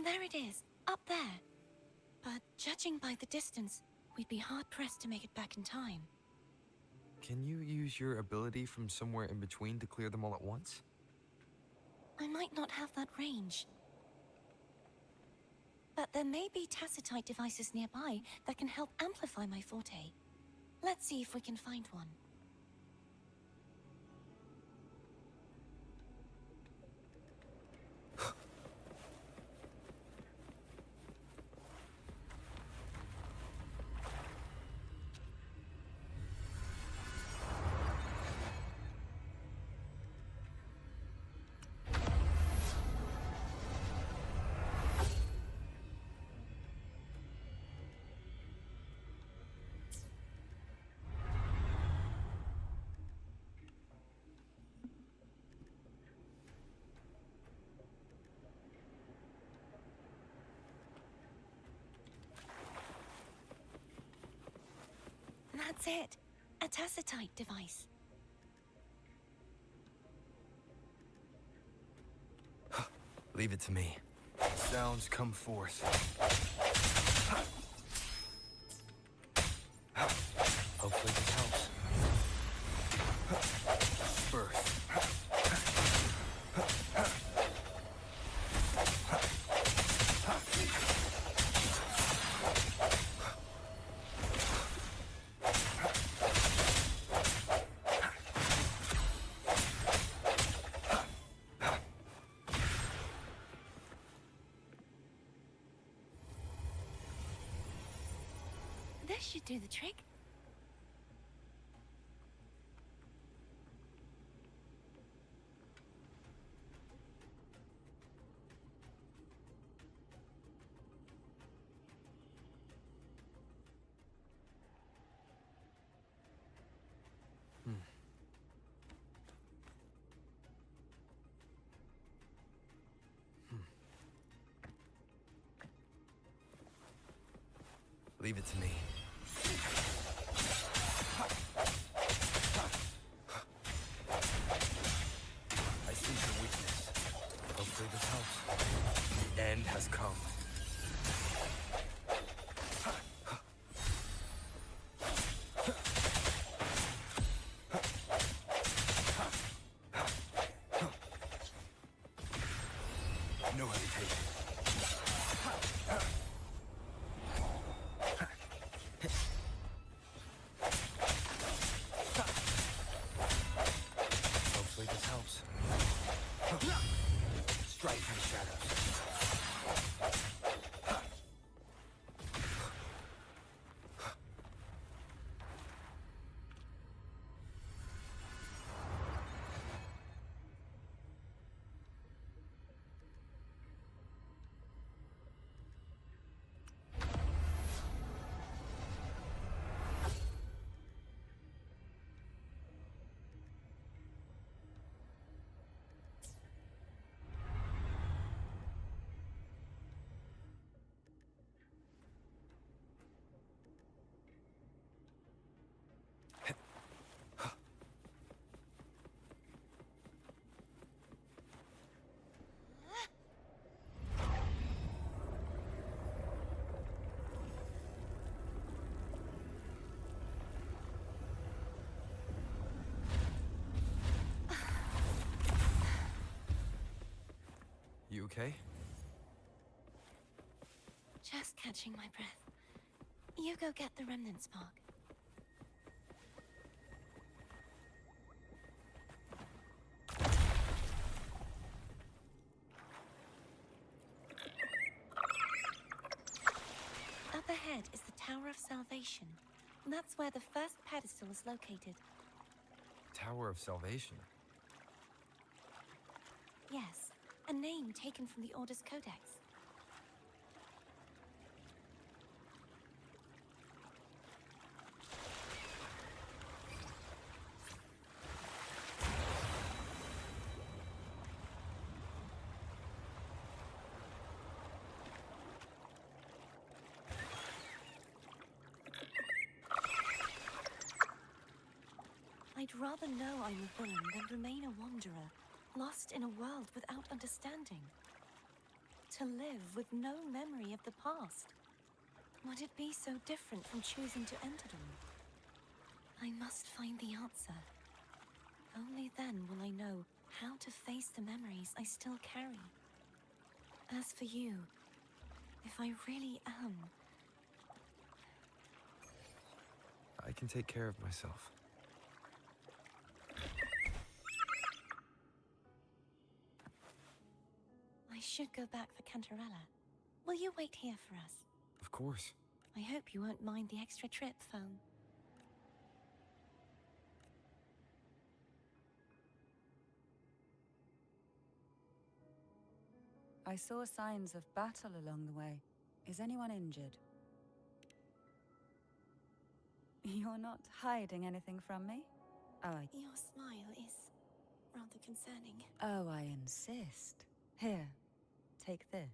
There it is, up there. But judging by the distance, we'd be hard-pressed to make it back in time. Can you use your ability from somewhere in between to clear them all at once? I might not have that range. But there may be tacitite devices nearby that can help amplify my forte. Let's see if we can find one. That's it. A tacitite device. Leave it to me. Sounds come forth. Hopefully this helps. Birth. This should do the trick. Leave it to me. I see your weakness. Hopefully this helps. The end has come. No hesitation. Hopefully this helps. Strike in the shadows. You okay? Just catching my breath. You go get the remnant spark. Up ahead is the Tower of Salvation. That's where the first pedestal is located. Tower of Salvation. Yes, a name taken from the Order's Codex. I'd rather know I'm a villain than remain a wanderer, lost in a world without understanding. to live with no memory of the past? Would it be so different from choosing to end it all? I must find the answer. Only then will I know how to face the memories I still carry. As for you, if I really am... I can take care of myself. I should go back for Cantarella. Will you wait here for us? Of course. I hope you won't mind the extra trip, Foam. I saw signs of battle along the way. Is anyone injured? You're not hiding anything from me? Your smile is rather concerning. Oh, I insist. Here, take this.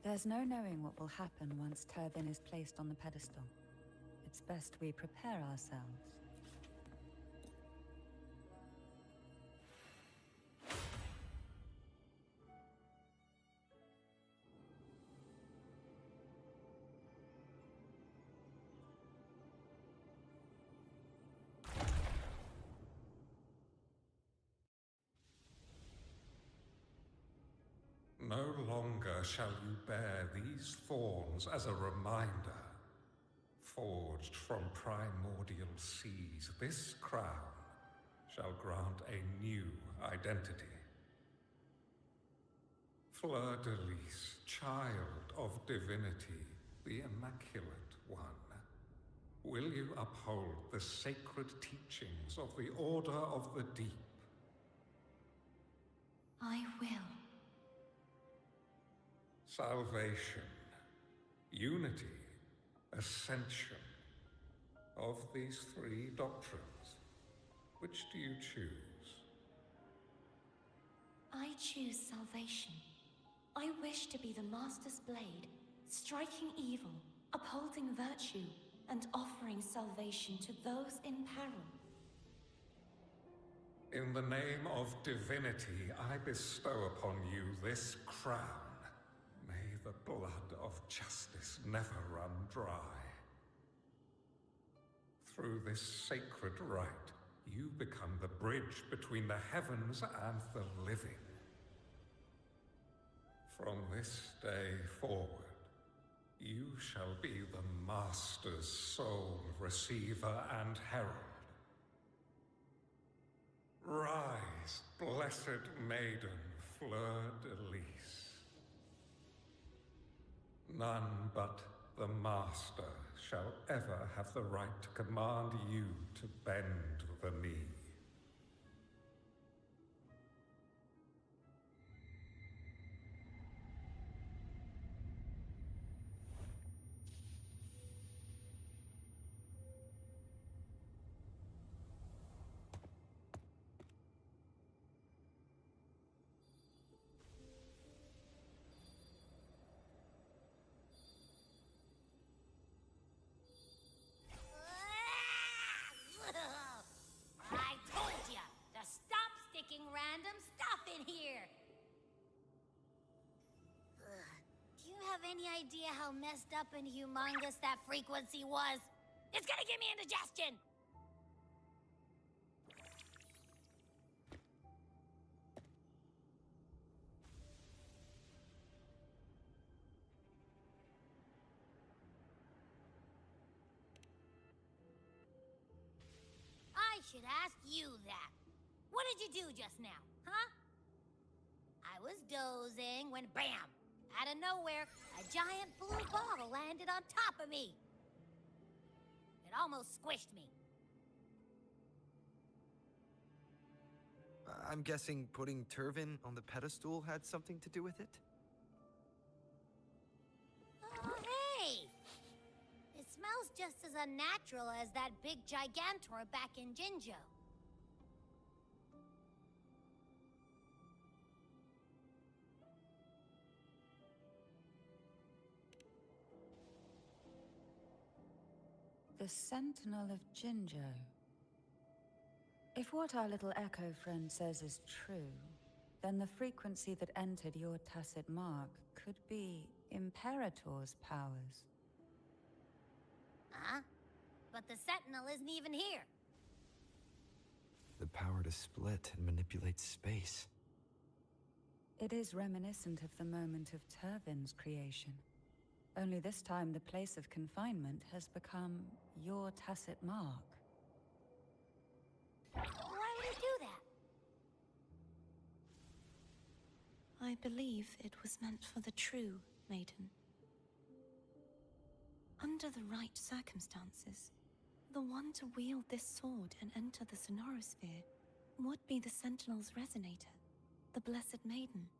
There's no knowing what will happen once Turbin is placed on the pedestal. It's best we prepare ourselves. No longer shall you bear these thorns as a reminder. Forged from primordial seas, this crown shall grant a new identity. Fleur-de-lis, child of divinity, the Immaculate One, will you uphold the sacred teachings of the Order of the Deep? I will. Salvation, unity, ascension. Of these three doctrines, which do you choose? I choose salvation. I wish to be the Master's blade, striking evil, upholding virtue, and offering salvation to those in peril. In the name of divinity, I bestow upon you this crown. May the blood of justice never run dry. Through this sacred rite, you become the bridge between the heavens and the living. From this day forward, You shall be the Master's sole receiver and herald. Rise, blessed maiden, fleur-de-lis. None but the Master shall ever have the right to command you to bend the knee. I told ya to stop sticking random stuff in here! Do you have any idea how messed up and humongous that frequency was? It's gonna give me indigestion! I should ask you that. What did you do just now, huh? I was dozing when bam! Out of nowhere, a giant blue ball landed on top of me. It almost squished me. I'm guessing putting Turvin on the pedestal had something to do with it? Oh, hey! It smells just as unnatural as that big gigantor back in Jinzhou. The Sentinel of Jinzhou. If what our little echo friend says is true, then the frequency that entered your tacit mark could be Imperator's powers. Huh? But the Sentinel isn't even here. The power to split and manipulate space. It is reminiscent of the moment of Turvin's creation. Only this time the place of confinement has become your tacit mark. Why would he do that? I believe it was meant for the true maiden. Under the right circumstances, the one to wield this sword and enter the Sonorosphere would be the Sentinel's resonator, the Blessed Maiden.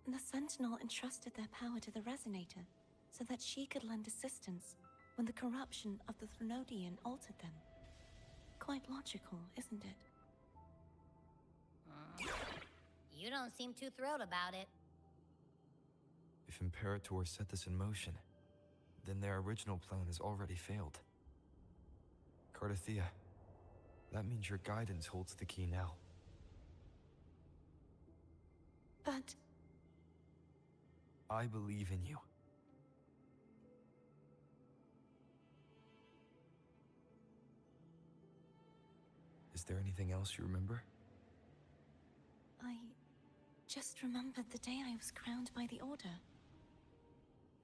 The Sentinel entrusted their power to the resonator so that she could lend assistance when the corruption of the Threnodian altered them. Quite logical, isn't it? You don't seem too thrilled about it. If Imperator set this in motion, then their original plan has already failed. Cardathea, that means your guidance holds the key now. But I believe in you. Is there anything else you remember? I just remembered the day I was crowned by the Order.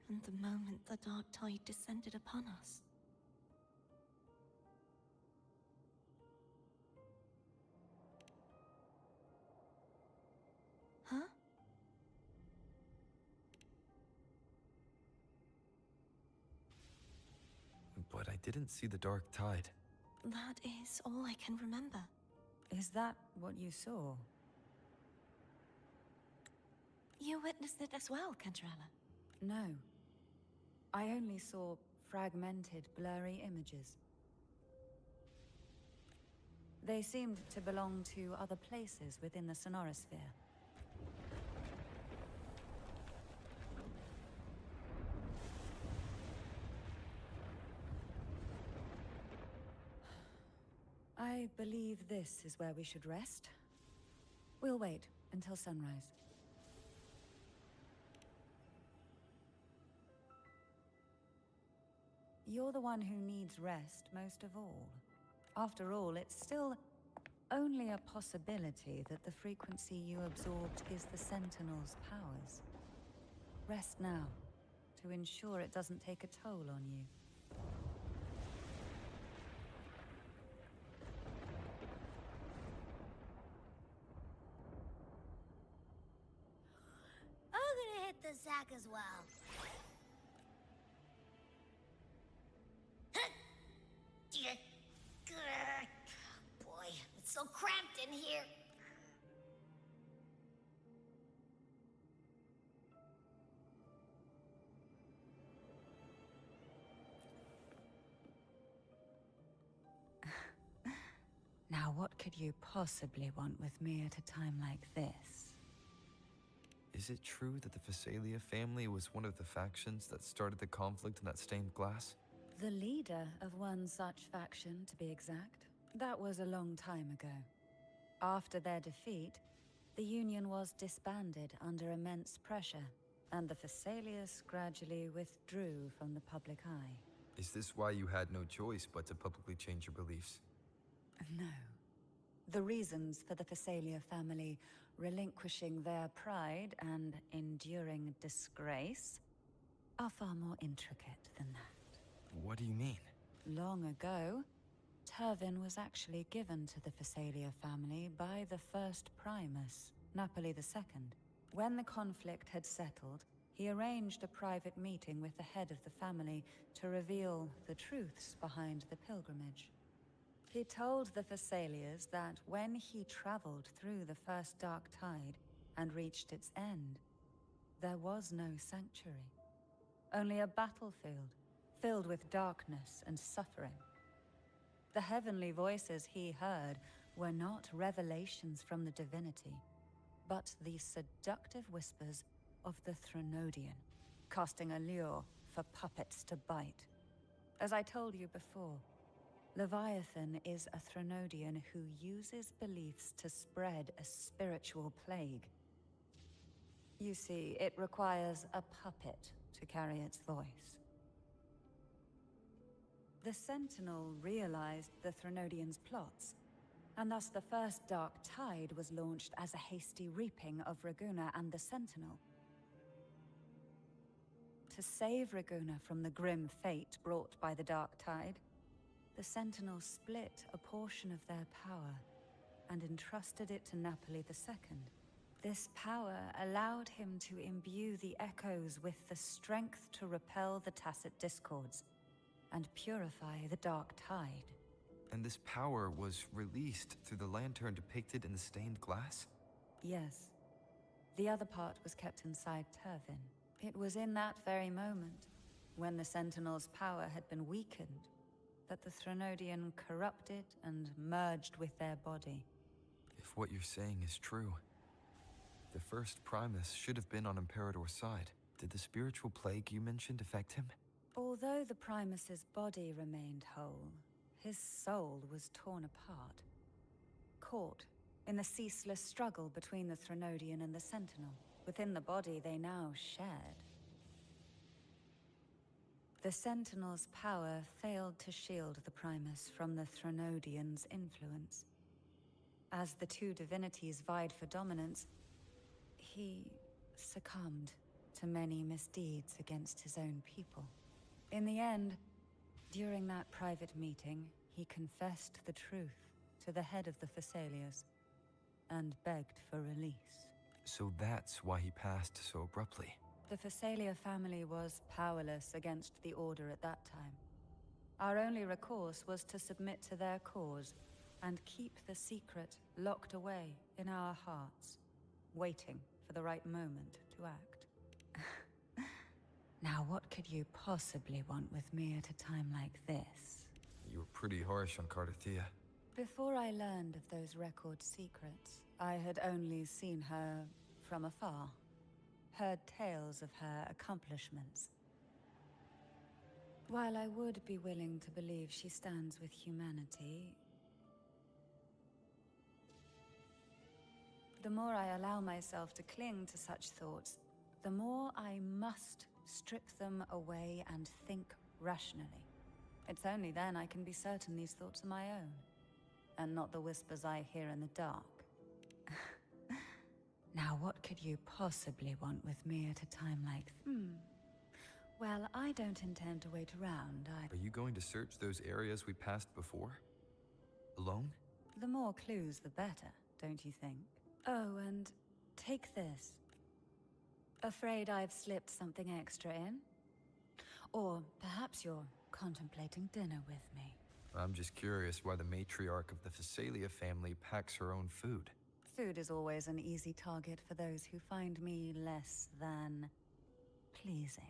And the moment the dark tide descended upon us. Huh? But I didn't see the dark tide. That is all I can remember. Is that what you saw? You witnessed it as well, Cantarella. No. I only saw fragmented, blurry images. They seemed to belong to other places within the Sonorosphere. I believe this is where we should rest. We'll wait until sunrise. You're the one who needs rest most of all. After all, it's still only a possibility that the frequency you absorbed is the Sentinel's powers. Rest now, to ensure it doesn't take a toll on you. I'm gonna hit the sack as well. Boy, it's so cramped in here. Now, what could you possibly want with me at a time like this? Is it true that the Phasalia family was one of the factions that started the conflict in that stained glass? The leader of one such faction, to be exact. That was a long time ago. After their defeat, the Union was disbanded under immense pressure, and the Phasalias gradually withdrew from the public eye. Is this why you had no choice but to publicly change your beliefs? No. The reasons for the Phasalia family relinquishing their pride and enduring disgrace are far more intricate than that. What do you mean? Long ago, Turvin was actually given to the Phasalia family by the first Primus, Napoli II. When the conflict had settled, he arranged a private meeting with the head of the family to reveal the truths behind the pilgrimage. He told the Phasalias that when he traveled through the first dark tide and reached its end, there was no sanctuary. Only a battlefield filled with darkness and suffering. The heavenly voices he heard were not revelations from the divinity, but the seductive whispers of the Threnodian, casting a lure for puppets to bite. As I told you before, Leviathan is a Threnodian who uses beliefs to spread a spiritual plague. You see, it requires a puppet to carry its voice. The Sentinel realized the Threnodian's plots, and thus the first Dark Tide was launched as a hasty reaping of Raguna and the Sentinel. To save Raguna from the grim fate brought by the Dark Tide, the Sentinel split a portion of their power and entrusted it to Napoli II. This power allowed him to imbue the Echoes with the strength to repel the Tacit Discords and purify the Dark Tide. And this power was released through the lantern depicted in the stained glass? Yes. The other part was kept inside Turvin. It was in that very moment, when the Sentinel's power had been weakened, that the Threnodian corrupted and merged with their body. If what you're saying is true, the first Primus should have been on Imperator's side. Did the spiritual plague you mentioned affect him? Although the Primus's body remained whole, his soul was torn apart. Caught in the ceaseless struggle between the Threnodian and the Sentinel. Within the body they now shared. The Sentinel's power failed to shield the Primus from the Threnodian's influence. As the two divinities vied for dominance, he succumbed to many misdeeds against his own people. In the end, during that private meeting, he confessed the truth to the head of the Phasalias and begged for release. So that's why he passed so abruptly. The Phasalia family was powerless against the Order at that time. Our only recourse was to submit to their cause and keep the secret locked away in our hearts, waiting for the right moment to act. Now, what could you possibly want with me at a time like this? You were pretty harsh on Cardathia. Before I learned of those record secrets, I had only seen her from afar, heard tales of her accomplishments. While I would be willing to believe she stands with humanity, the more I allow myself to cling to such thoughts, the more I must strip them away and think rationally. It's only then I can be certain these thoughts are my own, and not the whispers I hear in the dark. Now, what could you possibly want with me at a time like Well, I don't intend to wait around. Are you going to search those areas we passed before? Alone? The more clues, the better, don't you think? Oh, and take this. Afraid I've slipped something extra in? Or perhaps you're contemplating dinner with me. I'm just curious why the matriarch of the Phasalia family packs her own food. Food is always an easy target for those who find me less than pleasing.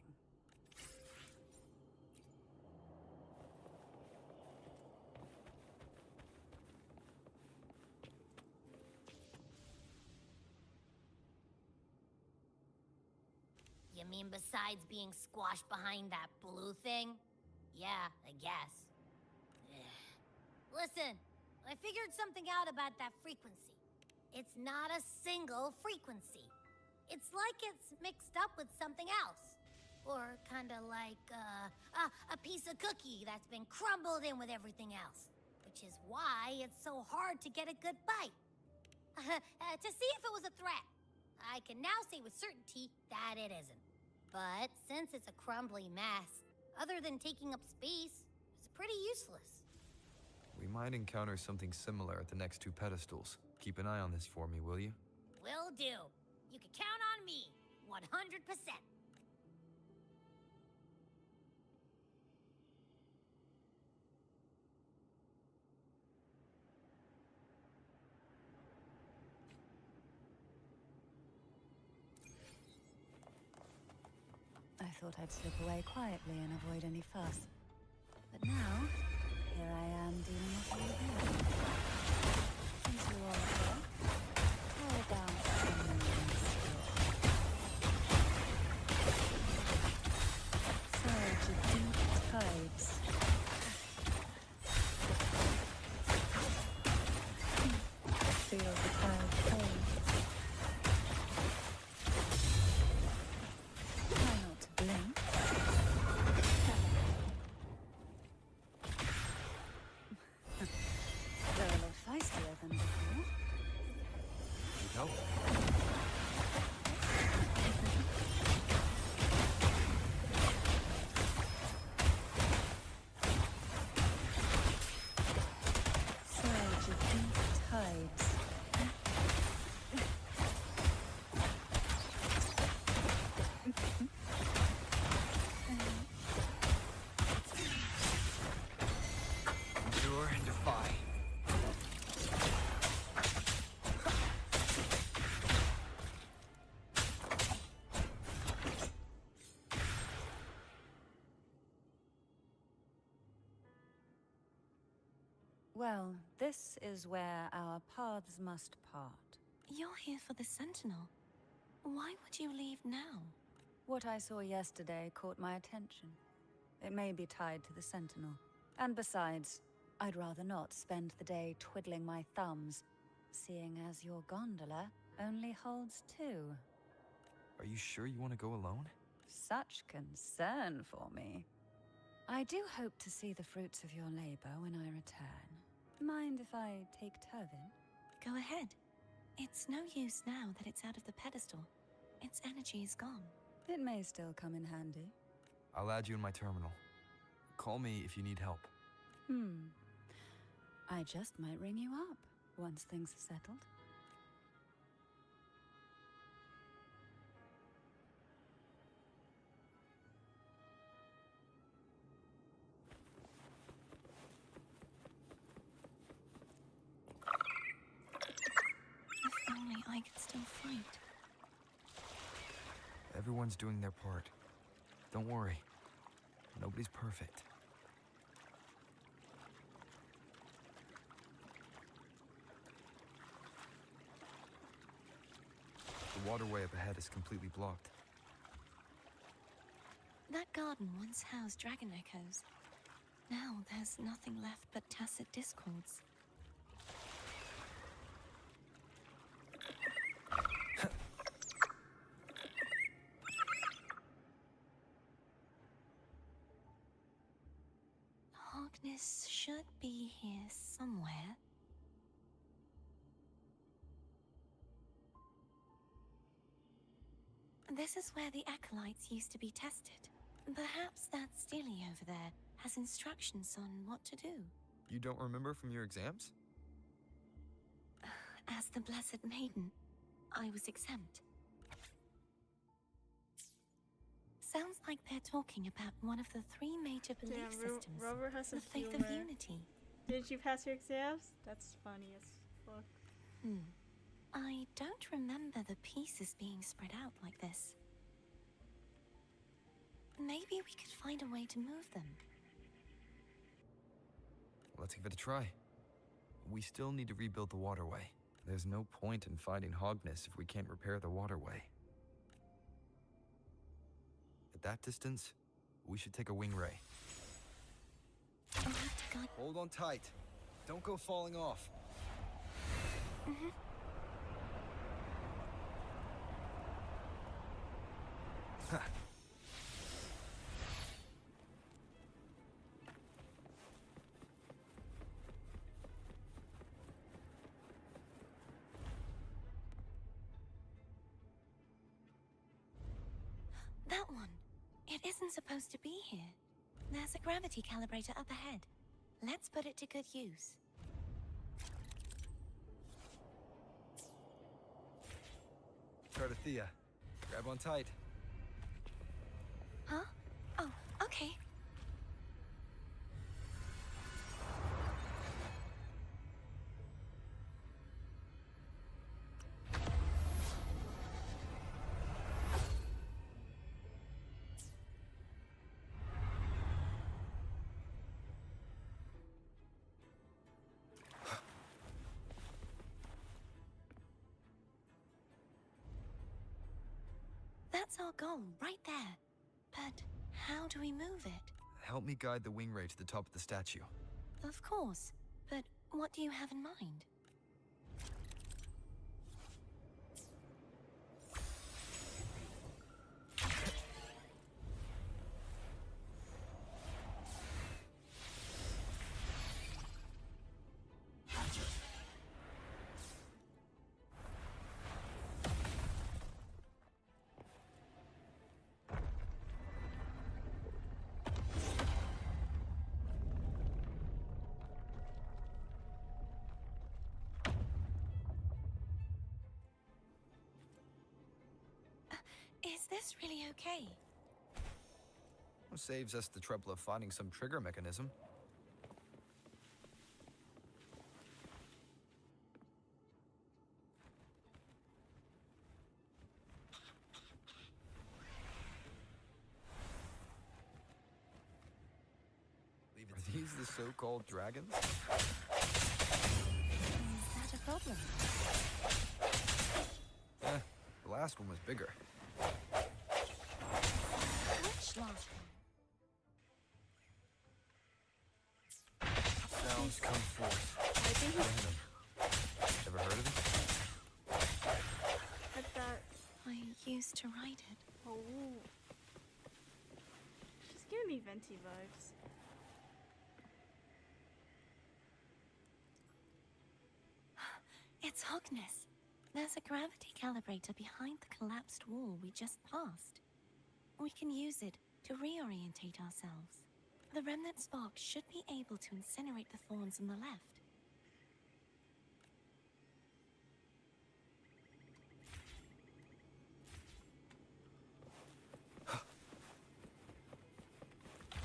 You mean besides being squashed behind that blue thing? Yeah, I guess. Listen, I figured something out about that frequency. It's not a single frequency. It's like it's mixed up with something else. Or kinda like, a piece of cookie that's been crumbled in with everything else. Which is why it's so hard to get a good bite. To see if it was a threat. I can now say with certainty that it isn't. But since it's a crumbly mess, other than taking up space, it's pretty useless. We might encounter something similar at the next two pedestals. Keep an eye on this for me, will you? Will do. You can count on me, 100%. I thought I'd slip away quietly and avoid any fuss. But now, here I am dealing with you again. Since you're all here, how about some surge of deep tides. Feel the tide change. Try not to blink. They're a lot feistier than before. Need help? Surge of deep tides. Endure and defy. Well, this is where our paths must part. You're here for the Sentinel. Why would you leave now? What I saw yesterday caught my attention. It may be tied to the Sentinel. And besides, I'd rather not spend the day twiddling my thumbs, seeing as your gondola only holds two. Are you sure you want to go alone? Such concern for me. I do hope to see the fruits of your labor when I return. Mind if I take Turvin? Go ahead. It's no use now that it's out of the pedestal. Its energy is gone. It may still come in handy. I'll add you in my terminal. Call me if you need help. I just might ring you up once things are settled. If only I could still fight. Everyone's doing their part. Don't worry. Nobody's perfect. The waterway up ahead is completely blocked. That garden once housed dragon echoes. Now there's nothing left but tacit discords. Harkness should be here somewhere. This is where the acolytes used to be tested. Perhaps that Steely over there has instructions on what to do. You don't remember from your exams? As the Blessed Maiden, I was exempt. Sounds like they're talking about one of the three major belief systems. Rover has some The faith humor. of unity. Did you pass your exams? That's funny as fuck. I don't remember the pieces being spread out like this. Maybe we could find a way to move them. Let's give it a try. We still need to rebuild the waterway. There's no point in fighting Hogness if we can't repair the waterway. At that distance, we should take a wing ray. I'll have to guide. Hold on tight. Don't go falling off. That one. It isn't supposed to be here. There's a gravity calibrator up ahead. Let's put it to good use. Cardathea, grab on tight. Huh? Oh, okay. That's our goal, right there. But how do we move it? Help me guide the wing ray to the top of the statue. Of course, but what do you have in mind? Is this really okay? Saves us the trouble of finding some trigger mechanism. Are these the so-called dragons? Is that a problem? The last one was bigger. Which last one? Sounds come forth. I think Venom. Ever heard of it? I thought. I used to write it. Oh. She's giving me venti vibes. It's Hogness. There's a gravity calibrator behind the collapsed wall we just passed. We can use it to reorientate ourselves. The remnant spark should be able to incinerate the thorns on the left.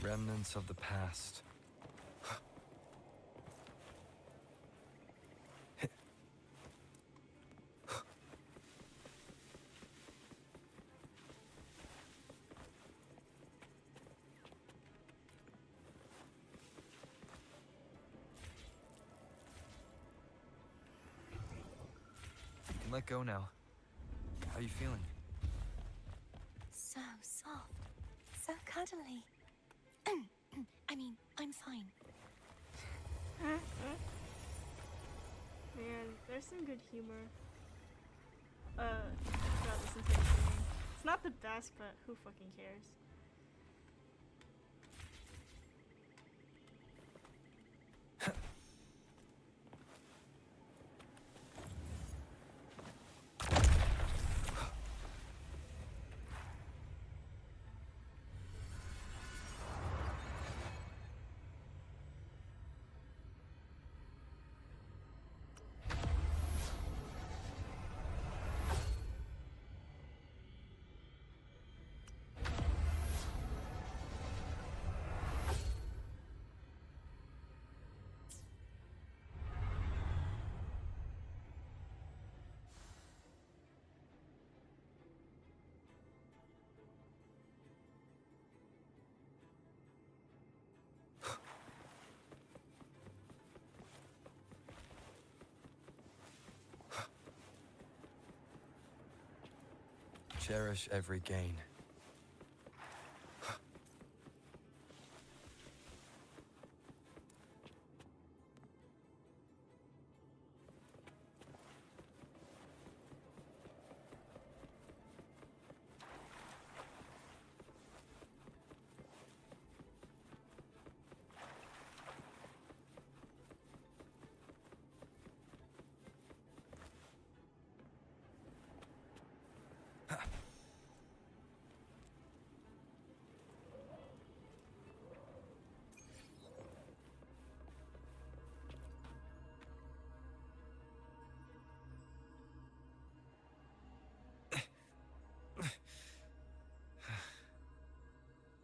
Remnants of the past. You can let go now. How are you feeling? So soft. So cuddly. I mean, I'm fine. Man, there's some good humor. Throughout this entire game. It's not the best, but who fucking cares? Cherish every gain.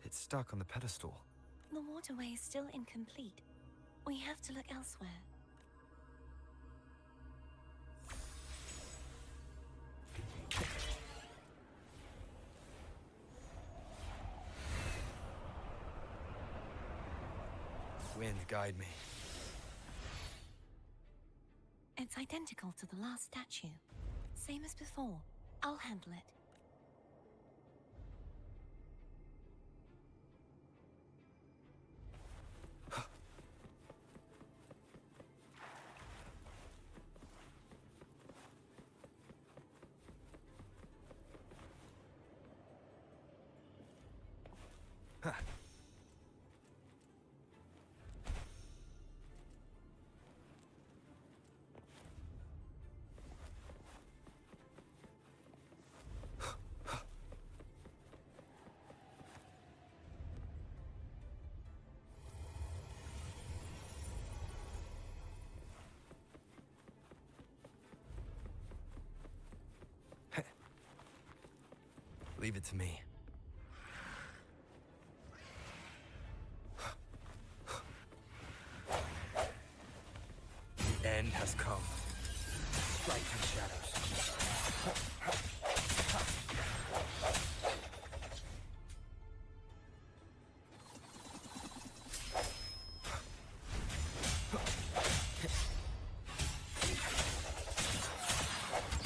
It's stuck on the pedestal. The waterway is still incomplete. We have to look elsewhere. Wind, guide me. It's identical to the last statue. Same as before. I'll handle it. Leave it to me. The end has come. Strike through shadows.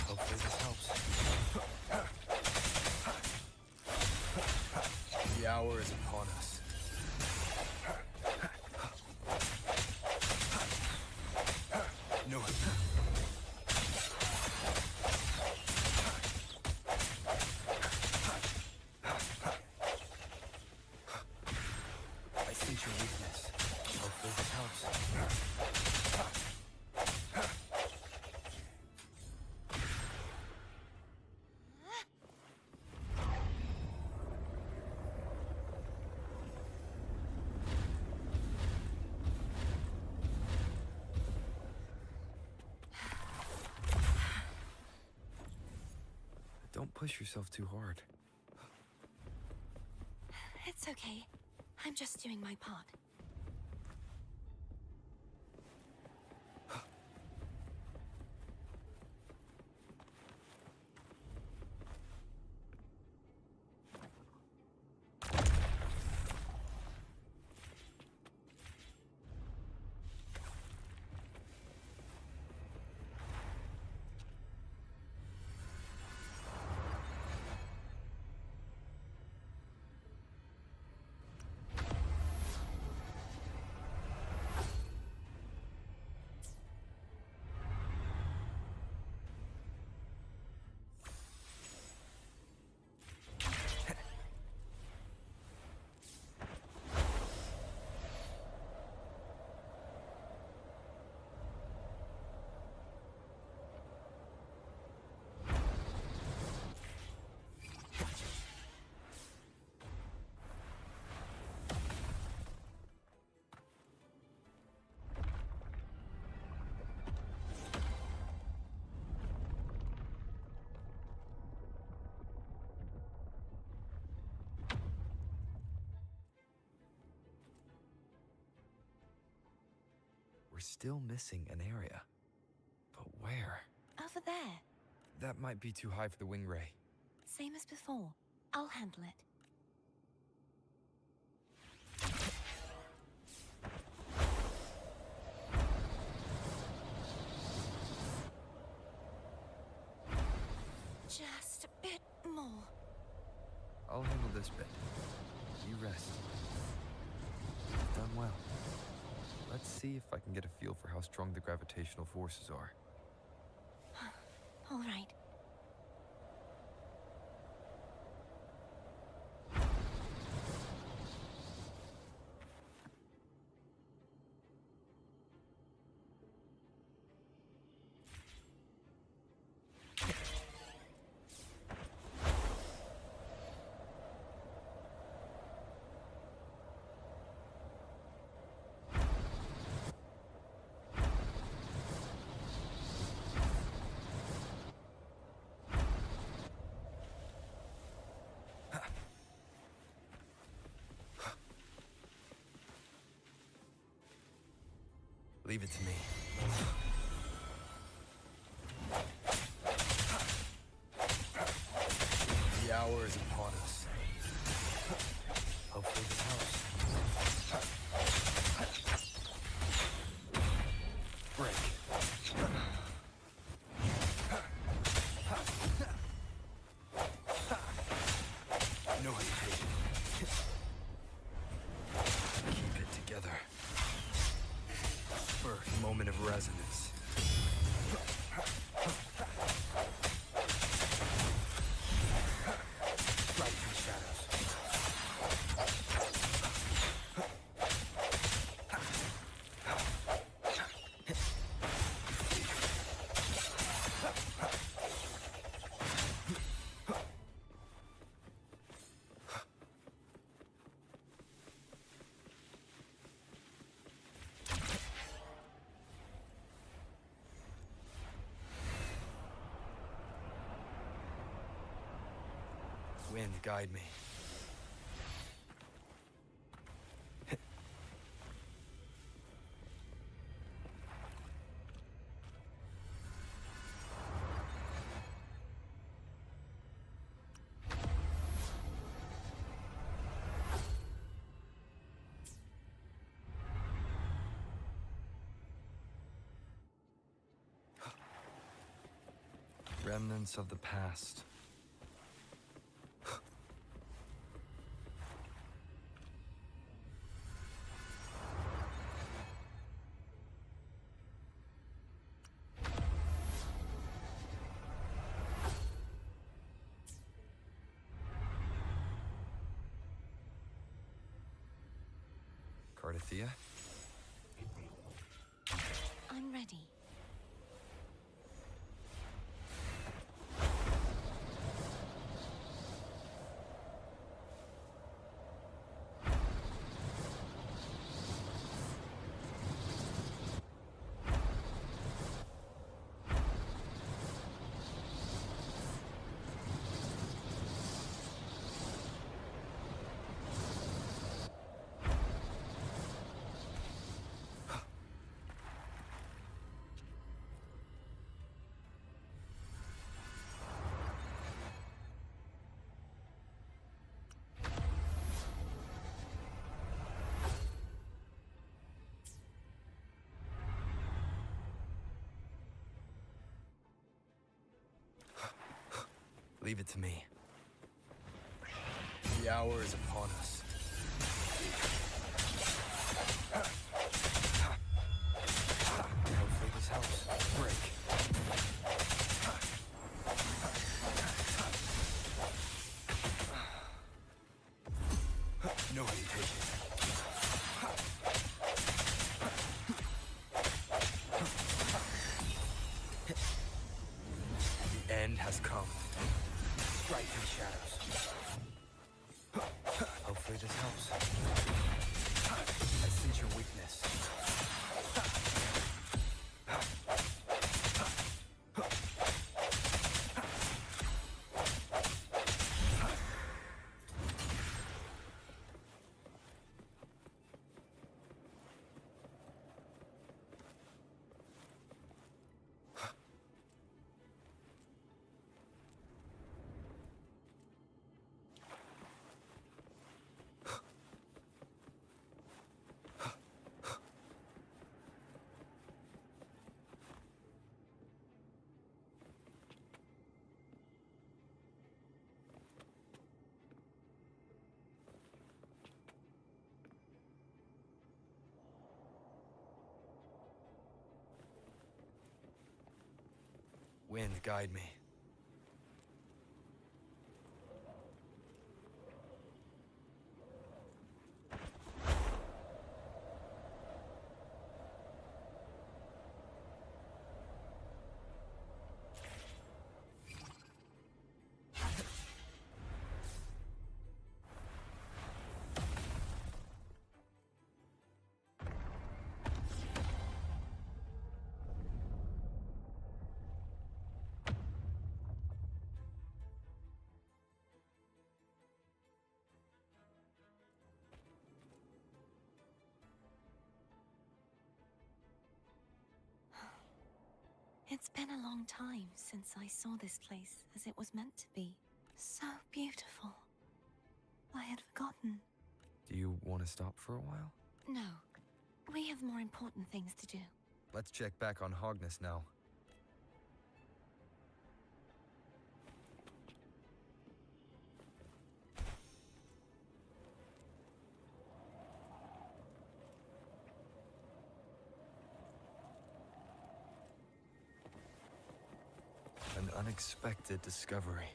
Hopefully this helps. The hour is upon us. No. I sense your weakness. Hopefully this helps. Don't push yourself too hard. It's okay. I'm just doing my part. We're still missing an area. But where? Over there. That might be too high for the wing ray. Same as before. I'll handle it. Just a bit more. I'll handle this bit. You rest. You've done well. Let's see if I can get a feel for how strong the gravitational forces are. All right. Leave it to me. The hour is upon us. Hopefully this helps. Break. No hesitation. Keep it together. First moment of resonance. Light and shadows. Wind, guide me. Remnants of the past. Cardathia? I'm ready. Leave it to me. The hour is upon us. Hopefully this helps. Break. No hesitation. The end has come. Right in the shadows. Hopefully this helps. I sense your weakness. Wind, guide me. It's been a long time since I saw this place as it was meant to be. So beautiful. I had forgotten. Do you want to stop for a while? No. We have more important things to do. Let's check back on Hogness now. An unexpected discovery.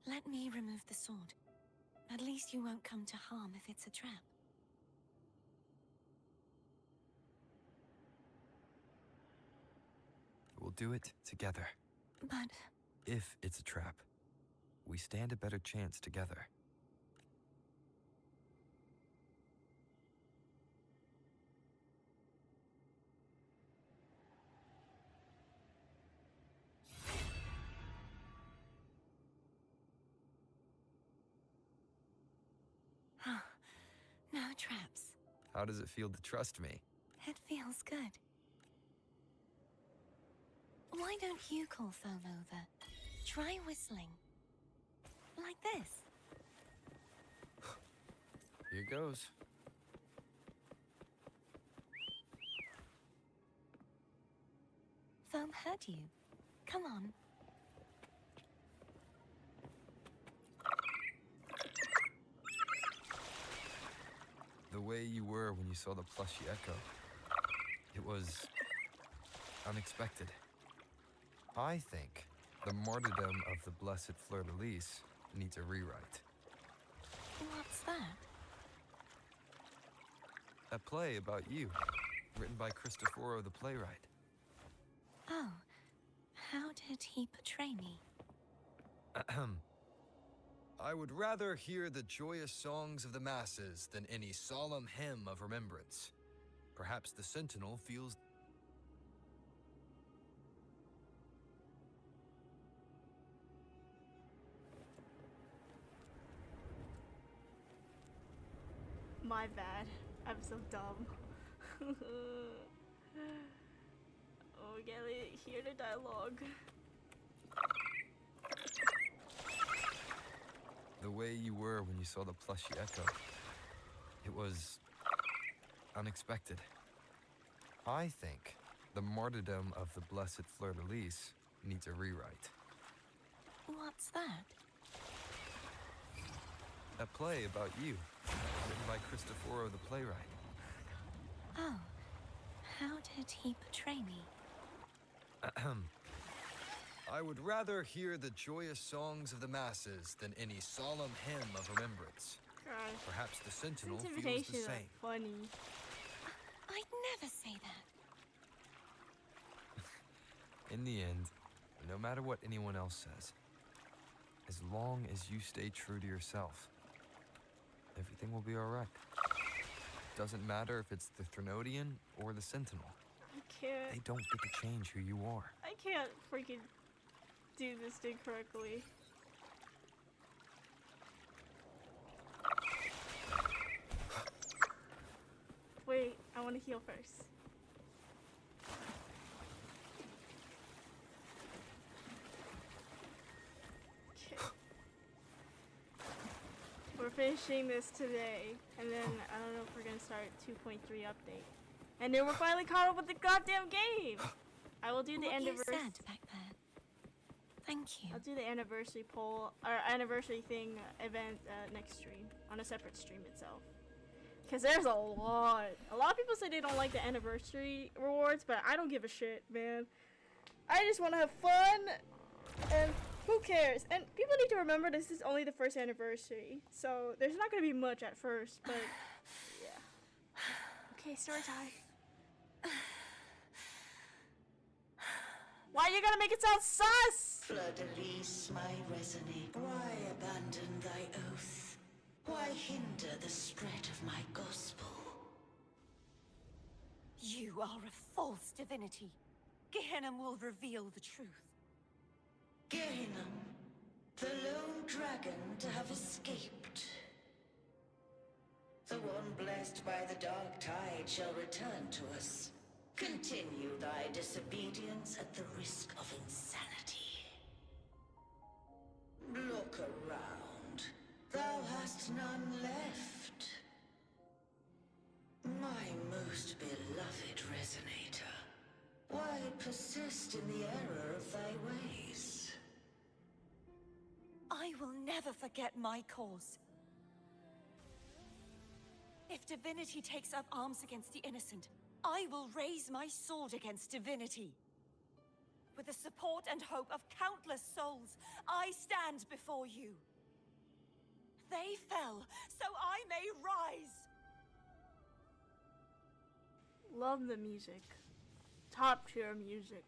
Let me remove the sword. At least you won't come to harm if it's a trap. We'll do it together. But If it's a trap, we stand a better chance together. no traps. How does it feel to trust me? It feels good. Why don't you call Foam over? Try whistling. Like this. Here goes. Foam heard you. Come on. The way you were when you saw the plushy echo. It was unexpected. I think the martyrdom of the blessed fleur-de-lis needs a rewrite. What's that? A play about you, written by Cristoforo the playwright. Oh, how did he portray me? Ahem. I would rather hear the joyous songs of the masses than any solemn hymn of remembrance. Perhaps the sentinel feels... My bad. I'm so dumb. Oh, we gotta hear the dialogue. The way you were when you saw the plushy echo. It was unexpected. I think the martyrdom of the blessed fleur-de-lis needs a rewrite. What's that? A play about you, written by Cristoforo the playwright. Oh, how did he portray me? Ahem. I would rather hear the joyous songs of the masses than any solemn hymn of remembrance. God, Perhaps the sentinel feels the intimidation is same. funny. I'd never say that. In the end, no matter what anyone else says, as long as you stay true to yourself, everything will be alright. Doesn't matter if it's the Threnodian or the Sentinel. I can't. They don't get to change who you are. I can't freaking do this thing correctly. Wait, I want to heal first. Okay. We're finishing this today, and then I don't know if we're gonna start 2.3 update. And then we're finally caught up with the goddamn game! I will do the What you anniversary. said back there. Thank you. I'll do the anniversary poll or anniversary thing event next stream on a separate stream itself. Because there's a lot. A lot of people say they don't like the anniversary rewards, but I don't give a shit, man. I just want to have fun, and who cares? And people need to remember this is only the first anniversary, so there's not going to be much at first, but yeah. Okay, story time. Why you gotta make it sound sus? Fleur-de-lis, my resonator, why abandon thy oath? Why hinder the spread of my gospel? You are a false divinity. Gehenna will reveal the truth. Gehenna, the lone dragon to have escaped. The one blessed by the dark tide shall return to us. Continue thy disobedience at the risk of insanity. Look around. Thou hast none left. My most beloved resonator, why persist in the error of thy ways? I will never forget my cause. If divinity takes up arms against the innocent, I will raise my sword against divinity. With the support and hope of countless souls, I stand before you. They fell, so I may rise! Love the music. Top tier music.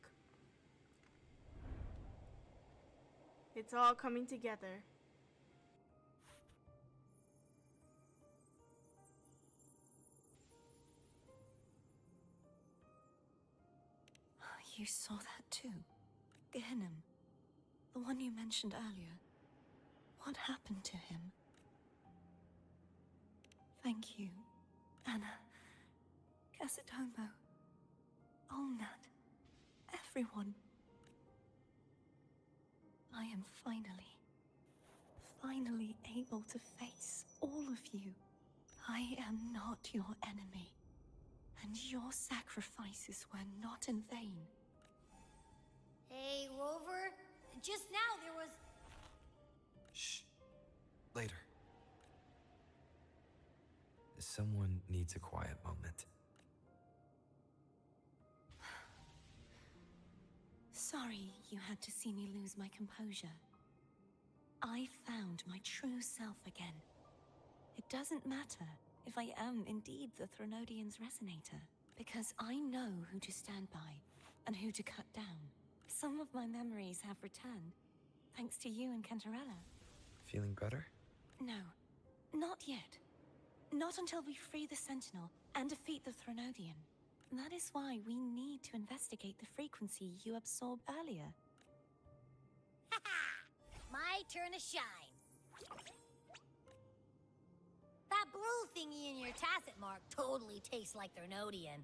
It's all coming together. You saw that too? Gehenna, the one you mentioned earlier. What happened to him? Thank you, Anna, Casitomo, Olnat, everyone. I am finally able to face all of you. I am not your enemy, and your sacrifices were not in vain. Hey, Rover. Just now there was... Shh. Later. Someone needs a quiet moment. Sorry you had to see me lose my composure. I found my true self again. It doesn't matter if I am indeed the Threnodian's resonator, because I know who to stand by and who to cut down. Some of my memories have returned, thanks to you and Cantarella. Feeling better? No, not yet. Not until we free the Sentinel and defeat the Threnodian. That is why we need to investigate the frequency you absorbed earlier. My turn to shine. That blue thingy in your tacit mark totally tastes like Threnodian.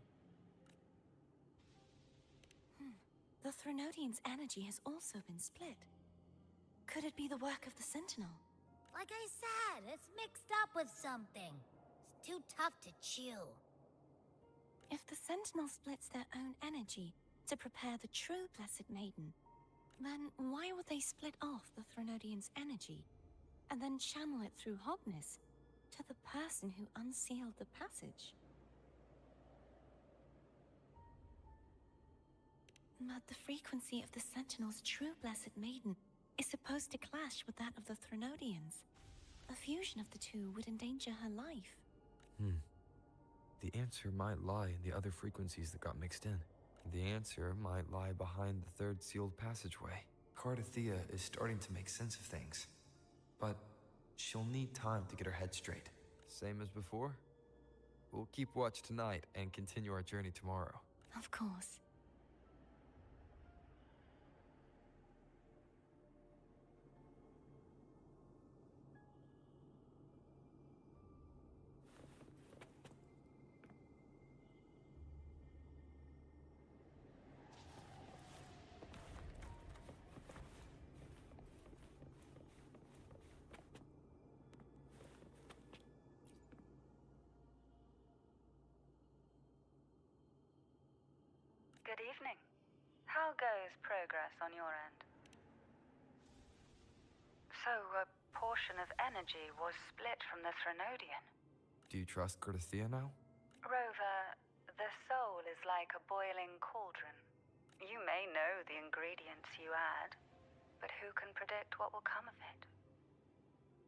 The Threnodian's energy has also been split. Could it be the work of the Sentinel? Like I said, it's mixed up with something. It's too tough to chew. If the Sentinel splits their own energy to prepare the true Blessed Maiden, then why would they split off the Threnodian's energy and then channel it through Hobness to the person who unsealed the passage? But the frequency of the Sentinel's true Blessed Maiden is supposed to clash with that of the Threnodian's. A fusion of the two would endanger her life. The answer might lie in the other frequencies that got mixed in. The answer might lie behind the third sealed passageway. Cardathea is starting to make sense of things, but she'll need time to get her head straight. Same as before? We'll keep watch tonight and continue our journey tomorrow. Of course. Good evening. How goes progress on your end? So, a portion of energy was split from the Threnodian. Do you trust Cordesia now? Rover, the soul is like a boiling cauldron. You may know the ingredients you add, but who can predict what will come of it?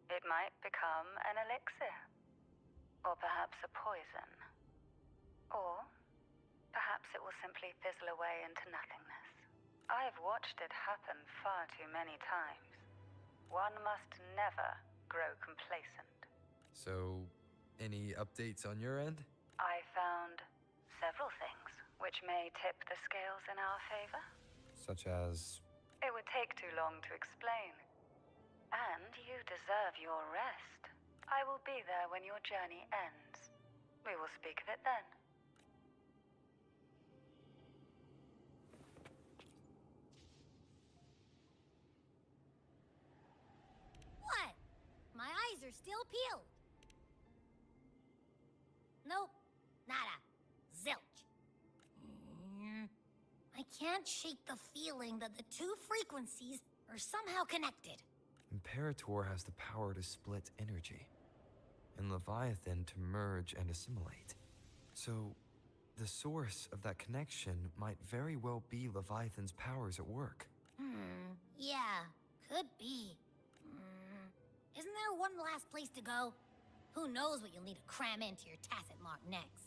It might become an elixir, or perhaps a poison, or perhaps it will simply fizzle away into nothingness. I've watched it happen far too many times. One must never grow complacent. So, any updates on your end? I found several things which may tip the scales in our favor. Such as... It would take too long to explain. And you deserve your rest. I will be there when your journey ends. We will speak of it then. What? My eyes are still peeled. Nope. Nada. Zilch. I can't shake the feeling that the two frequencies are somehow connected. Imperator has the power to split energy, and Leviathan to merge and assimilate. So, the source of that connection might very well be Leviathan's powers at work. Yeah, could be. Isn't there one last place to go? Who knows what you'll need to cram into your tacit mark next?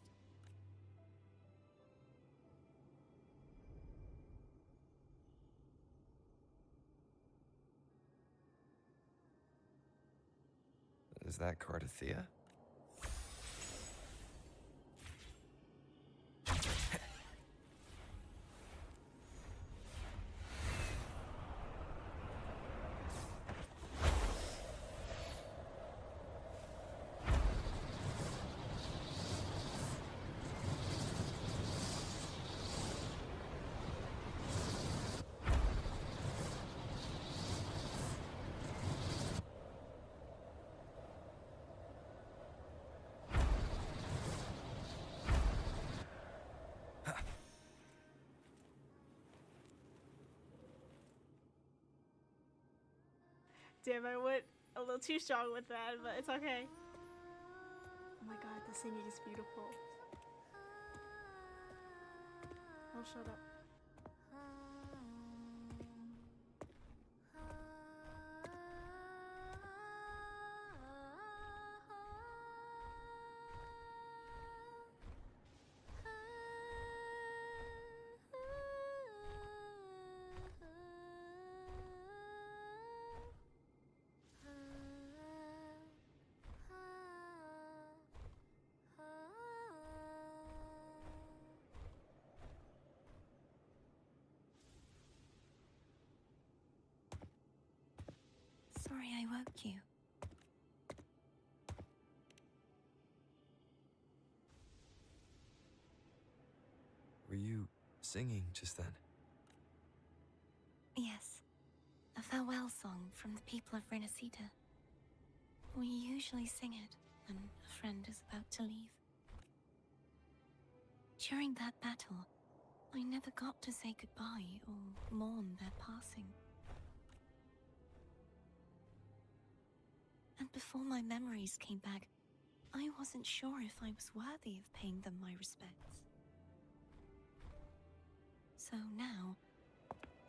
Is that Cardathea? Damn, I went a little too strong with that, but it's okay. Oh my god, the singing is beautiful. Oh, shut up. Sorry I woke you. Were you singing just then? Yes, a farewell song from the people of Renacita. We usually sing it when a friend is about to leave. During that battle, I never got to say goodbye or mourn their passing. And before my memories came back, I wasn't sure if I was worthy of paying them my respects. So now,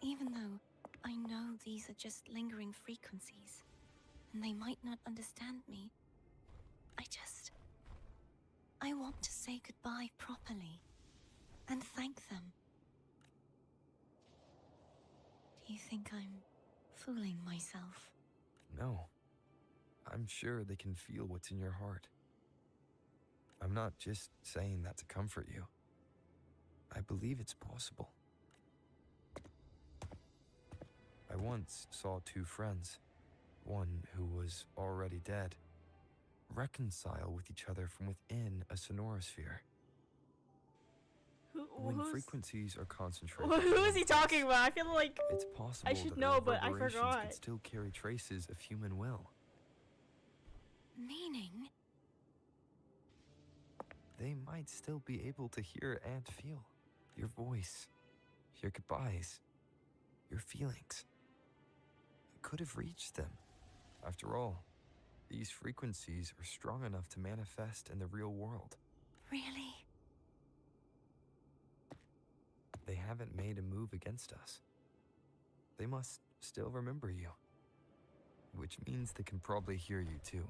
even though I know these are just lingering frequencies, and they might not understand me, I want to say goodbye properly, and thank them. Do you think I'm fooling myself? No. I'm sure they can feel what's in your heart. I'm not just saying that to comfort you. I believe it's possible. I once saw two friends, one who was already dead, reconcile with each other from within a sonorosphere. When frequencies are concentrated, Who is he talking about? I feel like it's possible I should that know, but I reverberations forgot. could still carry traces of human will. Meaning? They might still be able to hear and feel your voice, your goodbyes, your feelings. It could have reached them. After all, These frequencies are strong enough to manifest in the real world. Really? They haven't made a move against us. They must still remember you. Which means they can probably hear you too.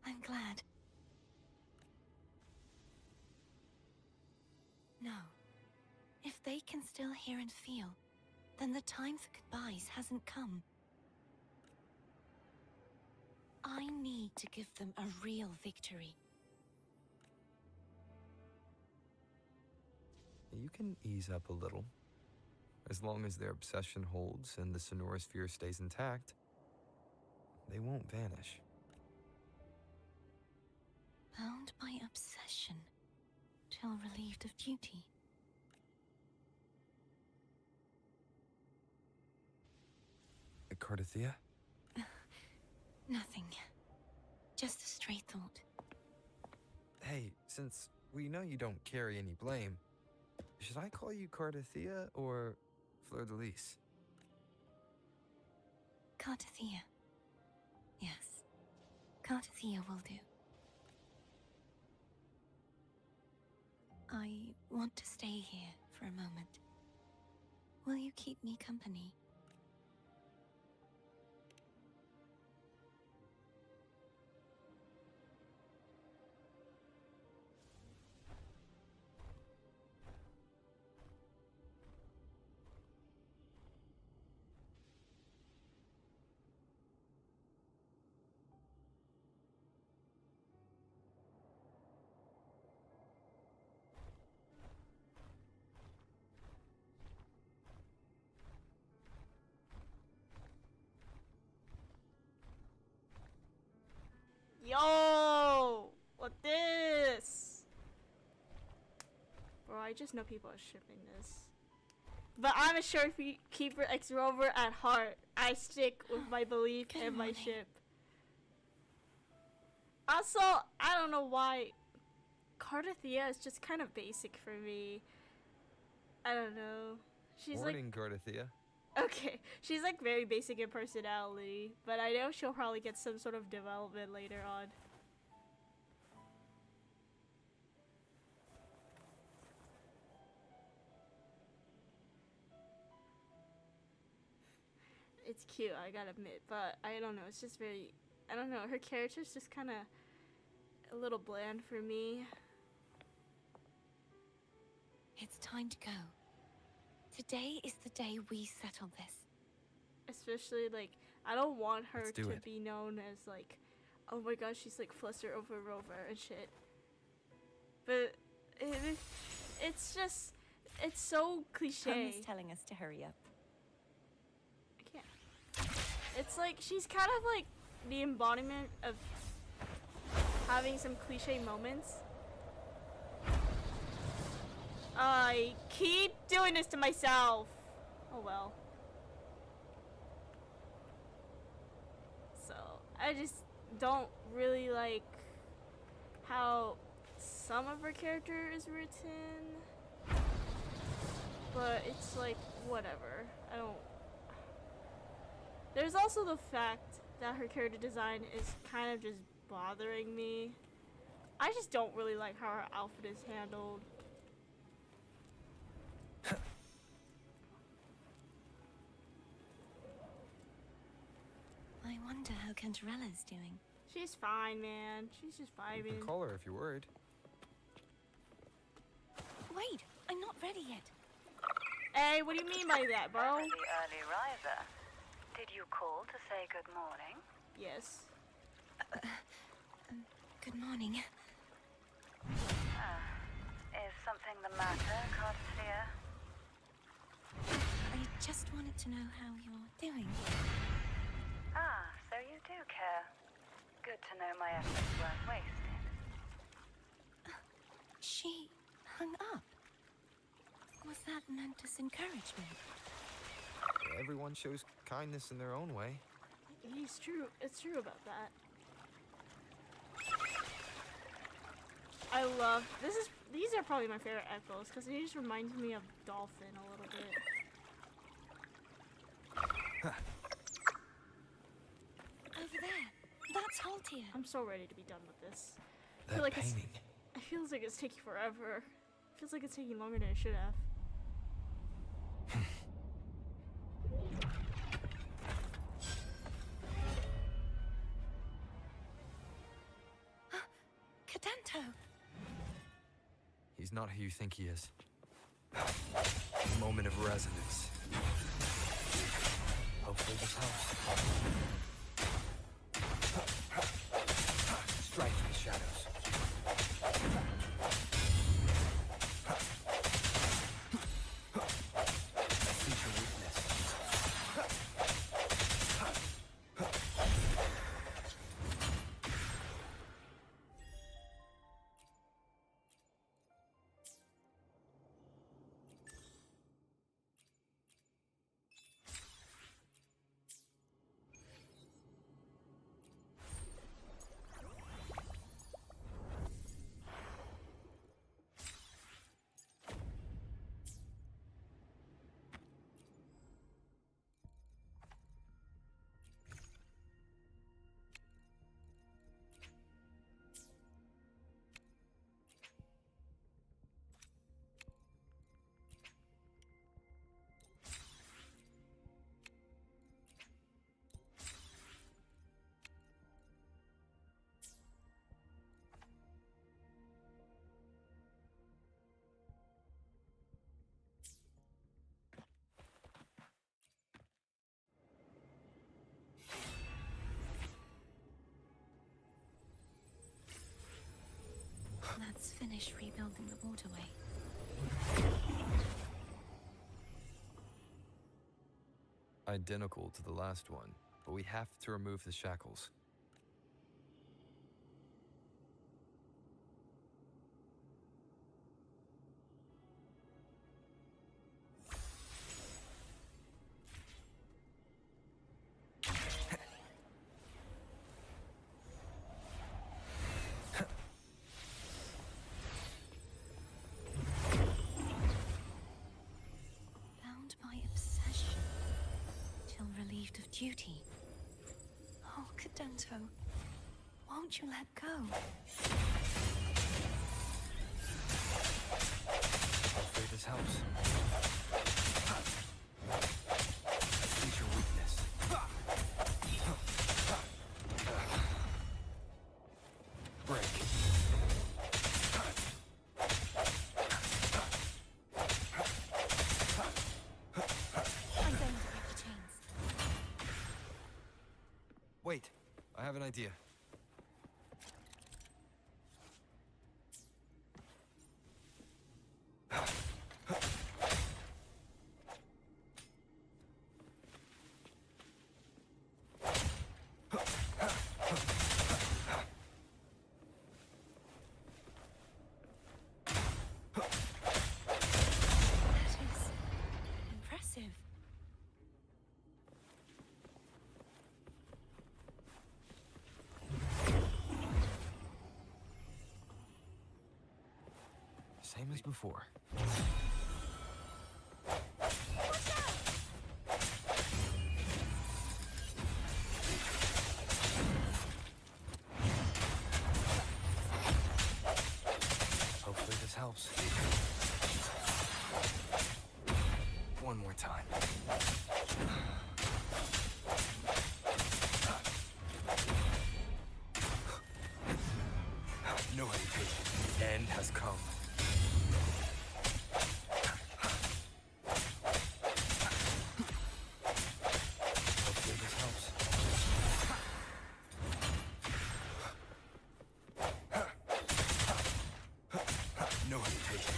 I'm glad. No. If they can still hear and feel, then the time for goodbyes hasn't come. I need to give them a real victory. You can ease up a little. As long as their obsession holds and the sonorosphere stays intact, they won't vanish. Bound by obsession, till relieved of duty. Cardathia? Nothing. Just a stray thought. Hey, since we know you don't carry any blame, should I call you Cardathia or Fleur-de-Lis? Cardathia. Yes. Cardathia will do. I want to stay here for a moment. Will you keep me company? Yo! What this? Bro, I just know people are shipping this. But I'm a Keeper X Rover at heart. I stick with my belief and my ship. Also, I don't know why Cardathia is just kind of basic for me. I don't know. She's Morning, Cardathia. Okay, she's like very basic in personality, but I know she'll probably get some sort of development later on. It's cute, I gotta admit, but I don't know, it's just very, I don't know, her character's just kind of a little bland for me. It's time to go. Today is the day we settle this. Especially, like, I don't want her to it. be known as, like, oh my gosh, she's, like, flustered over Rover and shit. But it's just, it's so cliche. Tom is telling us to hurry up. I can't. It's like, she's kind of, like, the embodiment of having some cliche moments. I keep doing this to myself. Oh well. So, I just don't really like how some of her character is written. But it's like, whatever. I don't... There's also the fact that her character design is kind of just bothering me. I just don't really like how her outfit is handled. I wonder how Cantarella's doing. She's fine, man. She's just You vibing. can call her if you're worried. Wait, I'm not ready yet. Hey, what do you mean by that, bro? The early riser. Did you call to say good morning? Yes. Good morning. Is something the matter, Cardathia? I just wanted to know how you're doing. So you do care. Good to know my efforts weren't wasted. She hung up. Was that meant as encouragement? Everyone shows kindness in their own way. He's true. It's true about that. I love this. These are probably my favorite echoes because they just remind me of Dolphin a little bit. prettier. I'm so ready to be done with this. I That feel like painting. it feels like it's taking forever. It feels like it's taking longer than it should have. Cadento! He's not who you think he is. Moment of resonance. Hopefully this helps. Strike from the shadows. I sense your weakness. Let's finish rebuilding the waterway. Identical to the last one, but we have to remove the shackles. Bound by obsession, till relieved of duty. Oh, Cadento, won't you let go? Hopefully this helps. I sense your weakness. Break. I'm going to break the chains. Wait, I have an idea. That is impressive. Same as before. Hopefully this helps. One more time. No hesitation. The end has come. Hopefully this helps. No hesitation.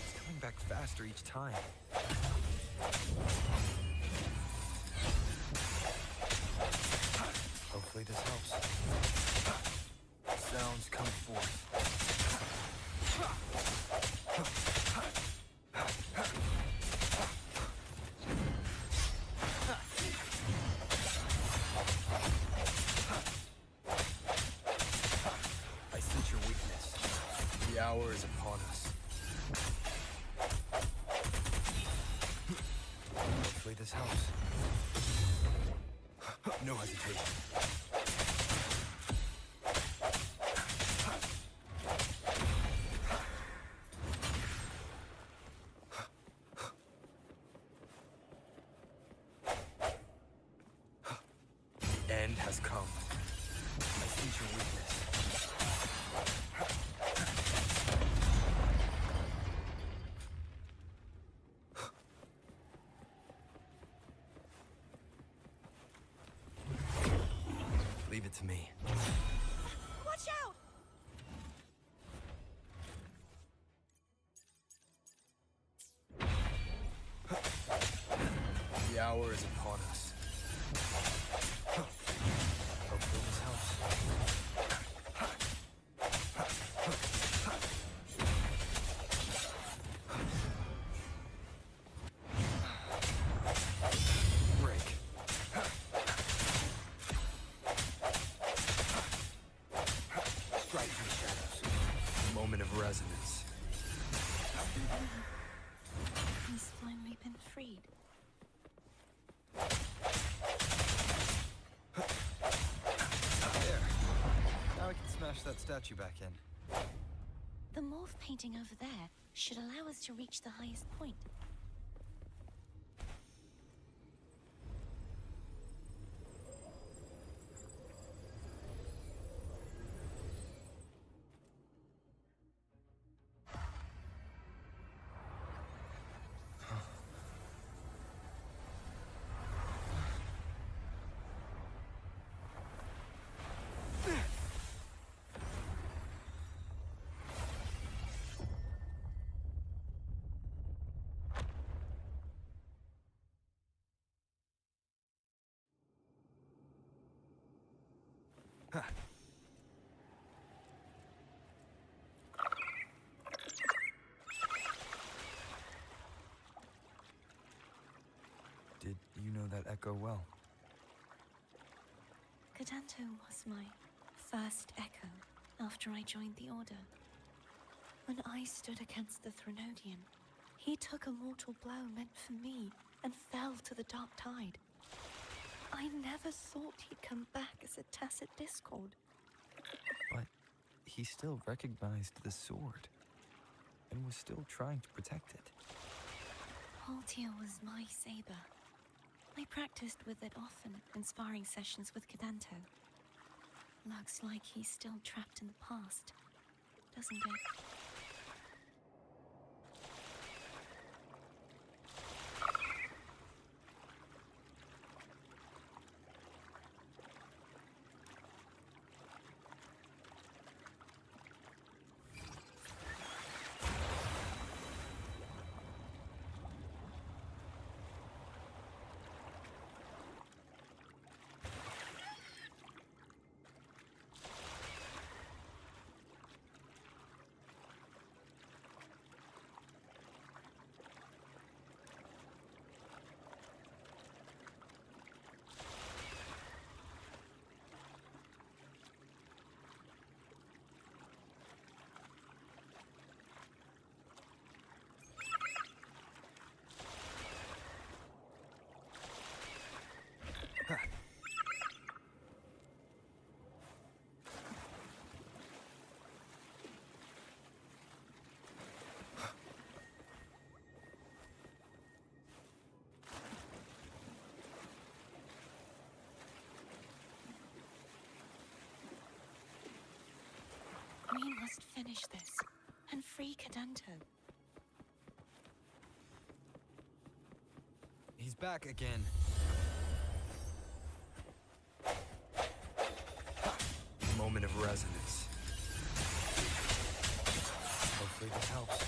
It's coming back faster each time. Hopefully this helps. Sounds come forth. Hopefully this helps. No hesitation. End has come. I sense your weakness. Leave it to me. Watch out! The hour is upon us. Hopefully this helps. Break. Strike in the shadows. Moment of resonance. He's finally been freed. There. Now I can smash that statue back in. The morph painting over there should allow us to reach the highest point. Did you know that echo well? Cadanto was my first echo after I joined the Order. When I stood against the Threnodian, he took a mortal blow meant for me and fell to the dark tide. I never thought he'd come back as a tacit discord. But he still recognized the sword and was still trying to protect it. Haltia was my saber. I practiced with it often in sparring sessions with Cadanto. Looks like he's still trapped in the past, doesn't it? We must finish this and free Cadanto. He's back again. Moment of resonance. Hopefully this helps.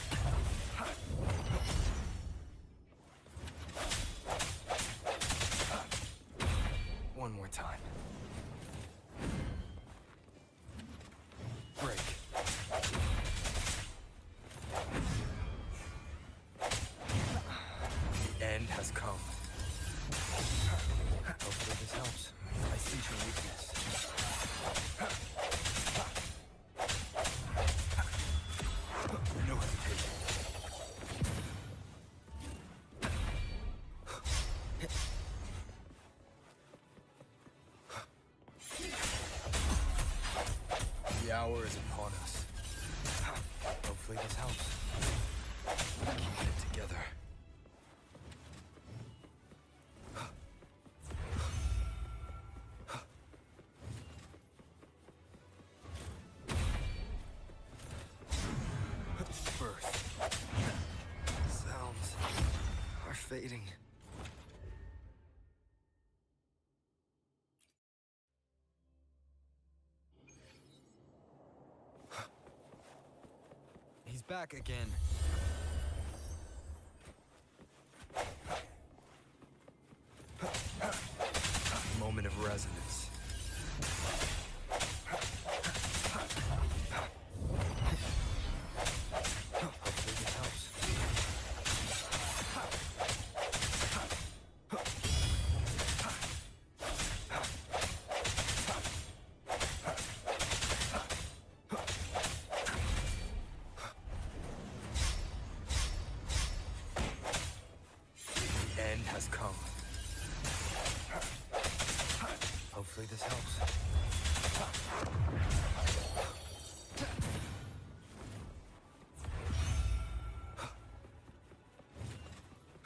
One more time. Break. The end has come. Hopefully this helps. I sense your weakness. No hesitation. fading. He's back again. Moment of resonance. Hopefully this helps. The end has come. Hopefully this helps.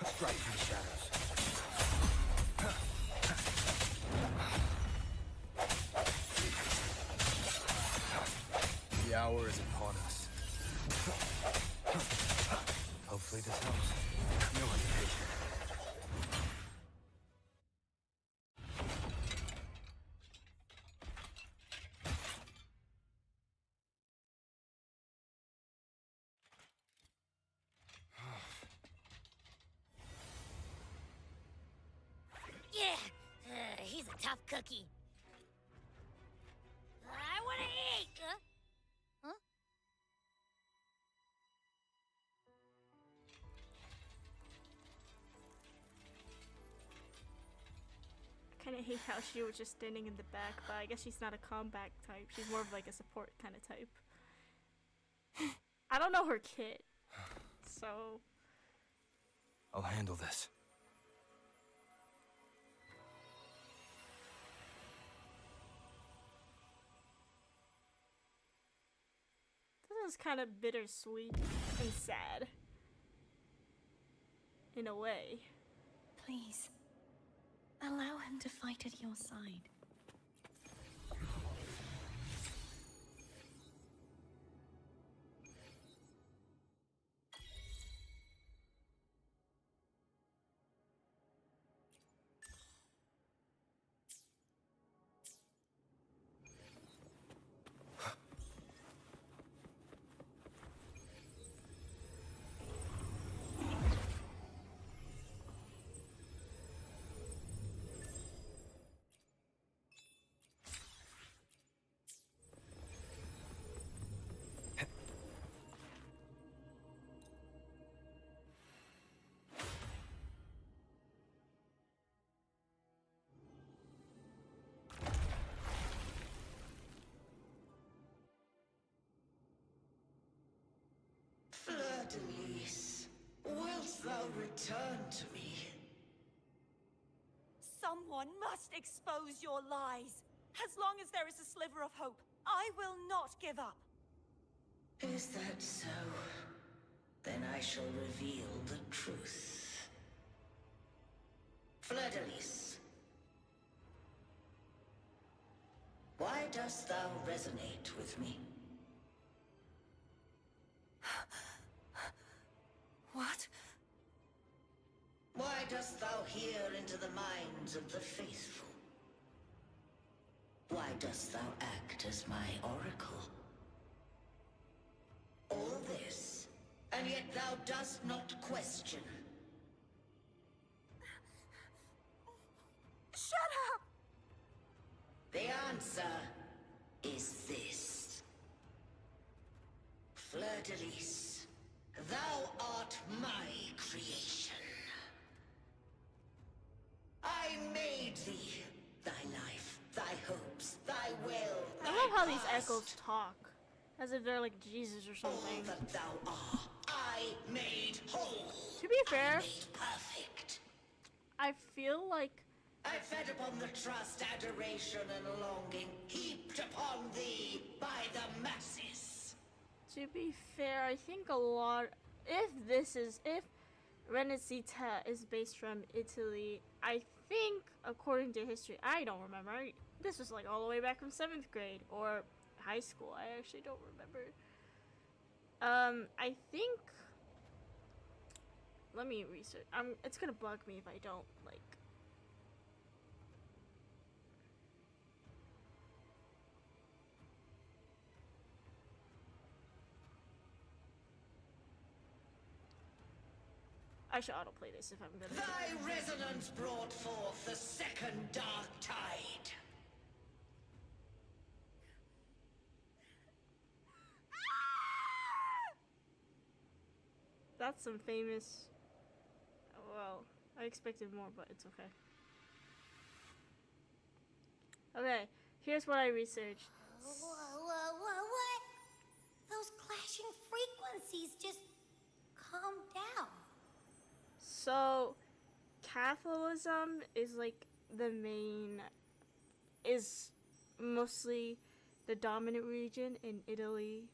Strike from the shadows. The hour is upon us. Hopefully this helps. No hesitation. Yeah, he's a tough cookie. I want to eat. Huh? I kind of hate how she was just standing in the back, but I guess she's not a combat type. She's more of like a support kind of type. I don't know her kit, so I'll handle this. this is kind of bittersweet and sad. In a way. Please, allow him to fight at your side. Fleur-de-Lis, wilt thou return to me? Someone must expose your lies. As long as there is a sliver of hope, I will not give up. Is that so? Then I shall reveal the truth. Fleur-de-Lis, why dost thou resonate with me? What? Why dost thou hear into the minds of the faithful? Why dost thou act as my oracle? All this, and yet thou dost not question. Shut up! The answer is this. Fleur-de-Lis, thou art my creation. I made thee, thy life, thy hopes, thy will, I love how these echoes talk. As if they're like Jesus or all something. that thou art, I made whole. To be fair, I made perfect. I feel like I fed upon the trust, adoration, and longing heaped upon thee by the masses. to be fair, I think a lot if Renacita is based from Italy, I think according to history, I don't remember. This was like all the way back from 7th grade or high school. I actually don't remember. I think let me research. It's gonna bug me if I don't, like... I should autoplay this if I'm gonna... Thy resonance brought forth the second dark tide. That's some famous... Well, I expected more, but it's okay. Okay, here's what I researched. What? Those clashing frequencies, just calm down. So, Catholicism is like the main... is mostly the dominant region in Italy.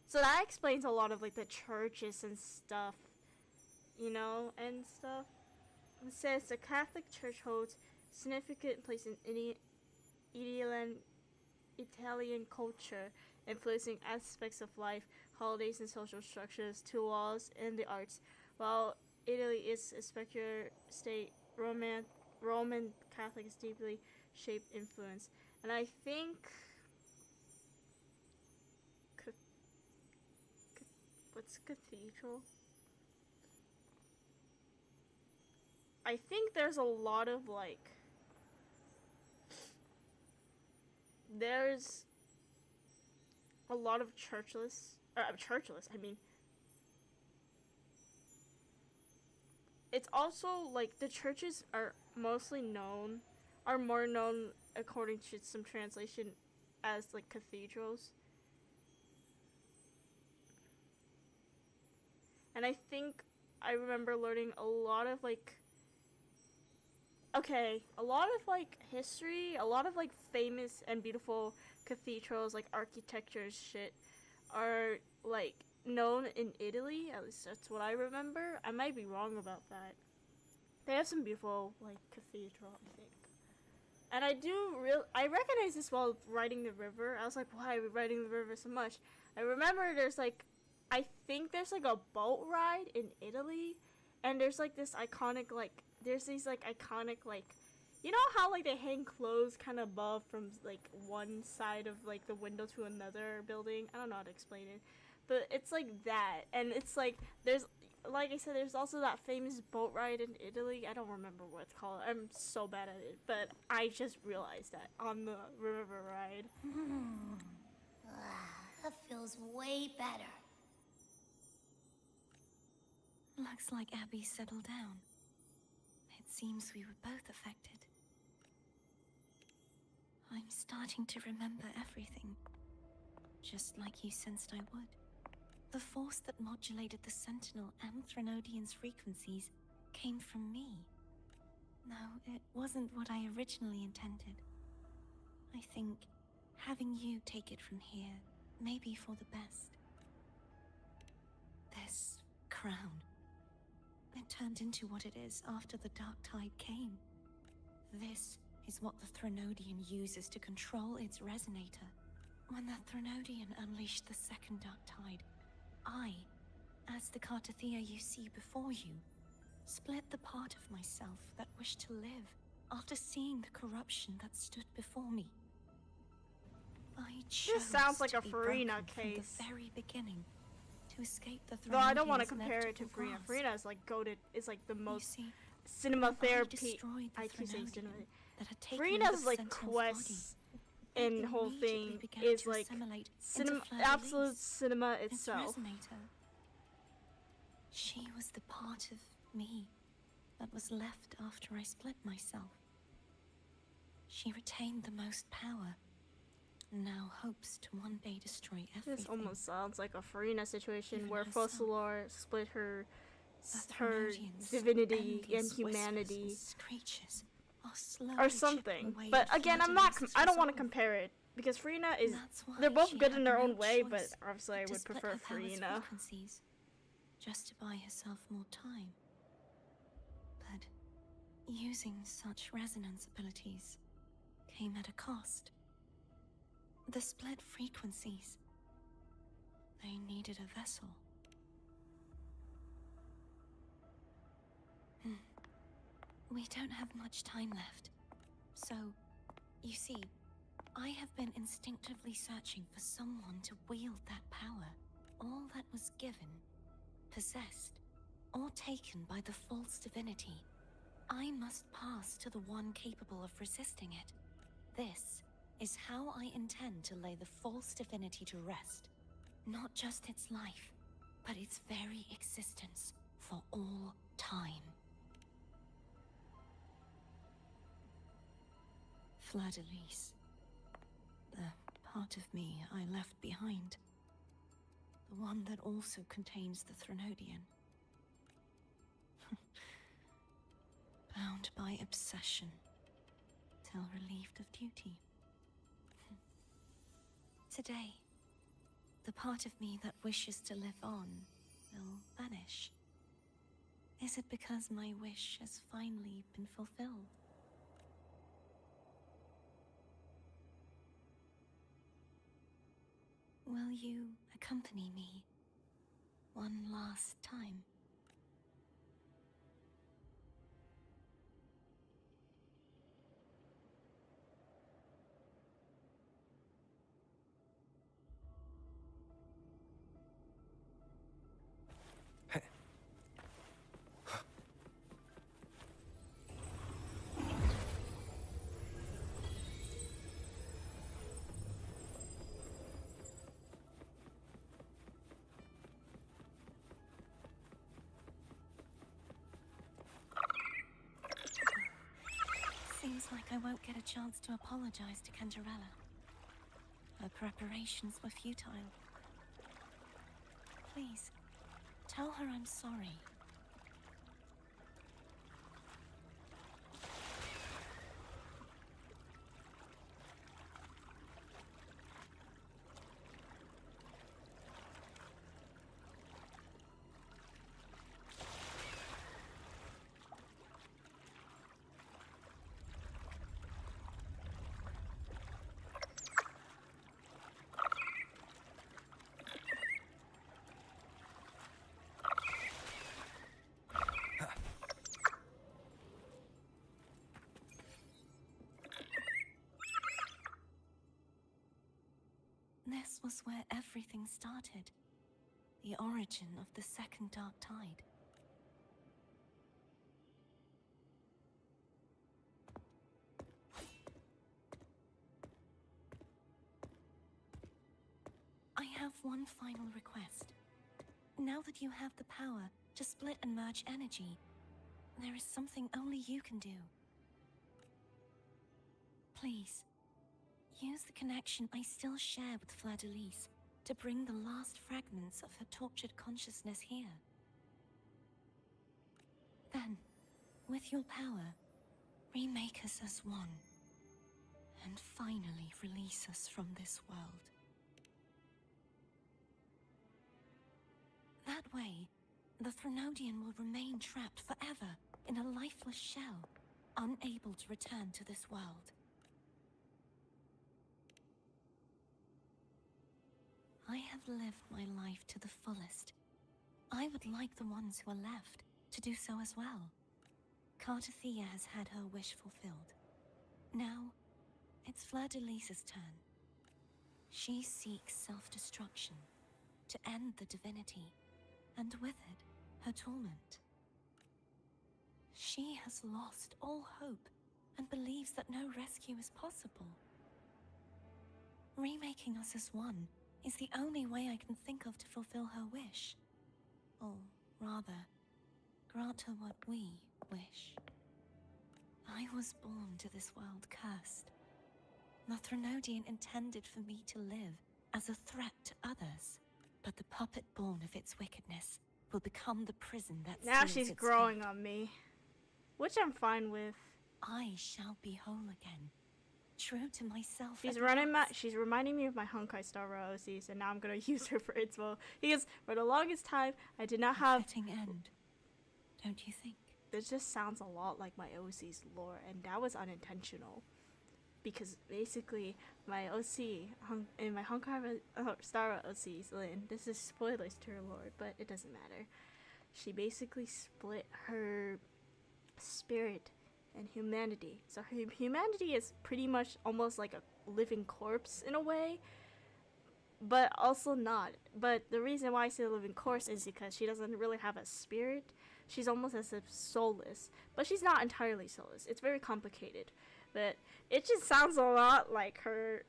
So that explains a lot of like the churches and stuff, you know, and stuff. It says the Catholic Church holds significant place in Italian culture, influencing aspects of life, holidays and social structures, to laws and the arts. While Italy is a secular state, Roman Catholic is deeply shaped influence. And I think what's cathedral? I think there's a lot of like there's a lot of churchless, I mean, it's also like the churches are more known according to some translation as like cathedrals. And I think I remember learning a lot of like history, a lot of like famous and beautiful cathedrals, like architecture shit, are like known in Italy. At least that's what I remember. I might be wrong about that. They have some beautiful like cathedral, I think. And I recognize this while riding the river. I was like, why are we riding the river so much? I remember I think there's like a boat ride in Italy, and there's like this iconic you know how like they hang clothes kind of above from like one side of like the window to another building? I don't know how to explain it, but it's like that. And it's like there's, like I said, there's also that famous boat ride in Italy. I don't remember what it's called. I'm so bad at it, but I just realized that on the river ride. That feels way better. Looks like Abby settled down. It seems we were both affected. I'm starting to remember everything, just like you sensed I would. The force that modulated the Sentinel and Threnodian's frequencies came from me. No, it wasn't what I originally intended. I think having you take it from here may be for the best. This crown, it turned into what it is after the Dark Tide came. This is what the Threnodian uses to control its resonator. When the Threnodian unleashed the second Dark Tide, I, as the Cartathea you see before you, split the part of myself that wished to live after seeing the corruption that stood before me. I chose This sounds like to a be Farina broken case. from the very beginning, to escape the Though I don't want to Threnodian's compare it to inevitable Farina. grasp. Farina is like goated. It's like the You most see, cinema I therapy. destroyed the I keep saying Threnodian cinema. that had taken Farina's over like Sentinel's quests body, and whole immediately thing began is to like assimilate cinema, into Fleur de absolute Lis, cinema its itself. resonator. She was the part of me that was left after I split myself. She retained the most power, and now hopes to one day destroy everything. This almost sounds like a Farina situation Even where herself. Fossilor split her The her Threnodians' divinity and endless whispers humanity and screeches are slowly or something. chipping away But at again, Fleur de Lis's I don't want to resolve. compare it because Farina is. That's why They're both she good had in their no own way, but choice obviously I to would split prefer her power's Farina. frequencies, just to buy herself more time. But using such resonance abilities came at a cost. The split frequencies. They needed a vessel. We don't have much time left. So, you see, I have been instinctively searching for someone to wield that power. All that was given, possessed, or taken by the false divinity, I must pass to the one capable of resisting it. This is how I intend to lay the false divinity to rest. Not just its life, but its very existence for all time. Fleur-de-Lis. The part of me I left behind. The one that also contains the Threnodian. Bound by obsession, till relieved of duty. Today, the part of me that wishes to live on will vanish. Is it because my wish has finally been fulfilled? Will you accompany me one last time? Seems like I won't get a chance to apologize to Cantarella. Her preparations were futile. Please, tell her I'm sorry. This was where everything started. The origin of the second dark tide. I have one final request. Now that you have the power to split and merge energy, there is something only you can do. Please, use the connection I still share with Fleur-de-Lis to bring the last fragments of her tortured consciousness here. Then, with your power, remake us as one, and finally release us from this world. That way, the Threnodian will remain trapped forever in a lifeless shell, unable to return to this world. I have lived my life to the fullest. I would like the ones who are left to do so as well. Cartathea has had her wish fulfilled. Now, it's Fleur-de-Lis's turn. She seeks self-destruction to end the divinity, and with it, her torment. She has lost all hope and believes that no rescue is possible. Remaking us as one is the only way I can think of to fulfill her wish. Or rather, grant her what we wish. I was born to this world cursed. The Threnodian intended for me to live as a threat to others, but the puppet born of its wickedness will become the prison that Now seals she's its growing fate. on me, which I'm fine with. I shall be whole again, true to myself. She's at running last. she's reminding me of my Honkai Star Rail OCs, and now I'm gonna use her for Itsuo. Because for the longest time, I did not A have. fitting end, don't you think? This just sounds a lot like my OC's lore, and that was unintentional. Because basically, my OC in my Honkai Star Rail OCs, Lynn. This is spoilers to her lore, but it doesn't matter. She basically split her spirit and humanity. So humanity is pretty much almost like a living corpse in a way, but also not. But the reason why I say living corpse is because she doesn't really have a spirit. She's almost as if soulless, but she's not entirely soulless. It's very complicated, but it just sounds a lot like her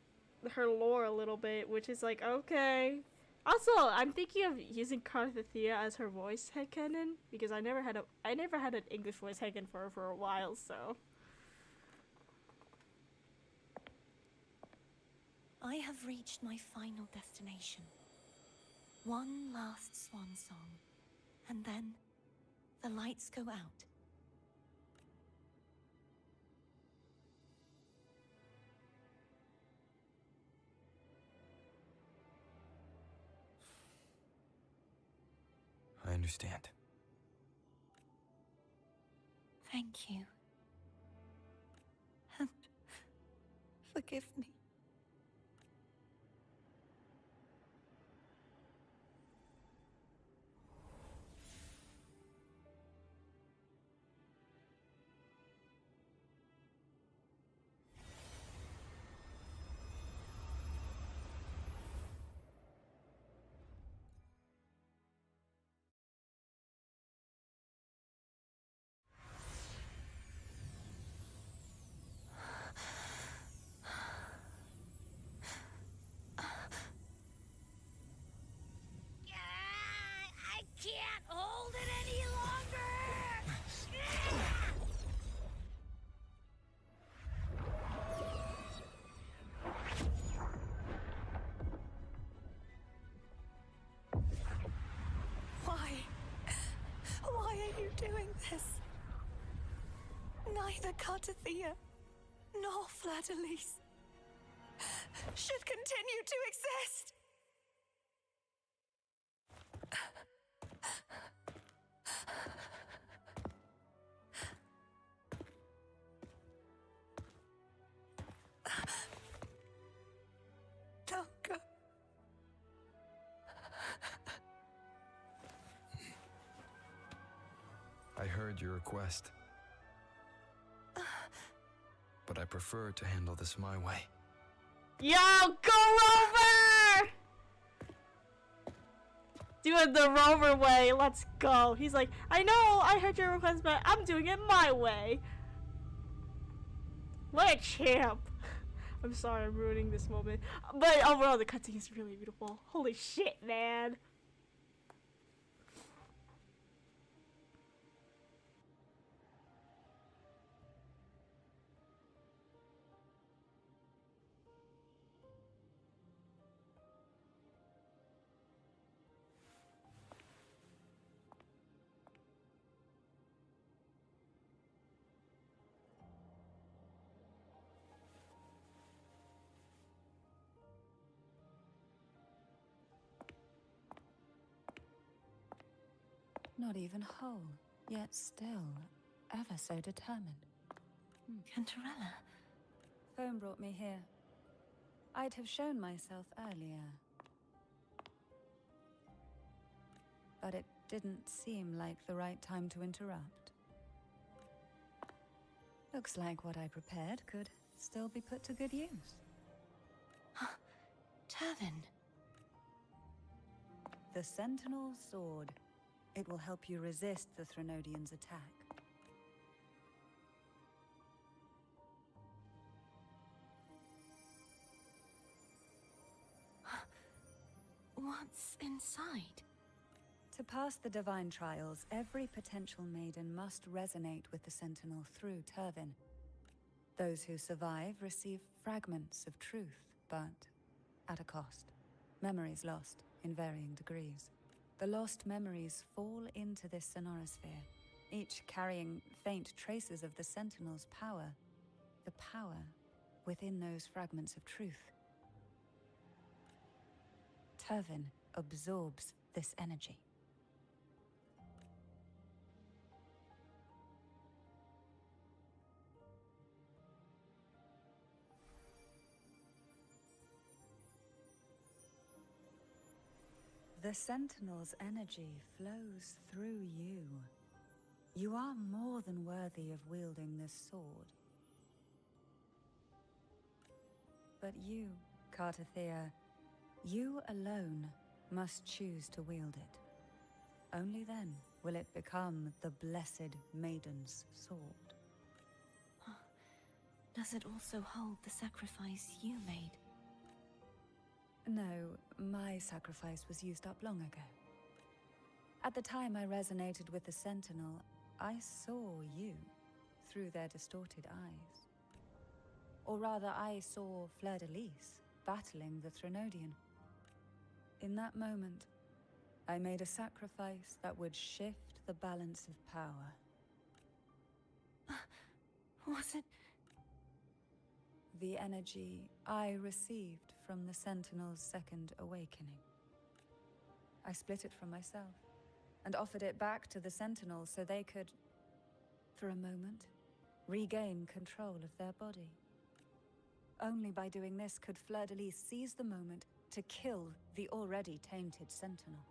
lore a little bit, which is like, okay. Also, I'm thinking of using Carthathea as her voice headcanon because I never had an English voice headcanon for her for a while, so. I have reached my final destination. One last swan song, and then the lights go out. I understand. Thank you. And forgive me. I can't hold it any longer! Why? Why are you doing this? Neither Carthathea nor Fladalise should continue to exist. Don't go. I heard your request. But I prefer to handle this my way. Yo, go Rover! Do it the Rover way. Let's go. He's like, I know I heard your request, but I'm doing it my way. What a champ. I'm sorry I'm ruining this moment. But overall, the cutscene is really beautiful. Holy shit, man. Not even whole, yet still ever so determined. Cantarella. Phone brought me here. I'd have shown myself earlier. But it didn't seem like the right time to interrupt. Looks like what I prepared could still be put to good use. Turvin. The Sentinel's sword. It will help you resist the Threnodians' attack. What's inside? To pass the divine trials, every potential maiden must resonate with the Sentinel through Turvin. Those who survive receive fragments of truth, but at a cost. Memories lost in varying degrees. The lost memories fall into this sonorosphere, each carrying faint traces of the Sentinel's power, the power within those fragments of truth. Turvin absorbs this energy. The Sentinel's energy flows through you. You are more than worthy of wielding this sword. But you, Cartathea, you alone must choose to wield it. Only then will it become the Blessed Maiden's sword. Does it also hold the sacrifice you made? No, my sacrifice was used up long ago. At the time I resonated with the Sentinel, I saw you through their distorted eyes. Or rather, I saw Fleur-de-Lis battling the Threnodian. In that moment, I made a sacrifice that would shift the balance of power. Was it? The energy I received from the Sentinel's second awakening. I split it from myself and offered it back to the Sentinels so they could, for a moment, regain control of their body. Only by doing this could Fleur-de-Lis seize the moment to kill the already tainted Sentinel.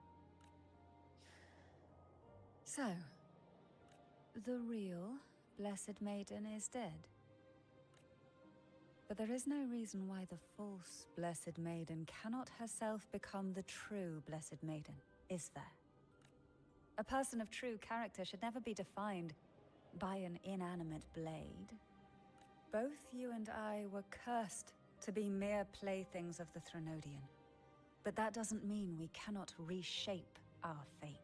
So, the real Blessed Maiden is dead. But there is no reason why the false Blessed Maiden cannot herself become the true Blessed Maiden, is there? A person of true character should never be defined by an inanimate blade. Both you and I were cursed to be mere playthings of the Threnodian. But that doesn't mean we cannot reshape our fate.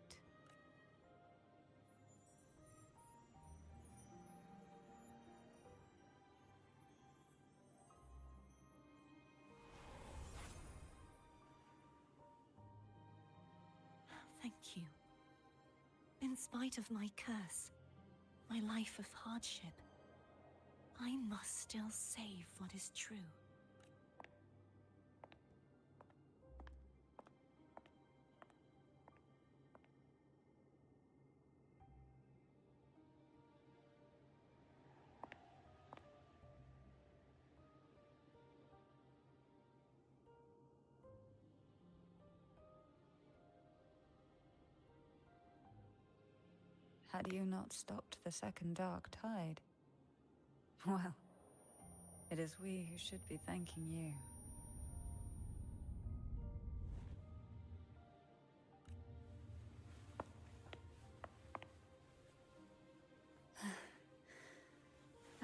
Thank you. In spite of my curse, my life of hardship, I must still save what is true. Had you not stopped the second dark tide? Well, it is we who should be thanking you.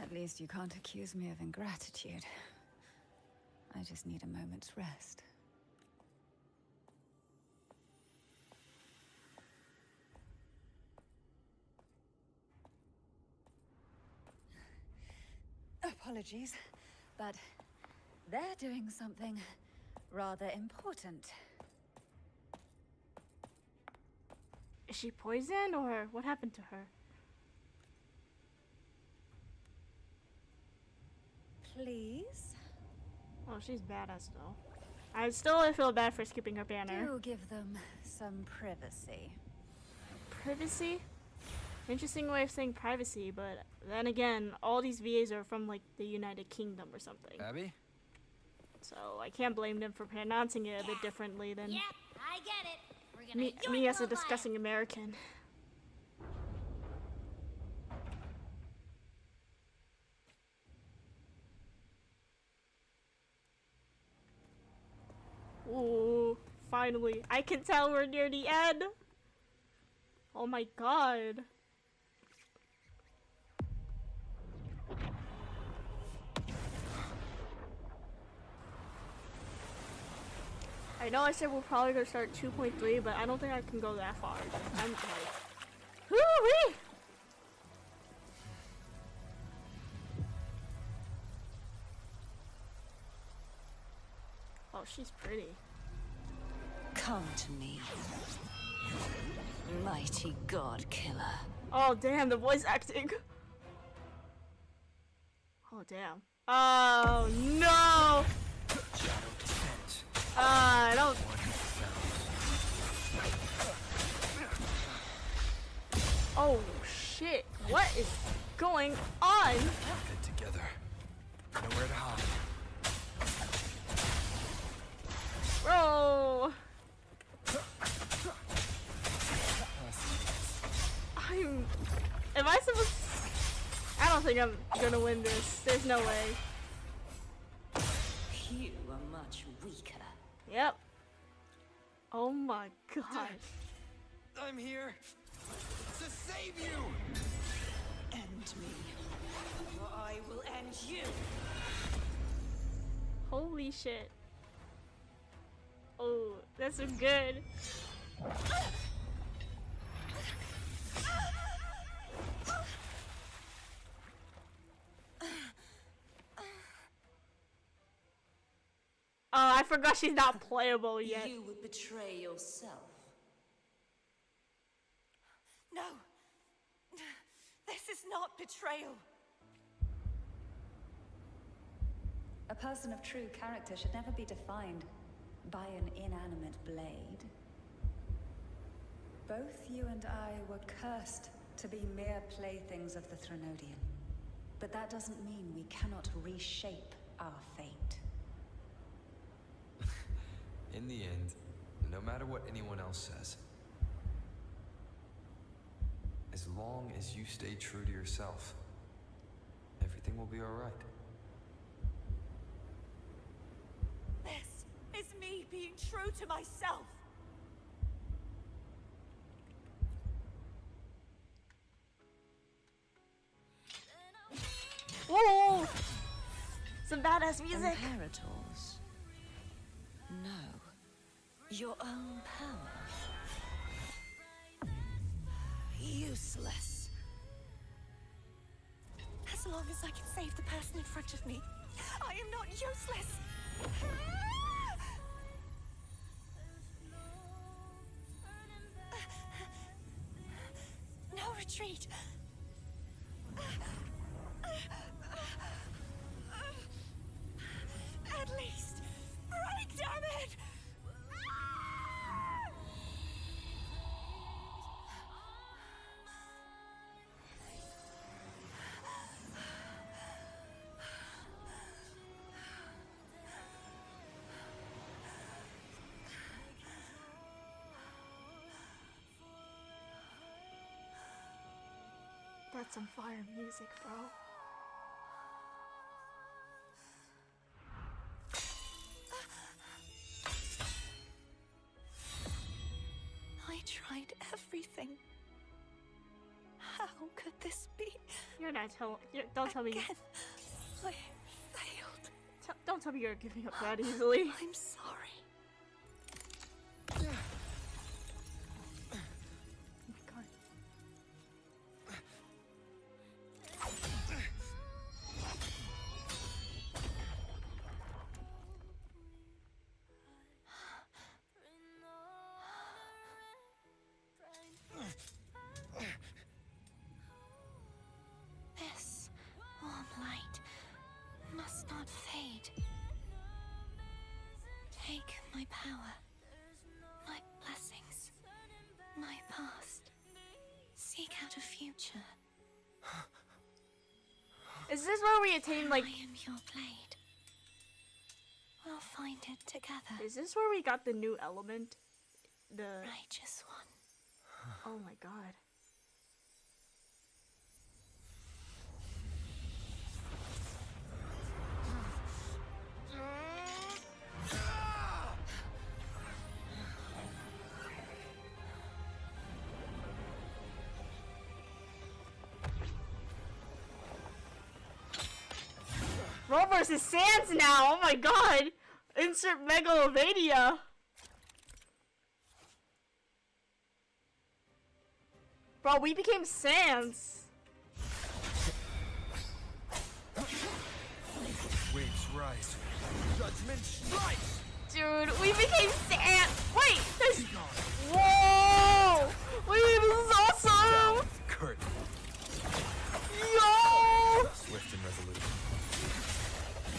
At least you can't accuse me of ingratitude. I just need a moment's rest. Apologies, but they're doing something rather important. Is she poisoned or what happened to her? Please? Oh, she's badass though. I feel bad for skipping her banner. Do give them some privacy. Privacy? Interesting way of saying privacy, but then again, all these VAs are from like the United Kingdom or something. Abby? So I can't blame them for pronouncing it a bit differently than Yep, I get it. We're gonna me yoink as a robot. disgusting American. Ooh, finally. I can tell we're near the end. Oh my god. I know I said we're probably gonna start 2.3, but I don't think I can go that far. I'm like, whoo-wee! Oh, she's pretty. Come to me, mighty god killer. Oh damn, the voice acting. Oh damn. Oh no! I don't. Oh shit! What is going on? Get together. Nowhere to hide. Bro! think I'm gonna win this. There's no way. You are much weaker. Yep. Oh my god. I'm here to save you! End me, or I will end you. Holy shit. Oh, that's so good. Oh, I forgot she's not playable yet. You would betray yourself. No. This is not betrayal. A person of true character should never be defined by an inanimate blade. Both you and I were cursed to be mere playthings of the Threnodian. But that doesn't mean we cannot reshape our fate. In the end, no matter what anyone else says, as long as you stay true to yourself, everything will be all right. This is me being true to myself. Whoa! Some badass music. Imperators. No. Your own power. Useless. As long as I can save the person in front of me, I am not useless. No retreat. At least break, damn it! That's some fire music, bro. I tried everything. How could this be? You're not don't tell me. Again, I failed. Don't tell me you're giving up that easily. I'm sorry. Oh my god. This warm light must not fade. Take my power, my blessings, my past. Seek out a future. Is this where we attain like? I am your blade. We'll find it together. Is this where we got the new element? The righteous one. Oh my god. Roll versus Sans now! Oh my god! Insert Megalovania! Bro, we became Sans! Waves rise. Judgment strikes! Dude, we became Sans! Wait! There's... Whoa! Wait, this is awesome! Curtain. Yo! Swift and resolute.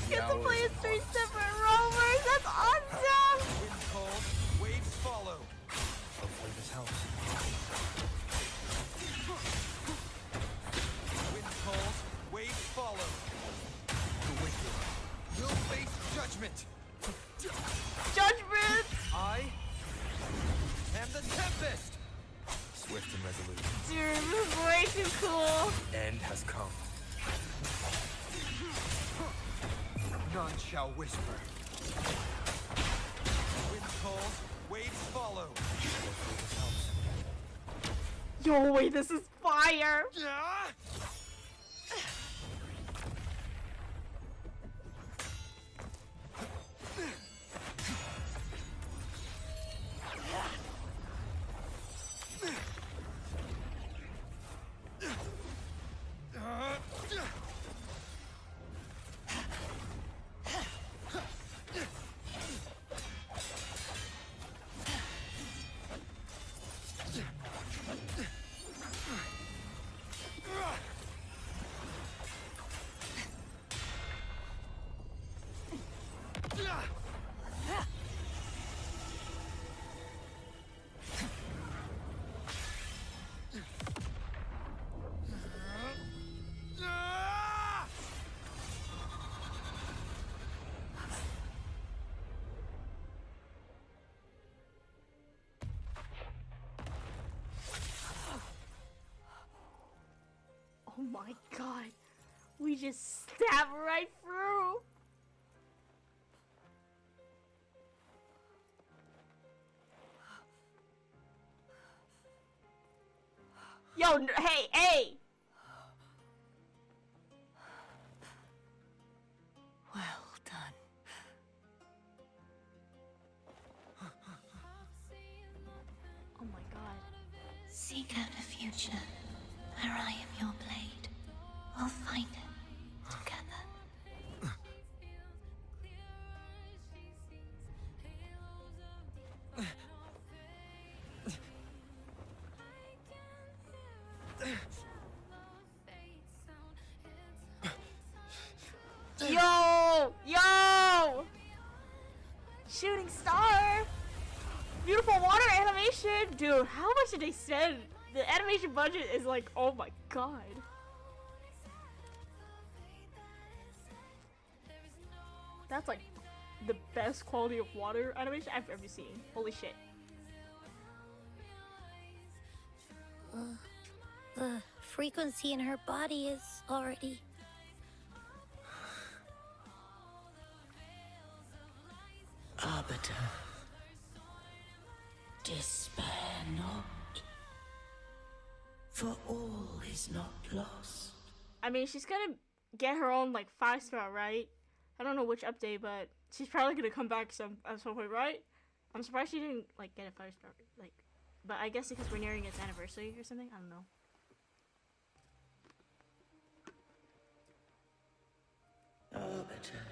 Get to play as 3 separate rovers! That's awesome! Wind cold, waves follow. Hopefully this helps. Wind cold, waves follow. The wicked will face judgment. Judgment! I am the tempest. Swift and resolute. Dude, this is way too cool. End has come. None shall whisper. Wind calls, waves follow. Yo, wait, this is fire! Yeah! Oh my god. We just stabbed right through. Yo, hey, hey! Well done. Oh my god. Seek out a future where I am your blade. We'll find it together. Yo! Yo! Shooting star! Beautiful water animation! Dude, how much did they spend? The animation budget is like, oh my god. That's like the best quality of water animation I've ever seen. Holy shit. The frequency in her body is already... Arbiter, despair not, for all is not lost. I mean, she's gonna get her own like 5-star, right? I don't know which update, but she's probably gonna come back at some point, right? I'm surprised she didn't like get a 5-star, like, but I guess because we're nearing its anniversary or something. I don't know. Arbiter,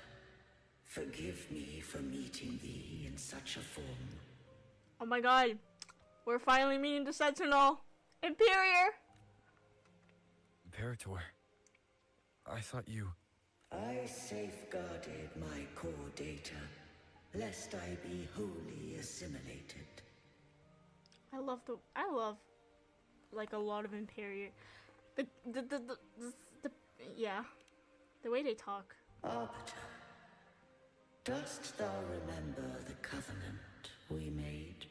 forgive me for meeting thee in such a form. Oh my god, we're finally meeting the Sentinel, Imperior. Imperator, I thought you... I safeguarded my core data, lest I be wholly assimilated. I love like a lot of Imperior. Yeah, the way they talk. Arbiter, dost thou remember the covenant we made?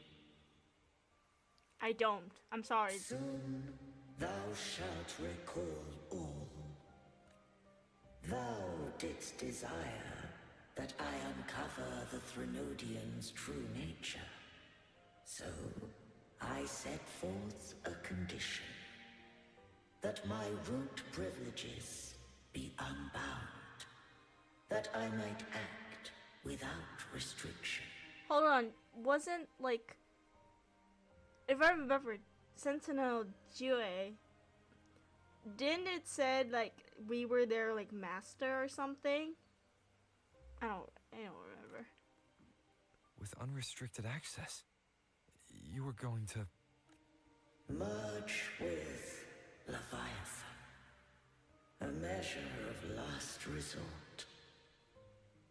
I don't. I'm sorry. Soon thou shalt recall all. Thou didst desire that I uncover the Threnodian's true nature. So I set forth a condition. That my root privileges be unbound. That I might act without restriction. Hold on, wasn't like, if I remember, Sentinel Jue, didn't it said like we were their like master or something? I don't remember. With unrestricted access, you were going to... Merge with Leviathan. A measure of last resort.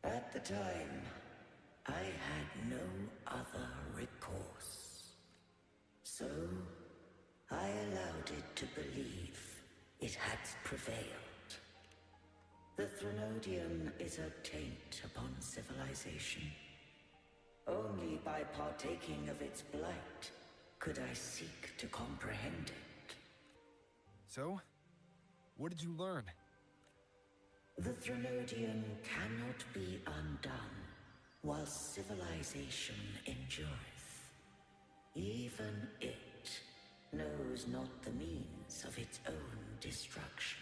At the time, I had no other recourse. So, I allowed it to believe it had prevailed. The Threnodian is a taint upon civilization. Only by partaking of its blight could I seek to comprehend it. So, what did you learn? The Threnodian cannot be undone, while civilization endureth. Even it knows not the means of its own destruction.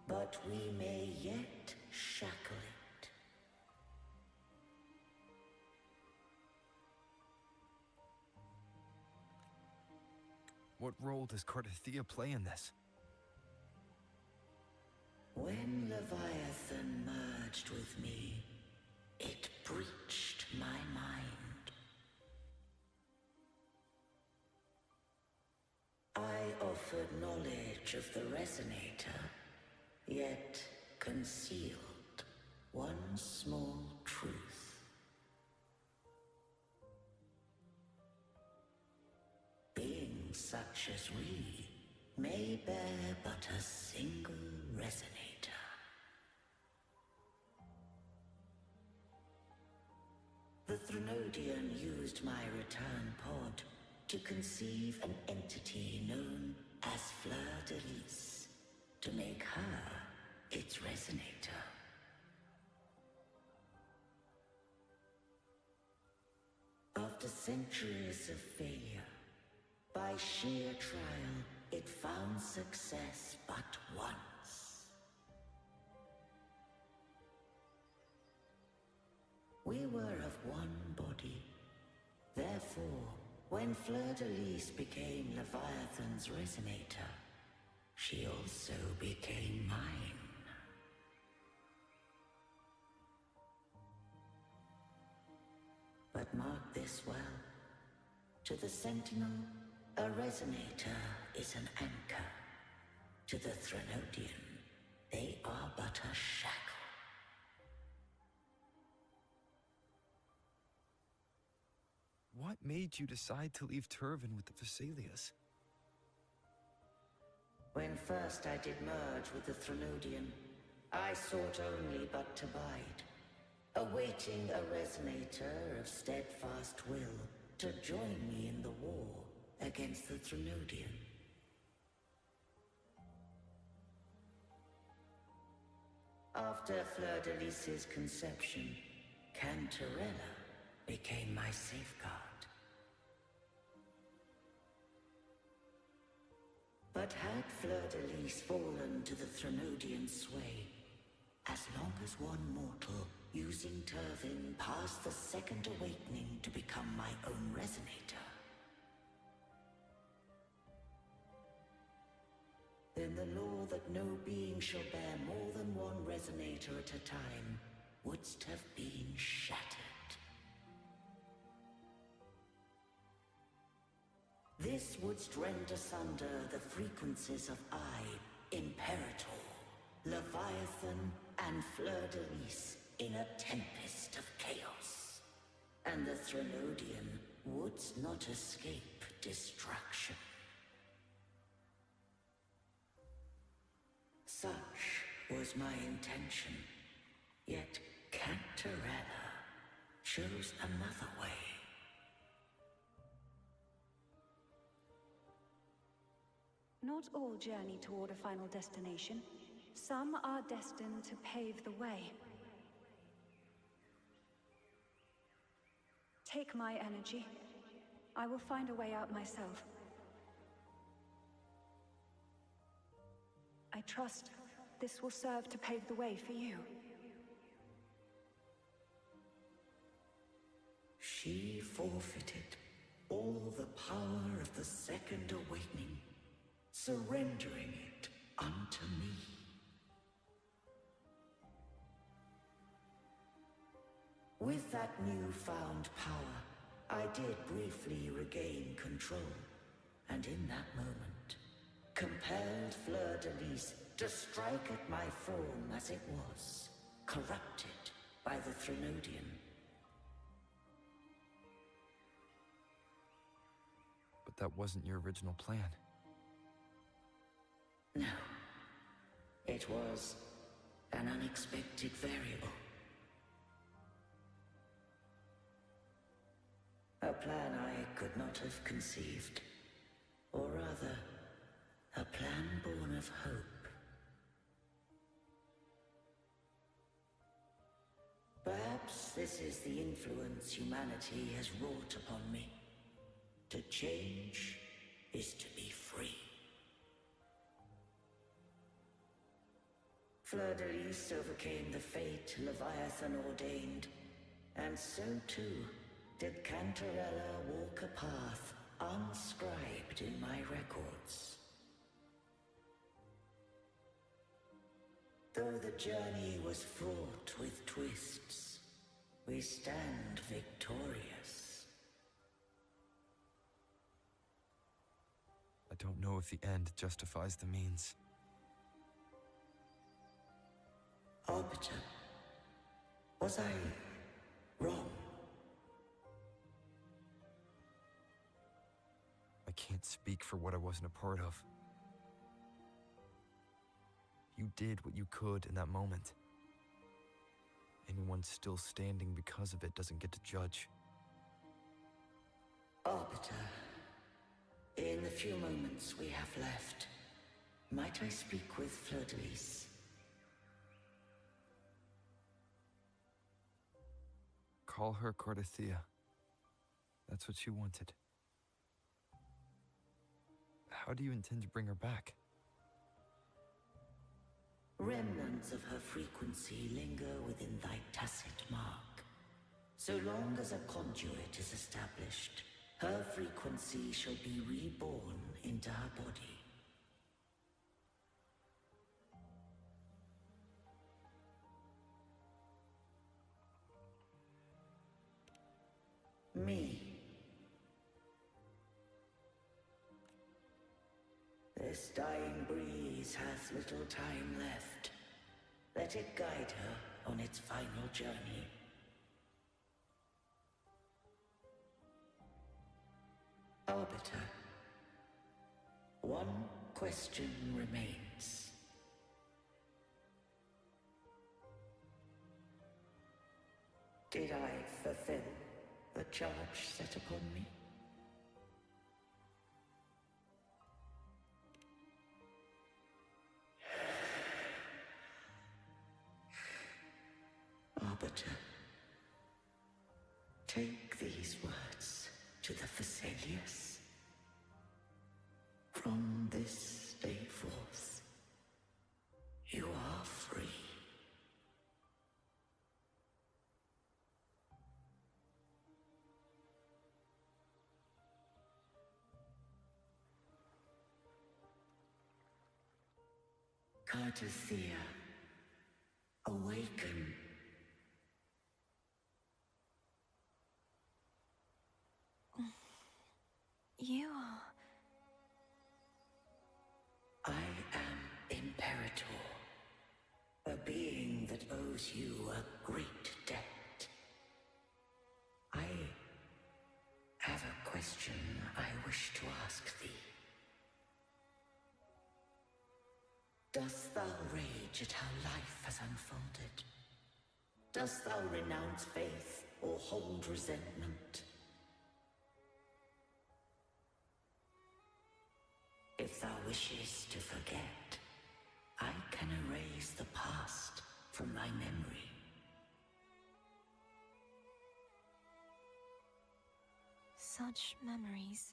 But we may yet shackle it. What role does Cardathia play in this? When Leviathan merged with me, it breached my mind. I offered knowledge of the Resonator, yet concealed one small truth. Beings such as we may bear but a single Resonator. The Threnodian used my return pod to conceive an entity known as Fleur de Lis, to make her its Resonator. After centuries of failure, by sheer trial, it found success but once. We were of one body. Therefore, when Fleur de Lis became Leviathan's Resonator, she also became mine. But mark this well. To the Sentinel, a Resonator is an anchor. To the Threnodian, they are but a shackle. What made you decide to leave Turvin with the Vesalius? When first I did merge with the Threnodian, I sought only but to bide, awaiting a Resonator of steadfast will to join me in the war against the Threnodian. After Fleur de Lis's conception, Cantarella became my safeguard. But had Fleur de Lis fallen to the Threnodian sway, as long as one mortal using Turvin passed the second awakening to become my own Resonator, then the law that no being shall bear more than one Resonator at a time wouldst have been shattered. This wouldst rend asunder the frequencies of I, Imperator, Leviathan, and Fleur de Lis in a tempest of chaos. And the Threnodian wouldst not escape destruction. Such was my intention, yet Cantarella chose another way. Not all journey toward a final destination. Some are destined to pave the way. Take my energy. I will find a way out myself. I trust this will serve to pave the way for you. She forfeited all the power of the second awakening, surrendering it unto me. With that newfound power, I did briefly regain control, and in that moment, compelled Fleur de Lis to strike at my form as it was, corrupted by the Threnodian. But that wasn't your original plan. No. It was an unexpected variable. A plan I could not have conceived Or rather, a plan born of hope. Perhaps this is the influence humanity has wrought upon me. To change is to be free. Fleur de Lis overcame the fate Leviathan ordained, and so too did Cantarella walk a path unscribed in my records. Though the journey was fraught with twists, we stand victorious. I don't know if the end justifies the means. Arbiter, was I wrong? I can't speak for what I wasn't a part of. You did what you could in that moment. Anyone still standing because of it doesn't get to judge. Arbiter, in the few moments we have left, might I speak with Fleur de Lis? Call her Cardathea. That's what she wanted. How do you intend to bring her back? Remnants of her frequency linger within thy tacit mark. So long as a conduit is established, her frequency shall be reborn into her body. Me. This dying breeze hath little time left. Let it guide her on its final journey. Arbiter, one question remains. Did I fulfill the charge set upon me? Arbiter, take these words to the Phasaelius. From this day forth, you are free. Cardathea, awaken. You are... I am Imperator, a being that owes you a great debt. I have a question I wish to ask thee. Dost thou rage at how life has unfolded? Dost thou renounce faith or hold resentment? If thou wishes to forget, I can erase the past from thy memory. Such memories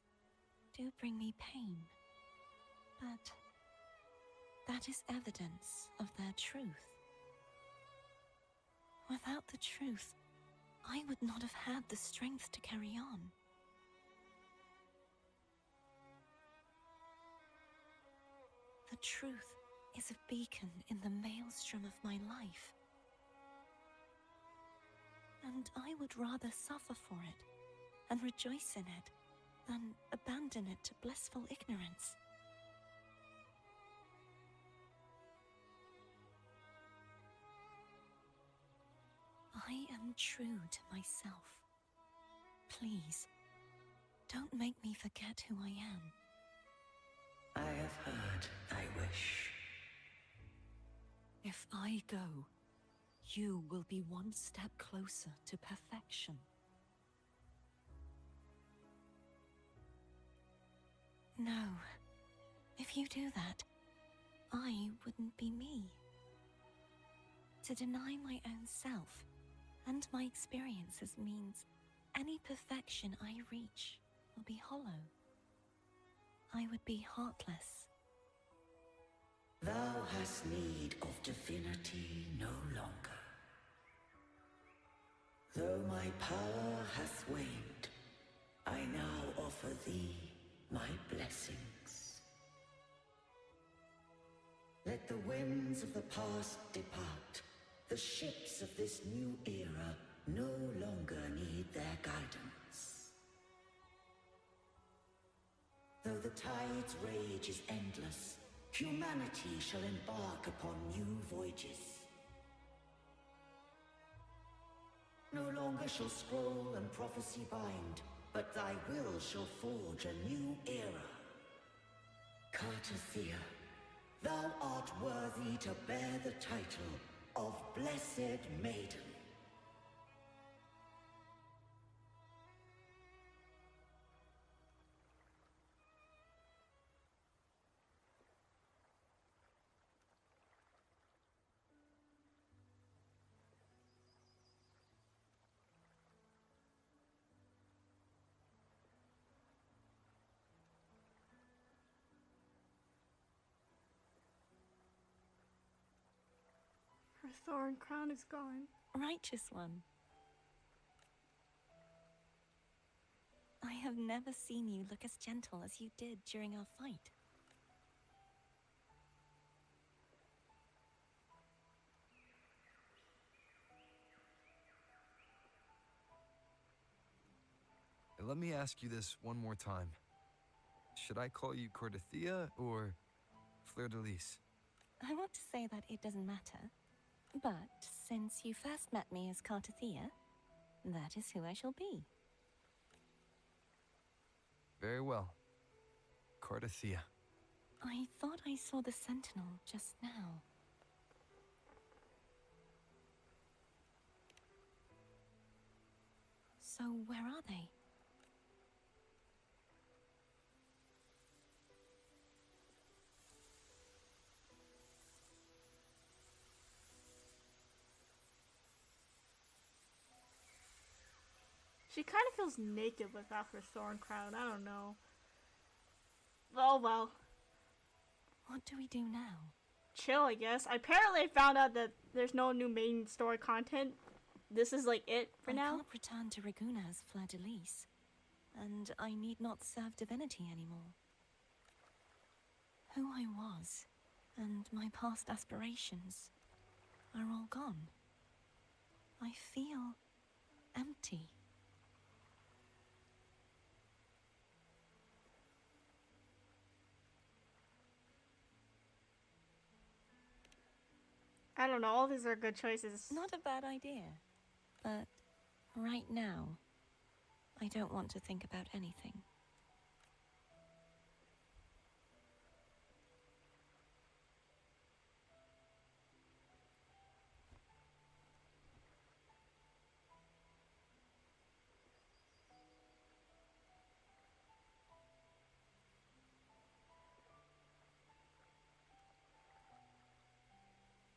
do bring me pain, but that is evidence of their truth. Without the truth, I would not have had the strength to carry on. The truth is a beacon in the maelstrom of my life. And I would rather suffer for it and rejoice in it than abandon it to blissful ignorance. I am true to myself. Please, don't make me forget who I am. I have heard thy wish. If I go, you will be one step closer to perfection. No. If you do that, I wouldn't be me. To deny my own self and my experiences means any perfection I reach will be hollow. I would be heartless. Thou hast need of divinity no longer. Though my power hath waned, I now offer thee my blessings. Let the winds of the past depart. The ships of this new era no longer need their guidance. Though the tide's rage is endless, humanity shall embark upon new voyages. No longer shall scroll and prophecy bind, but thy will shall forge a new era. Cartathea, thou art worthy to bear the title of Blessed Maiden. Her thorn crown is gone. Righteous one. I have never seen you look as gentle as you did during our fight. Let me ask you this one more time. Should I call you Cartathea or Fleur-de-Lis? I want to say that it doesn't matter, but since you first met me as Cartathea, that is who I shall be. Very well. Cartathea. I thought I saw the Sentinel just now. So where are they? She kind of feels naked without her thorn crown. I don't know. Oh well. What do we do now? Chill, I guess. Apparently I found out that there's no new main story content. This is like it for now. I can't return to Reguna as Fleur-de-Lis, and I need not serve divinity anymore. Who I was, and my past aspirations, are all gone. I feel empty. I don't know, all these are good choices. Not a bad idea, but right now, I don't want to think about anything.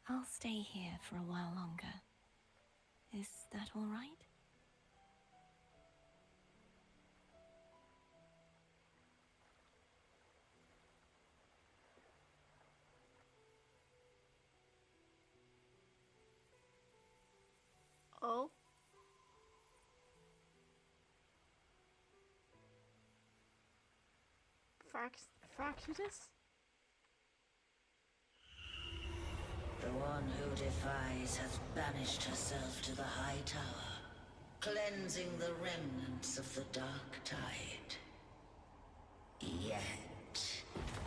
I'll stay here for a while longer. Is that all right? Oh? Fractus? The one who defies has banished herself to the High Tower, cleansing the remnants of the Dark Tide. Yet,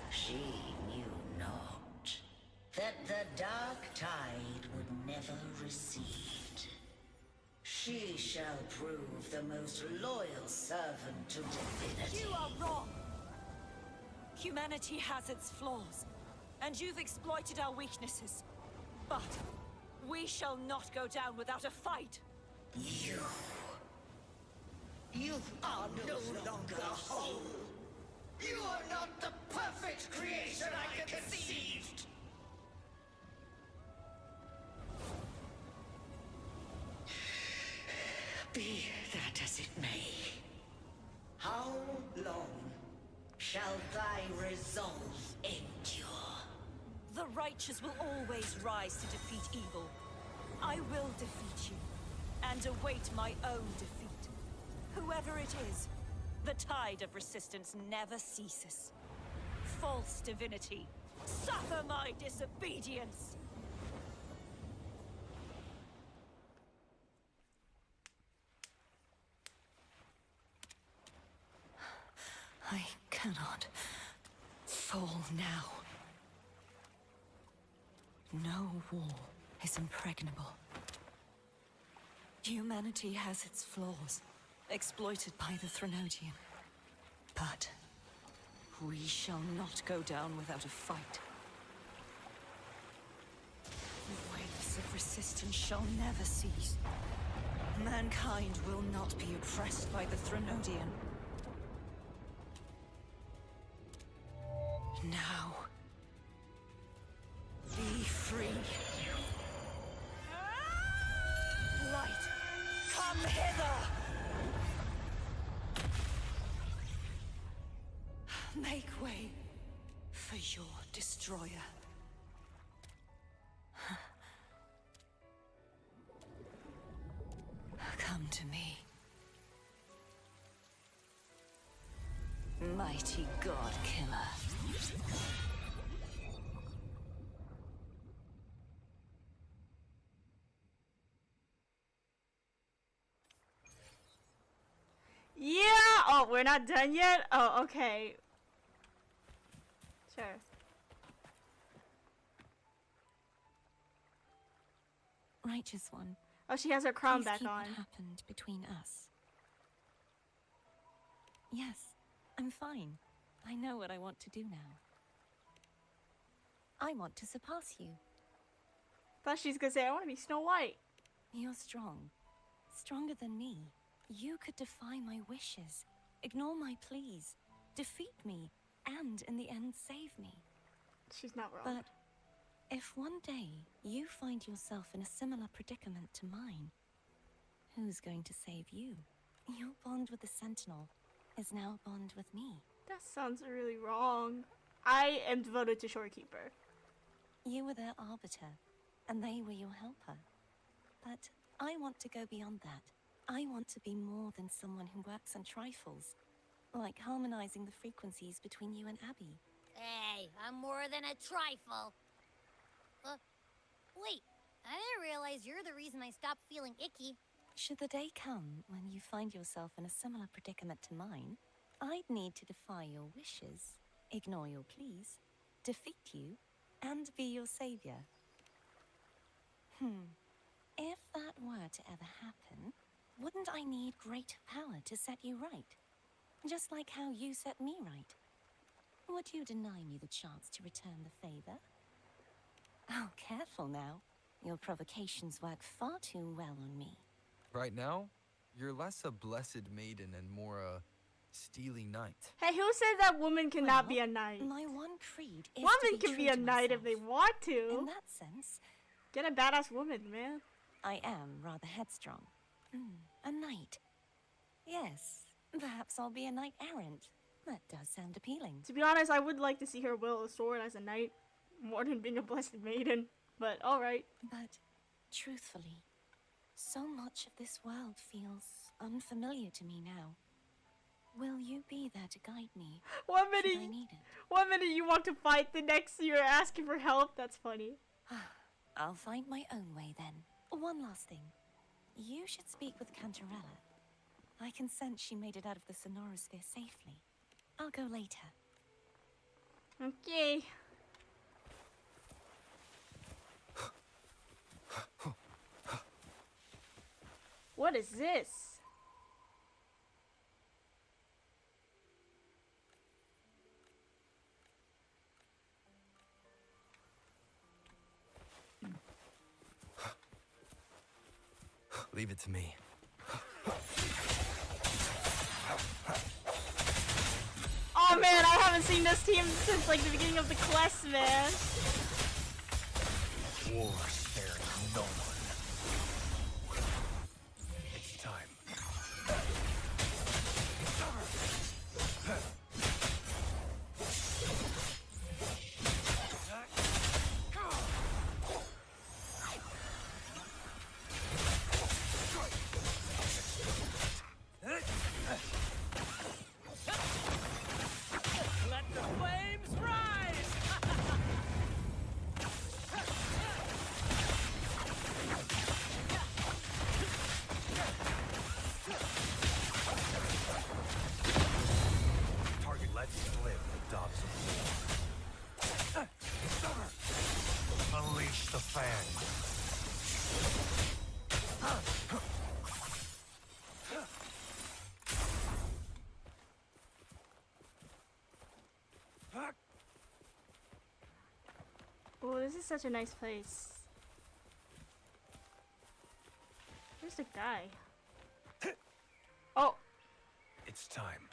she knew not that the Dark Tide would never recede. She shall prove the most loyal servant to divinity. You are wrong! Humanity has its flaws, and you've exploited our weaknesses. But we shall not go down without a fight. You... You are no longer whole. You are not the perfect creation I conceived! Be that as it may, how long shall thy resolve endure? The righteous will always rise to defeat evil. I will defeat you, and await my own defeat. Whoever it is, the tide of resistance never ceases. False divinity, suffer my disobedience! I cannot fall now. No wall is impregnable. Humanity has its flaws, exploited by the Threnodian. But we shall not go down without a fight. The waves of resistance shall never cease. Mankind will not be oppressed by the Threnodian. Now, be free. Light, come hither! Make way for your destroyer. Come to me. Mighty God Killer. Yeah! Oh, we're not done yet? Oh, okay. Sure. Righteous one. Oh, she has her crown Please back keep on. what happened between us. Yes, I'm fine. I know what I want to do now. I want to surpass you. Thought she's gonna say, I want to be Snow White. You're strong. Stronger than me. You could defy my wishes, ignore my pleas, defeat me, and in the end save me. She's not wrong. But if one day you find yourself in a similar predicament to mine, who's going to save you? Your bond with the Sentinel is now a bond with me. That sounds really wrong. I am devoted to Shorekeeper. You were their arbiter, and they were your helper. But I want to go beyond that. I want to be more than someone who works on trifles, like harmonizing the frequencies between you and Abby. Hey, I'm more than a trifle. Wait, I didn't realize you're the reason I stopped feeling icky. Should the day come when you find yourself in a similar predicament to mine, I'd need to defy your wishes, ignore your pleas, defeat you, and be your savior. If that were to ever happen, wouldn't I need great power to set you right? Just like how you set me right. Would you deny me the chance to return the favor? Oh, careful now. Your provocations work far too well on me. Right now, you're less a blessed maiden and more a steely knight. Hey, who said that woman cannot Well, be a knight? My one creed is Women to can be be true a to knight if myself. they want to. In that sense, Get a badass woman, man. I am rather headstrong. A knight. Yes, perhaps I'll be a knight errant. That does sound appealing. To be honest, I would like to see her wield a sword as a knight, more than being a blessed maiden. But alright. But, truthfully, so much of this world feels unfamiliar to me now. Will you be there to guide me? One should I minute, need it? 1 minute you want to fight, the next you're asking for help. That's funny. I'll find my own way then. One last thing. You should speak with Cantarella. I can sense she made it out of the Sonorosphere safely. I'll go later. Okay. What is this? Leave it to me. Oh man, haven't seen this team since like the beginning of the quest, man. War spares no one. It's time. Let the flames rise! Target, let's live the dogs of war. Unleash the fan. Oh, this is such a nice place. Where's the guy? Oh, It's time.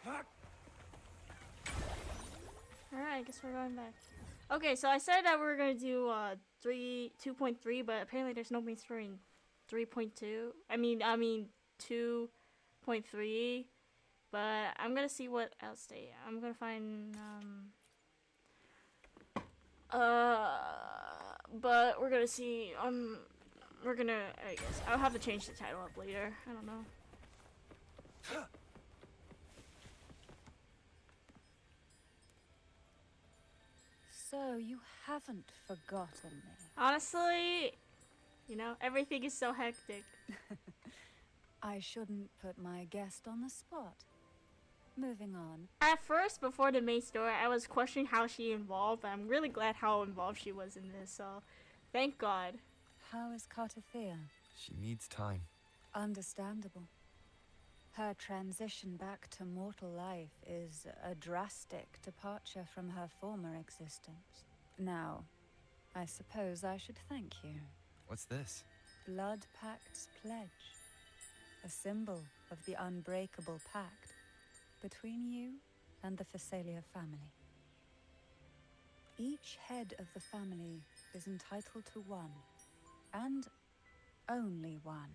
alright, I guess we're going back. Okay, so I said that we were gonna do 2.3, but apparently there's no main story in 3.2. I mean 2.3. But I'm gonna see what else I'm gonna find but we're gonna see I guess I'll have to change the title up later. I don't know. So you haven't forgotten me. Honestly, you know, everything is so hectic. I shouldn't put my guest on the spot. Moving on. At first, before the main story, I was questioning how she involved, but I'm really glad how involved she was in this, so thank God. How is Cartathea? She needs time. Understandable. Her transition back to mortal life is a drastic departure from her former existence. Now, I suppose I should thank you. What's this? Blood Pact's pledge. A symbol of the unbreakable pact between you and the Phasalia family. Each head of the family is entitled to one, and only one.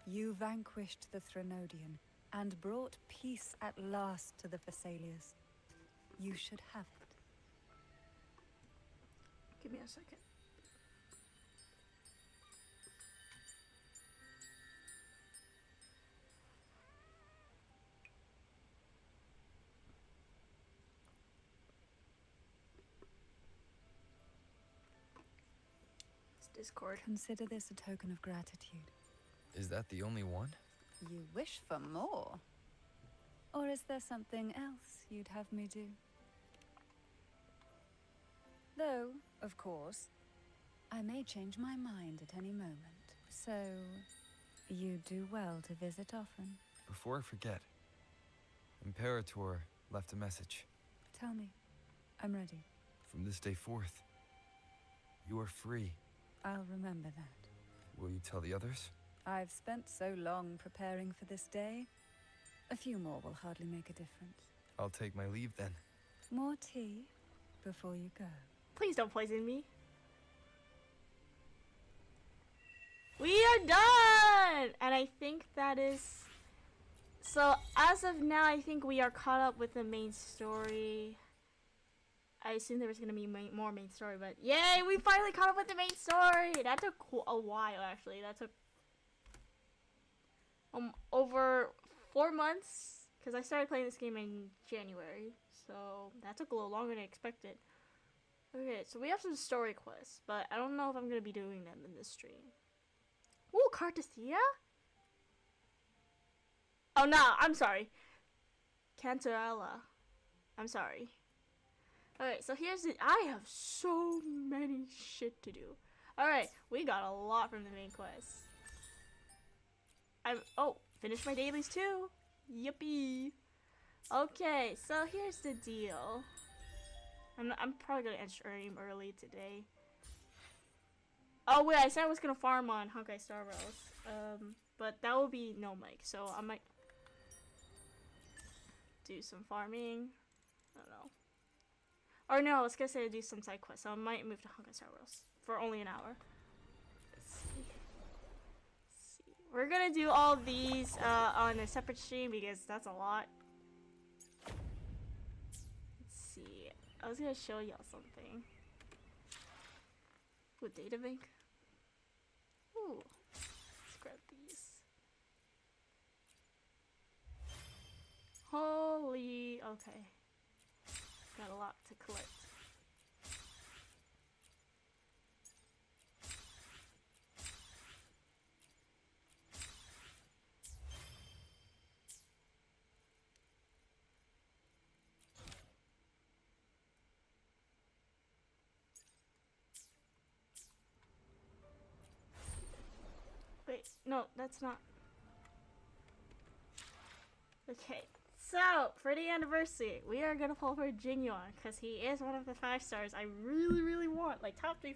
You vanquished the Threnodian and brought peace at last to the Phasalias. You should have it. Give me a second. It's Discord. Consider this a token of gratitude. Is that the only one? You wish for more? Or is there something else you'd have me do? Though, of course, I may change my mind at any moment. So, you do well to visit often. Before I forget, Imperator left a message. Tell me. I'm ready. From this day forth, you are free. I'll remember that. Will you tell the others? I've spent so long preparing for this day. A few more will hardly make a difference. I'll take my leave then. More tea before you go. Please don't poison me. We are done! And I think that is... So, as of now, I think we are caught up with the main story. I assumed there was going to be more main story, but yay! We finally caught up with the main story! That took a while, actually. That took... over 4 months? Because I started playing this game in January. So, that took a little longer than expected. Okay, so we have some story quests, but I don't know if I'm going to be doing them in this stream. Ooh, Cartathea? Oh, no, I'm sorry. Cantarella. I'm sorry. Alright, so here's it. I have so many shit to do. Alright, we got a lot from the main quest. Finished my dailies too. Yippee. Okay, so here's the deal. I'm probably gonna end stream early today. Oh wait, I said I was gonna farm on Honkai Star Rails. But that will be no mic, so I might do some farming. I don't know. Or no, I was gonna say to do some side quests, so I might move to Honkai Star Rails for only an hour. Let's see. We're gonna do all these on a separate stream because that's a lot. Let's see. I was gonna show y'all something. Ooh, data bank. Ooh. Let's grab these. Holy. Okay. Got a lot to collect. Wait, no, that's not. Okay, so for the anniversary, we are gonna pull for Jinyuan because he is one of the 5 stars I really, really want. Like top 3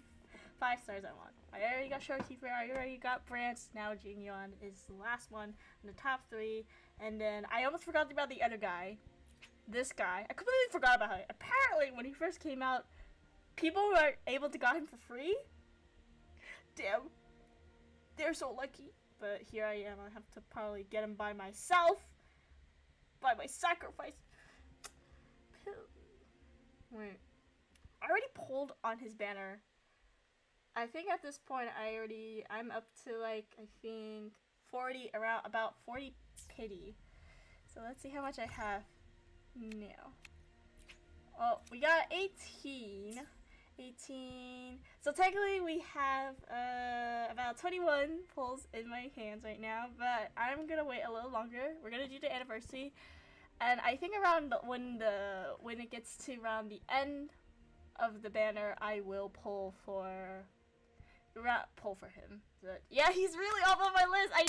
5 stars I want. I already got Shorekeeper, I already got Branch. Now Jinyuan is the last one in the top 3. And then I almost forgot about the other guy. This guy, I completely forgot about him. Apparently, when he first came out, people were able to got him for free. Damn. They're so lucky. But here I am. I have to probably get him by myself. By my sacrifice. Wait. I already pulled on his banner. I think at this point I'm up to like, I think 40, around about 40 pity. So let's see how much I have now. Oh, we got 18. 18. So technically we have about 21 pulls in my hands right now, but I'm gonna wait a little longer. We're gonna do the anniversary, and I think around when it gets to around the end of the banner, I will pull for him. But yeah, he's really up on my list. I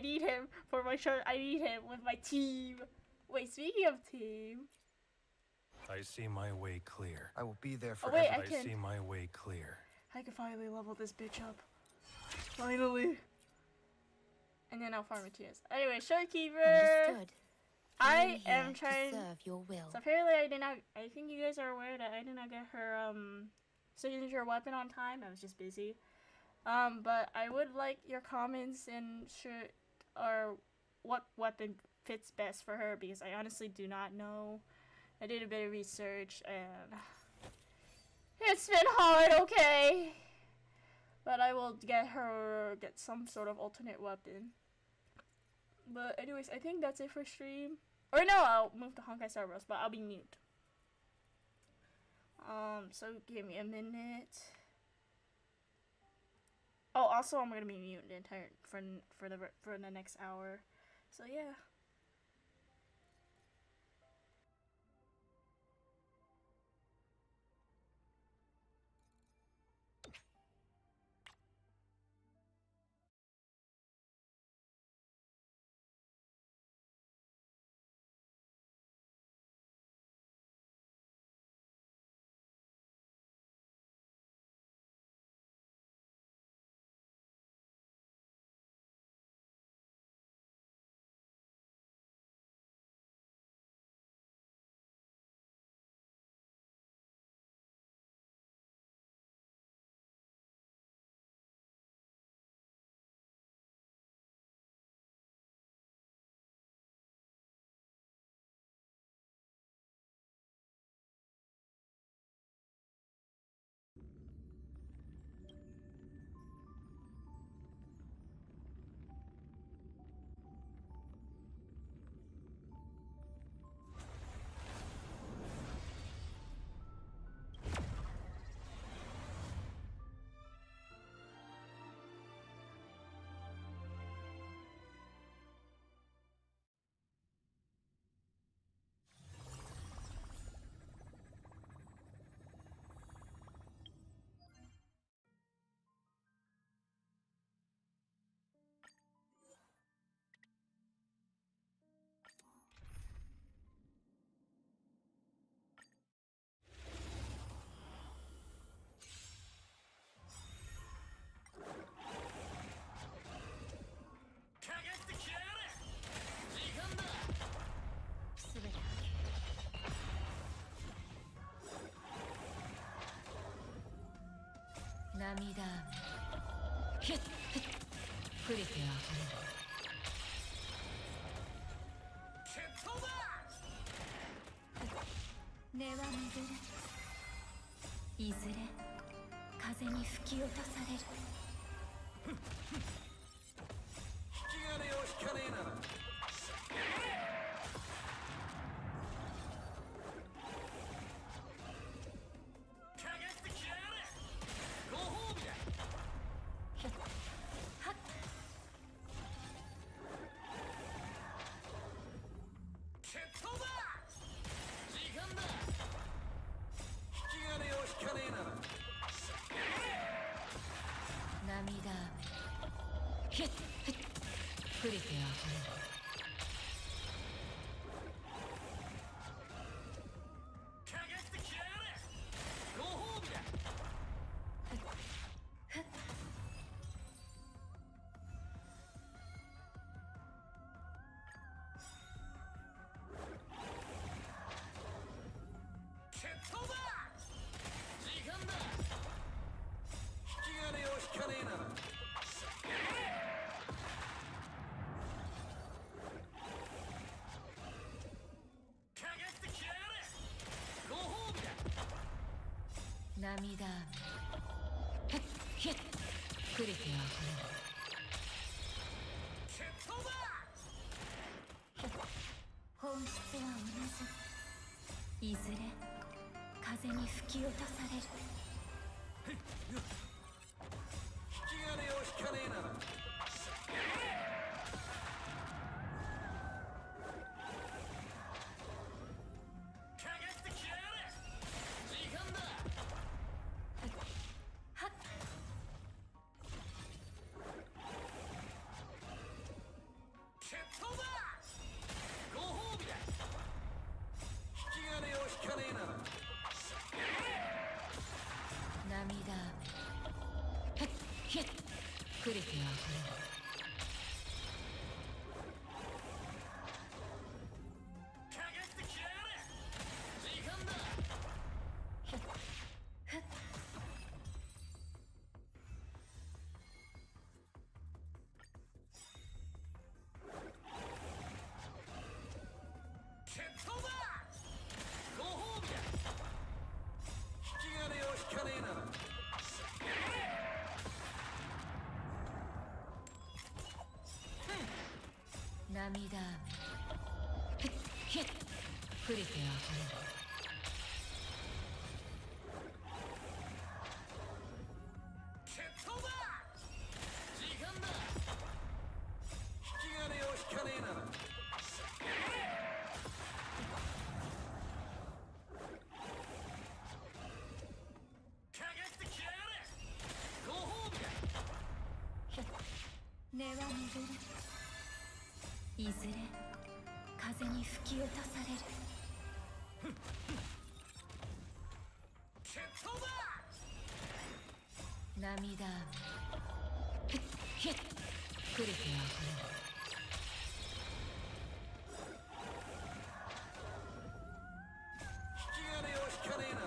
need him for my shirt. I need him with my team. Wait, speaking of team. I see my way clear. I will be there for Oh wait, I see my way clear. I can finally level this bitch up. Finally. And then I'll farm it to you. Anyway, Shorekeeper. Understood. I am am here trying. to serve your will. So apparently I think you guys are aware that I did not get her signature weapon on time. I was just busy. But I would like your comments and or what weapon fits best for her, because I honestly do not know. I did a bit of research and it's been hard, okay? But I will get some sort of alternate weapon. But anyways, I think that's it for stream. Or no, I'll move to Honkai Star Rails, but I'll be mute. So give me a minute. Oh, also I'm gonna be mute the entire for the next hour. So yeah. 涙ひっふっふりてあふれる根は巡るいずれ風に吹き落とされる引き金を引かねえならかかってきやがれご褒美だはっ決闘だ時間だ引き金を引かねえなら涙ひっふっふりてあふれるかかってきやがれご褒美だ決闘だ時間だ引き金を引かねえならかかってきやがれご褒美だ涙ふっひっふりてあふれる決闘だ本質は同じいずれ風に吹き落とされる引き金を引かねえならかかってきやがれ時間だはっ決闘だご褒美だ引き金を引かねえなら涙ふっひっふりてあふれるかかってきやがれ時間だふっ決闘だご褒美だ引き金を引かねえなら涙ふっひっふりてあふれる決闘だ時間だ引き金を引かねえならかかってきやがれご褒美だ根は巡るいずれ風に吹き落とされる決闘だ涙ふっひっふりてあふれる引き金を引かねえなら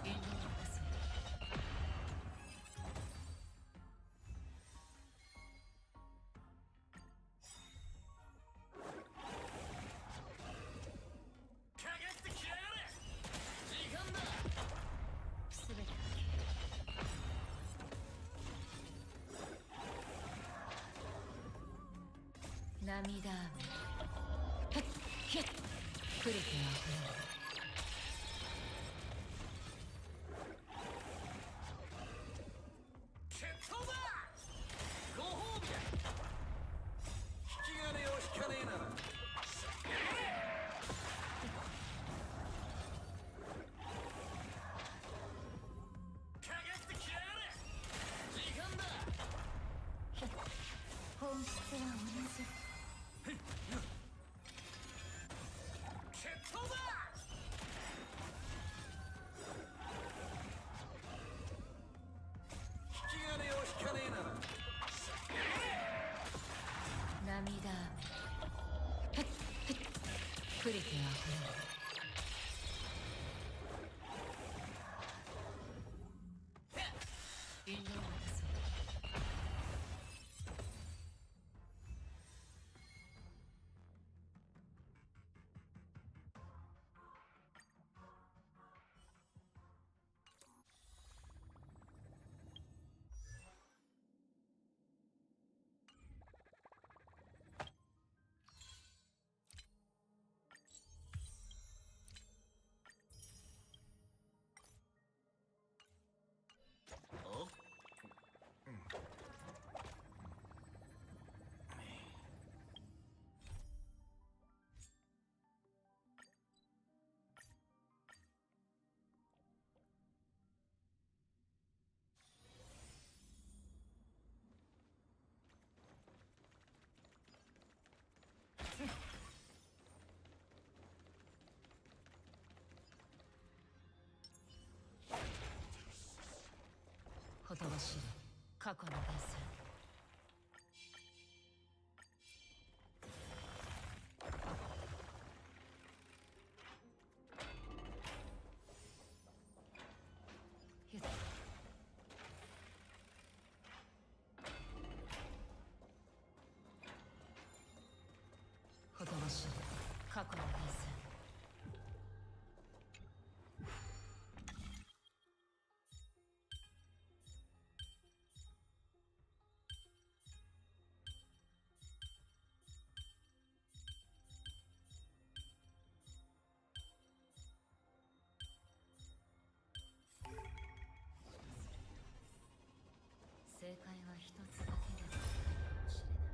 エノーバスかかってきやがれ時間だすべて涙ふっひっふりてあふれる決闘だご褒美だ引き金を引かねえならかかってきやがれ時間だ本質は同じ決闘だ引き金を引かねえなら涙ふっふっふりてあふれる知れ過去の伝説。ほどましれ過去の伝説。正解は一つだけではないかもしれない。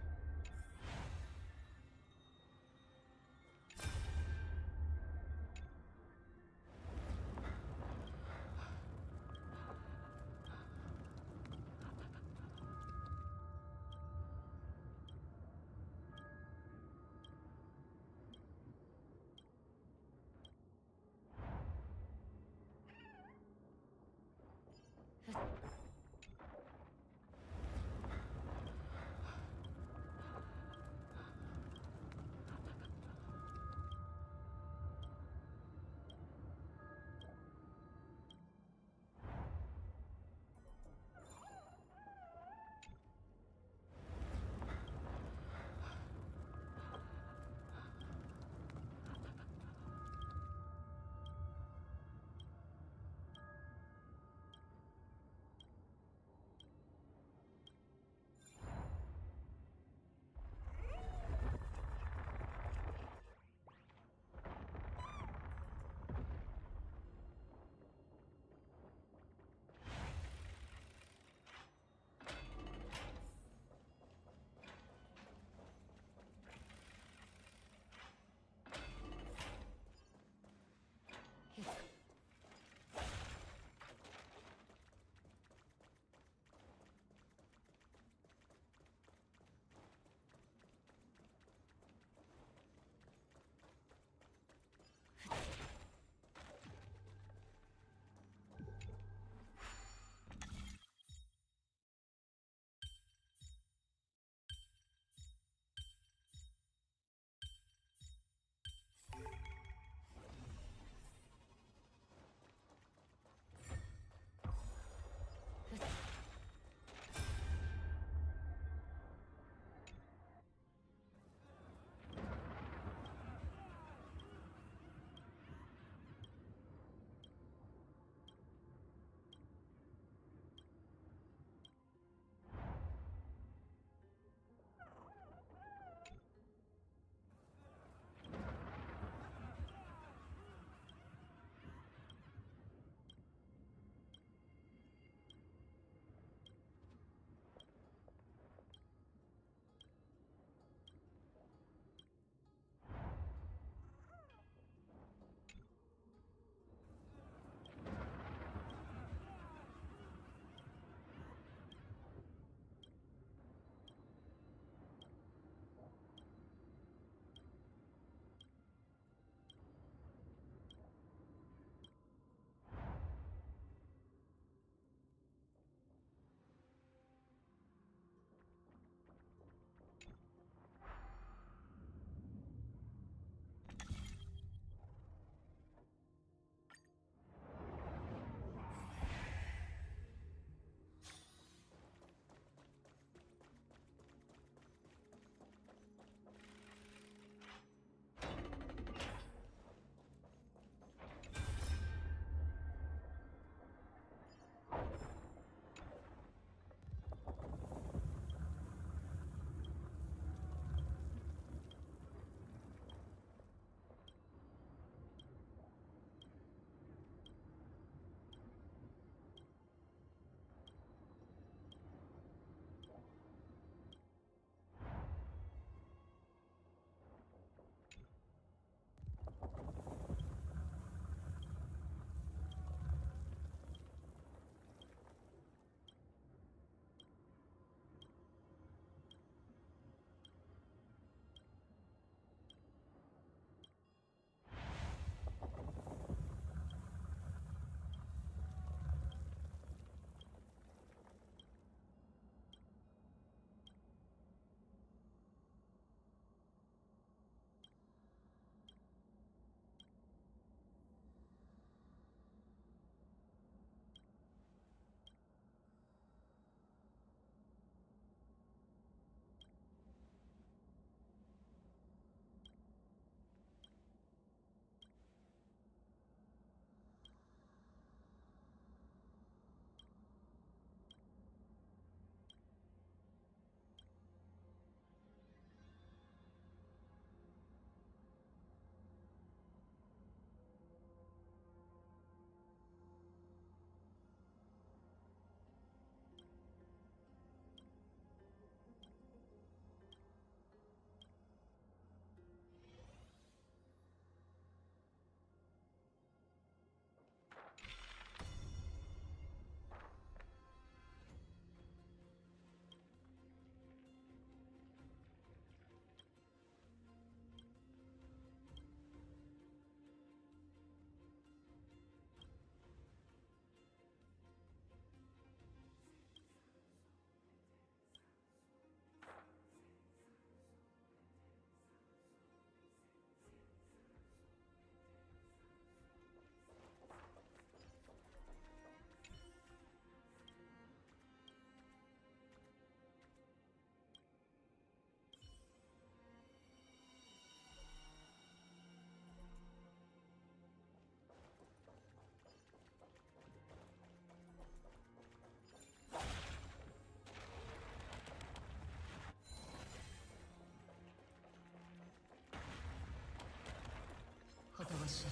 しい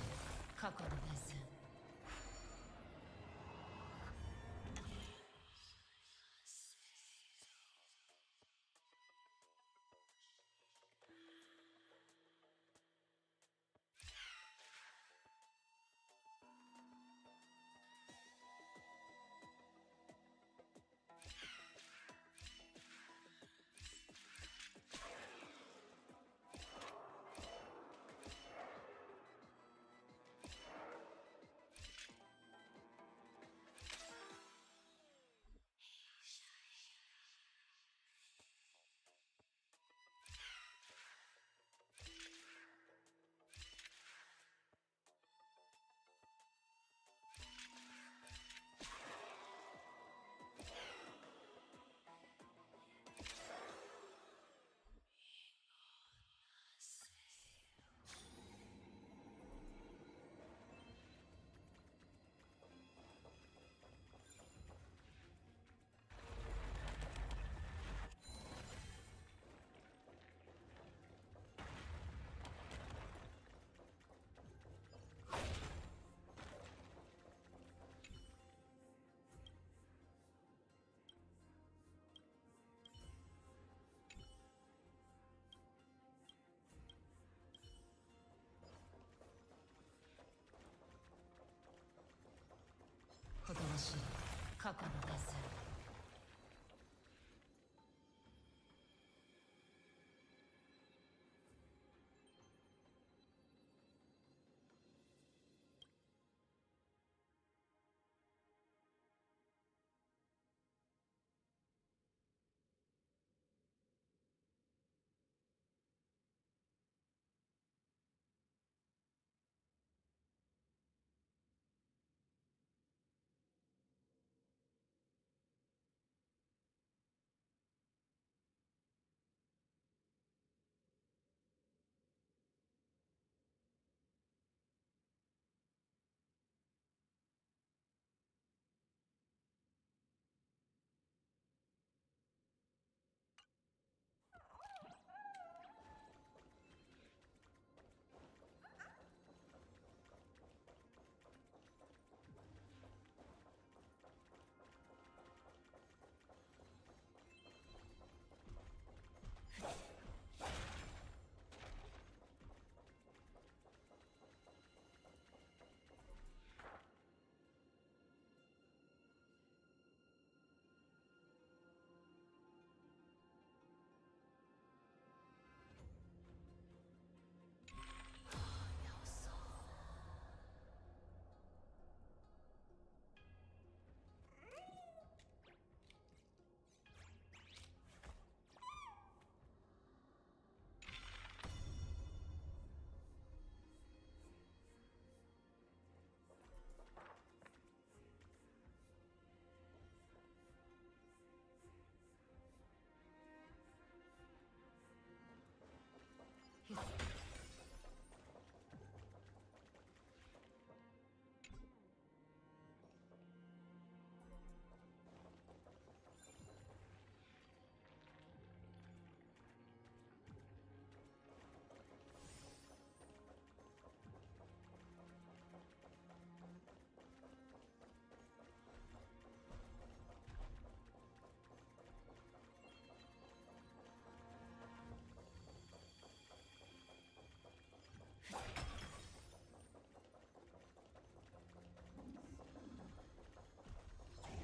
過去の伝線。ほどろしい過去の伝線。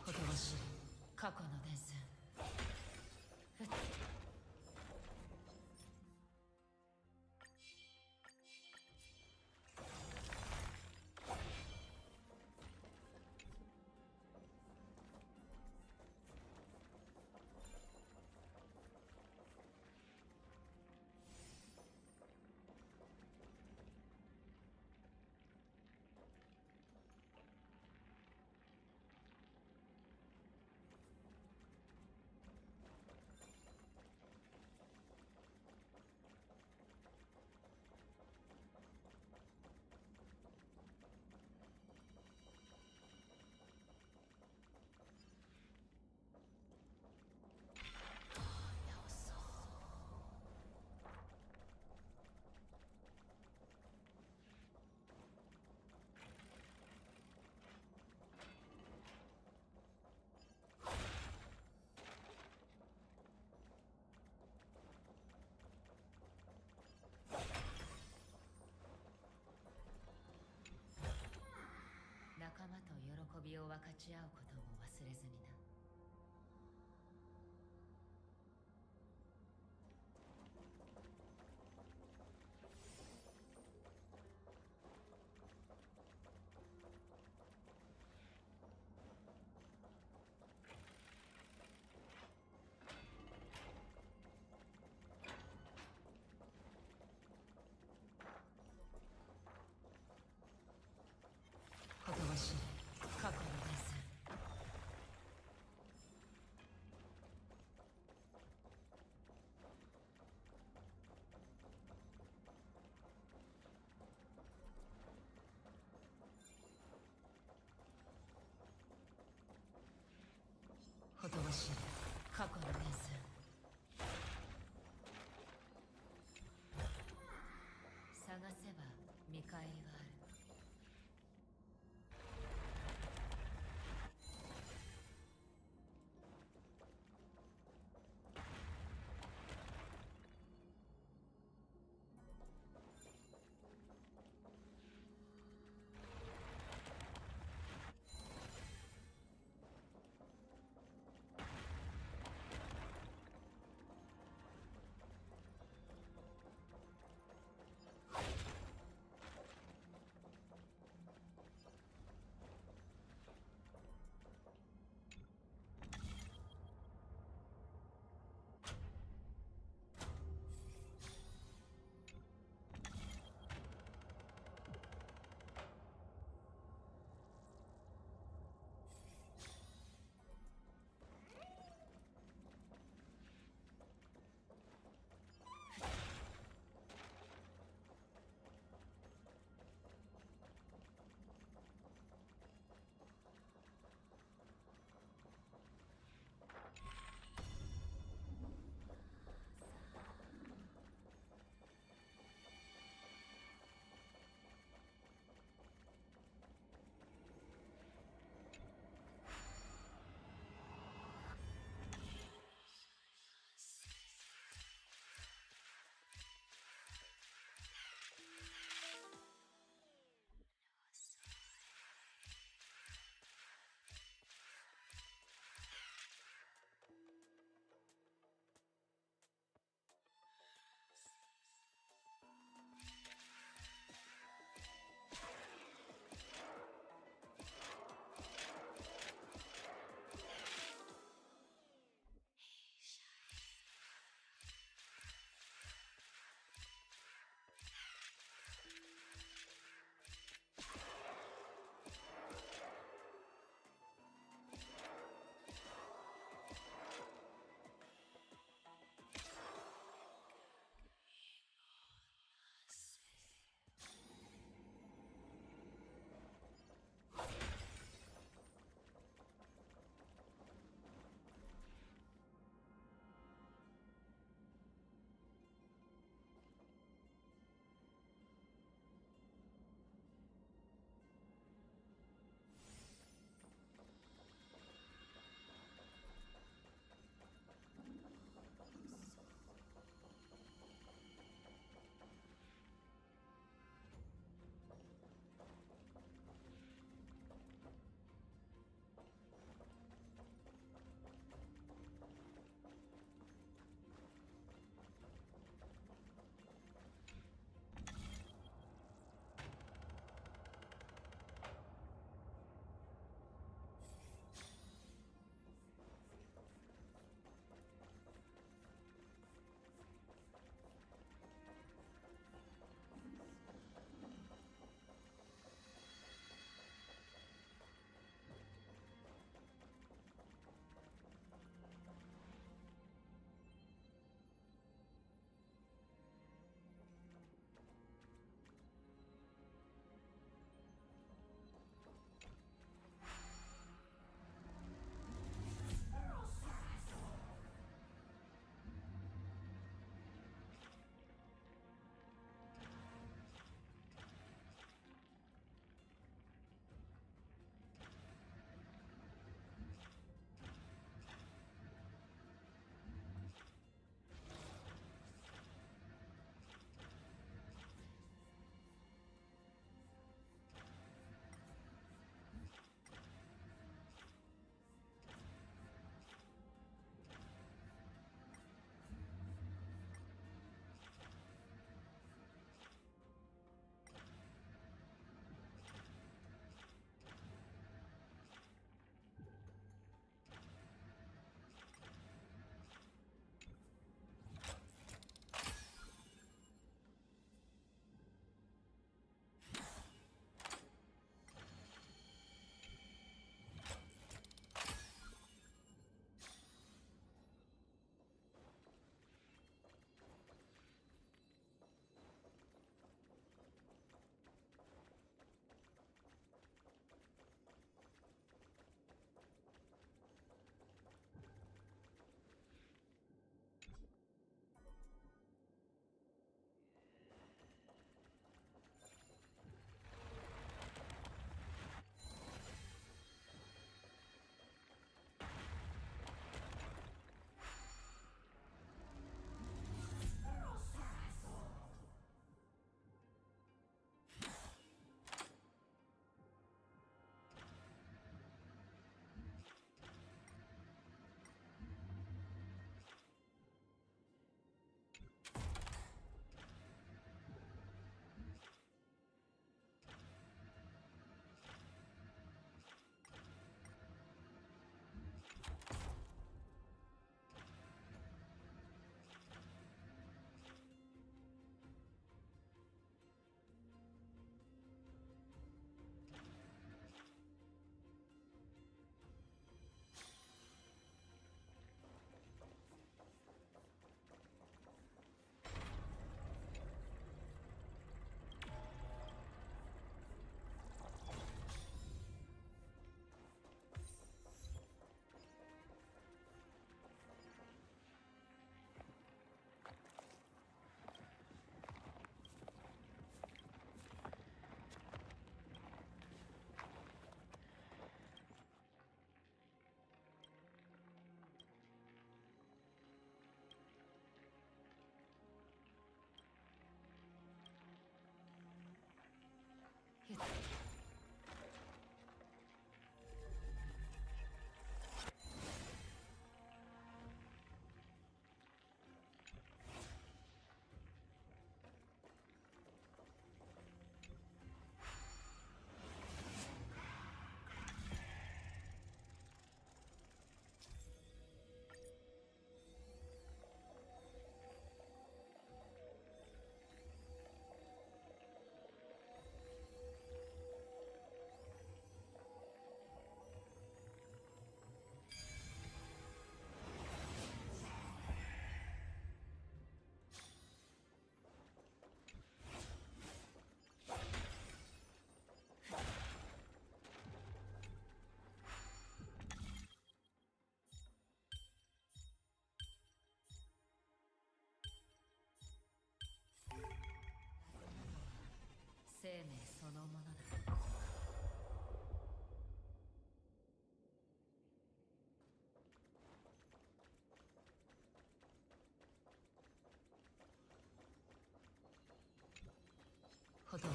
ほどろしい過去の伝線。と喜びを分かち合うことも忘れずにな。ほとばしる過去の伝説。ほとばしる過去の伝説。探せば見返りはある。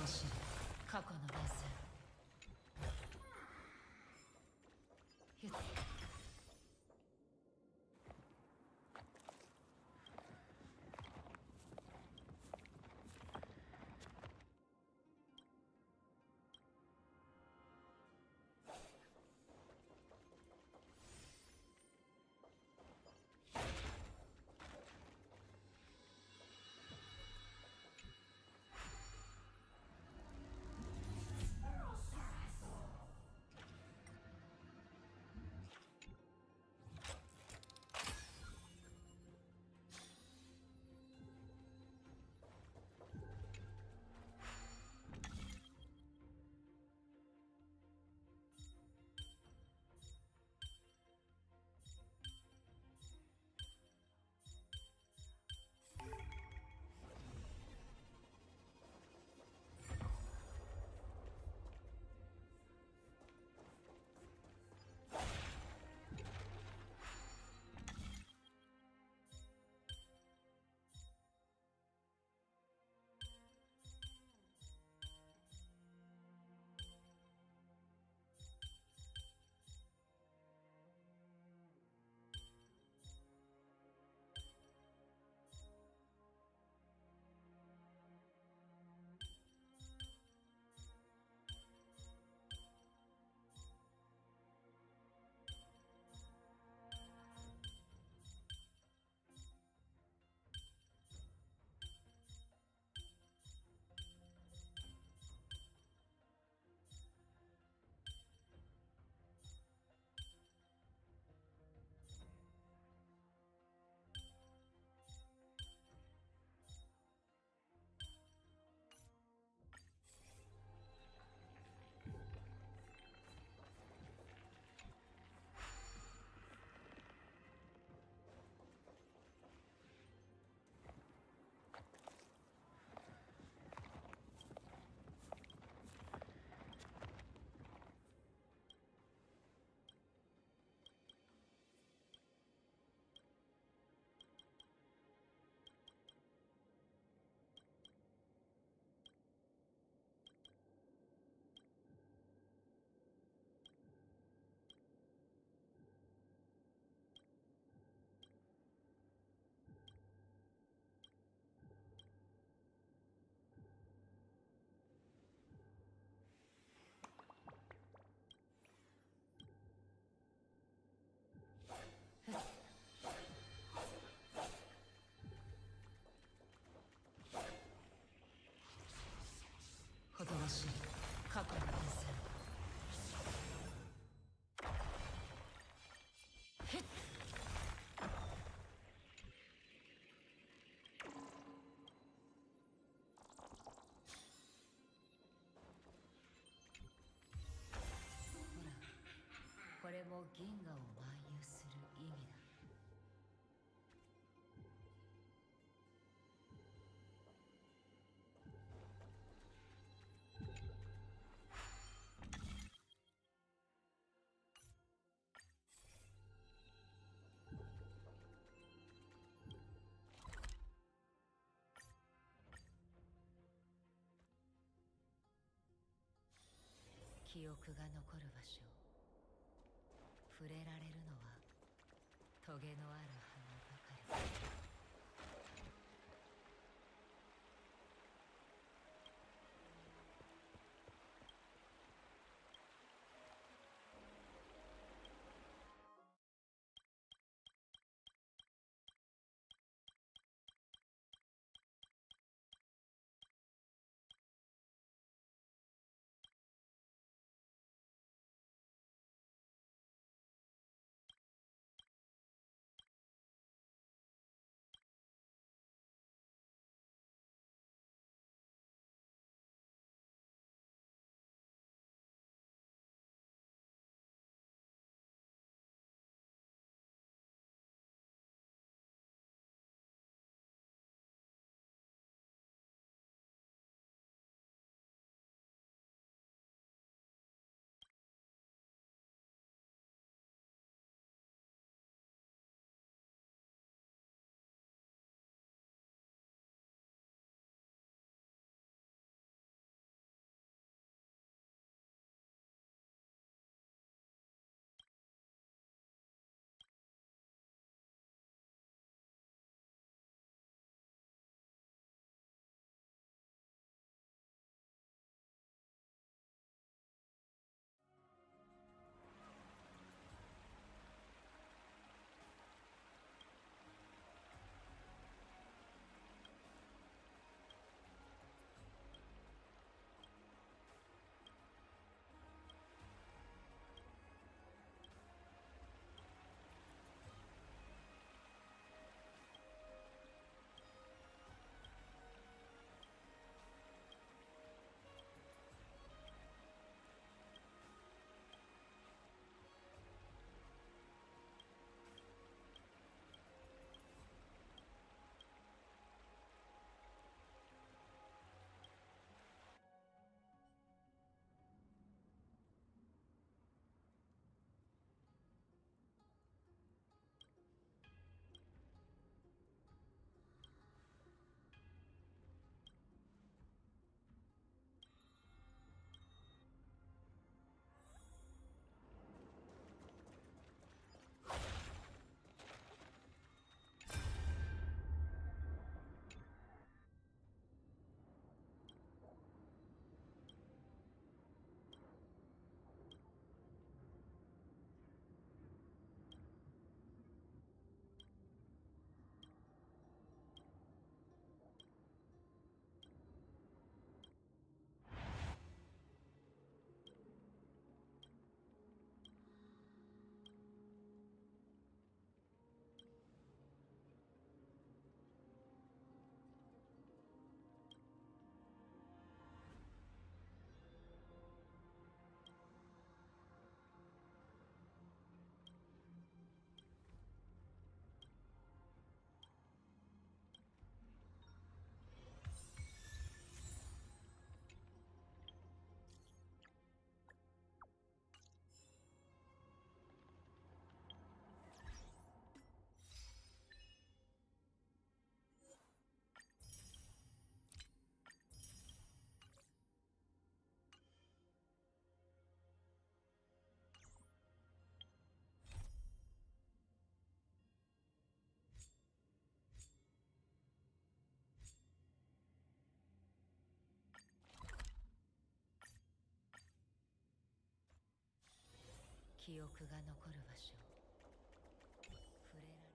を知る過去の連戦。ほどしい過去の連戦。ほら、これも銀河を漫遊する意味だ。記憶が残る場所。触れられるのはトゲのある花ばかり。記憶が残る場所。触れられ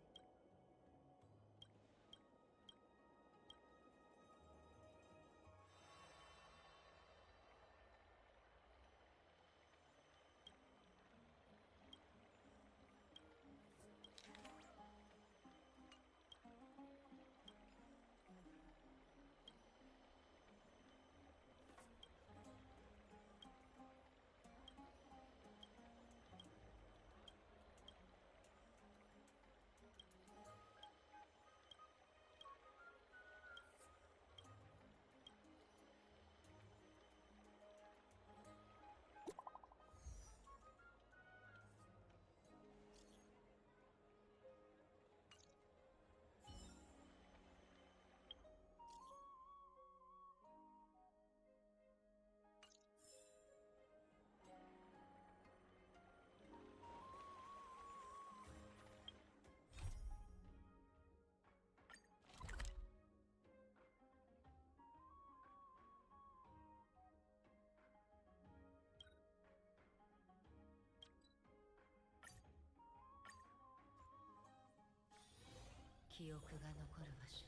記憶が残る場所。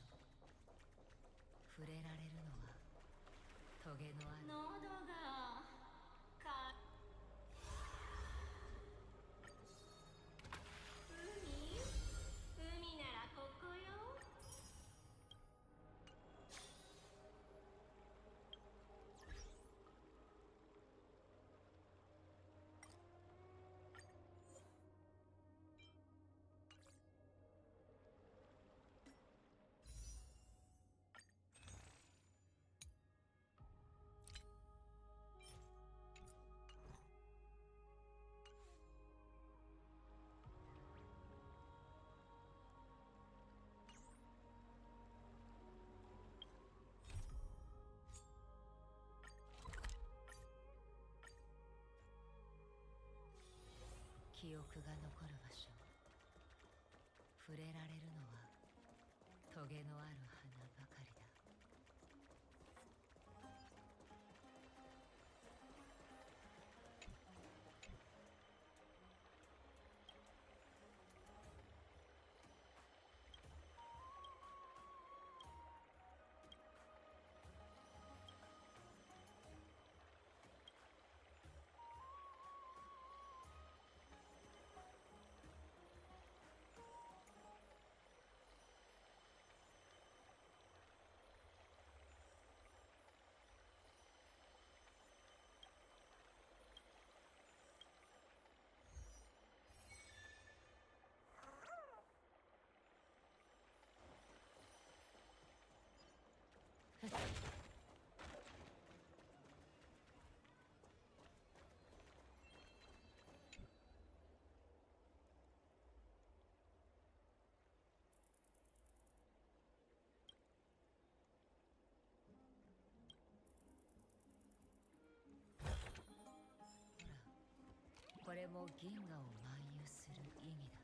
触れられるのはトゲのある喉がか海ならここよ。記憶が残る場所。触れられるのはトゲのある花ばかりだ。これも銀河を漫遊する意義だ。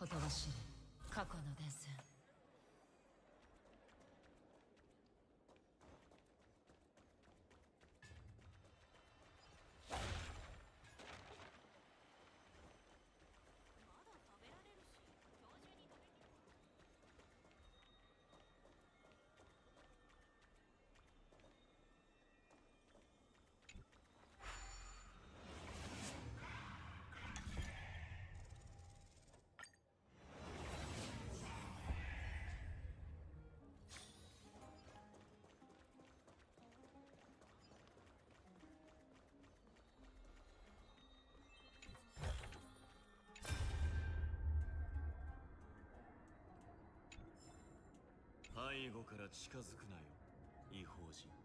ことは知る。過去の伝線。背後から近づくなよ、異邦人。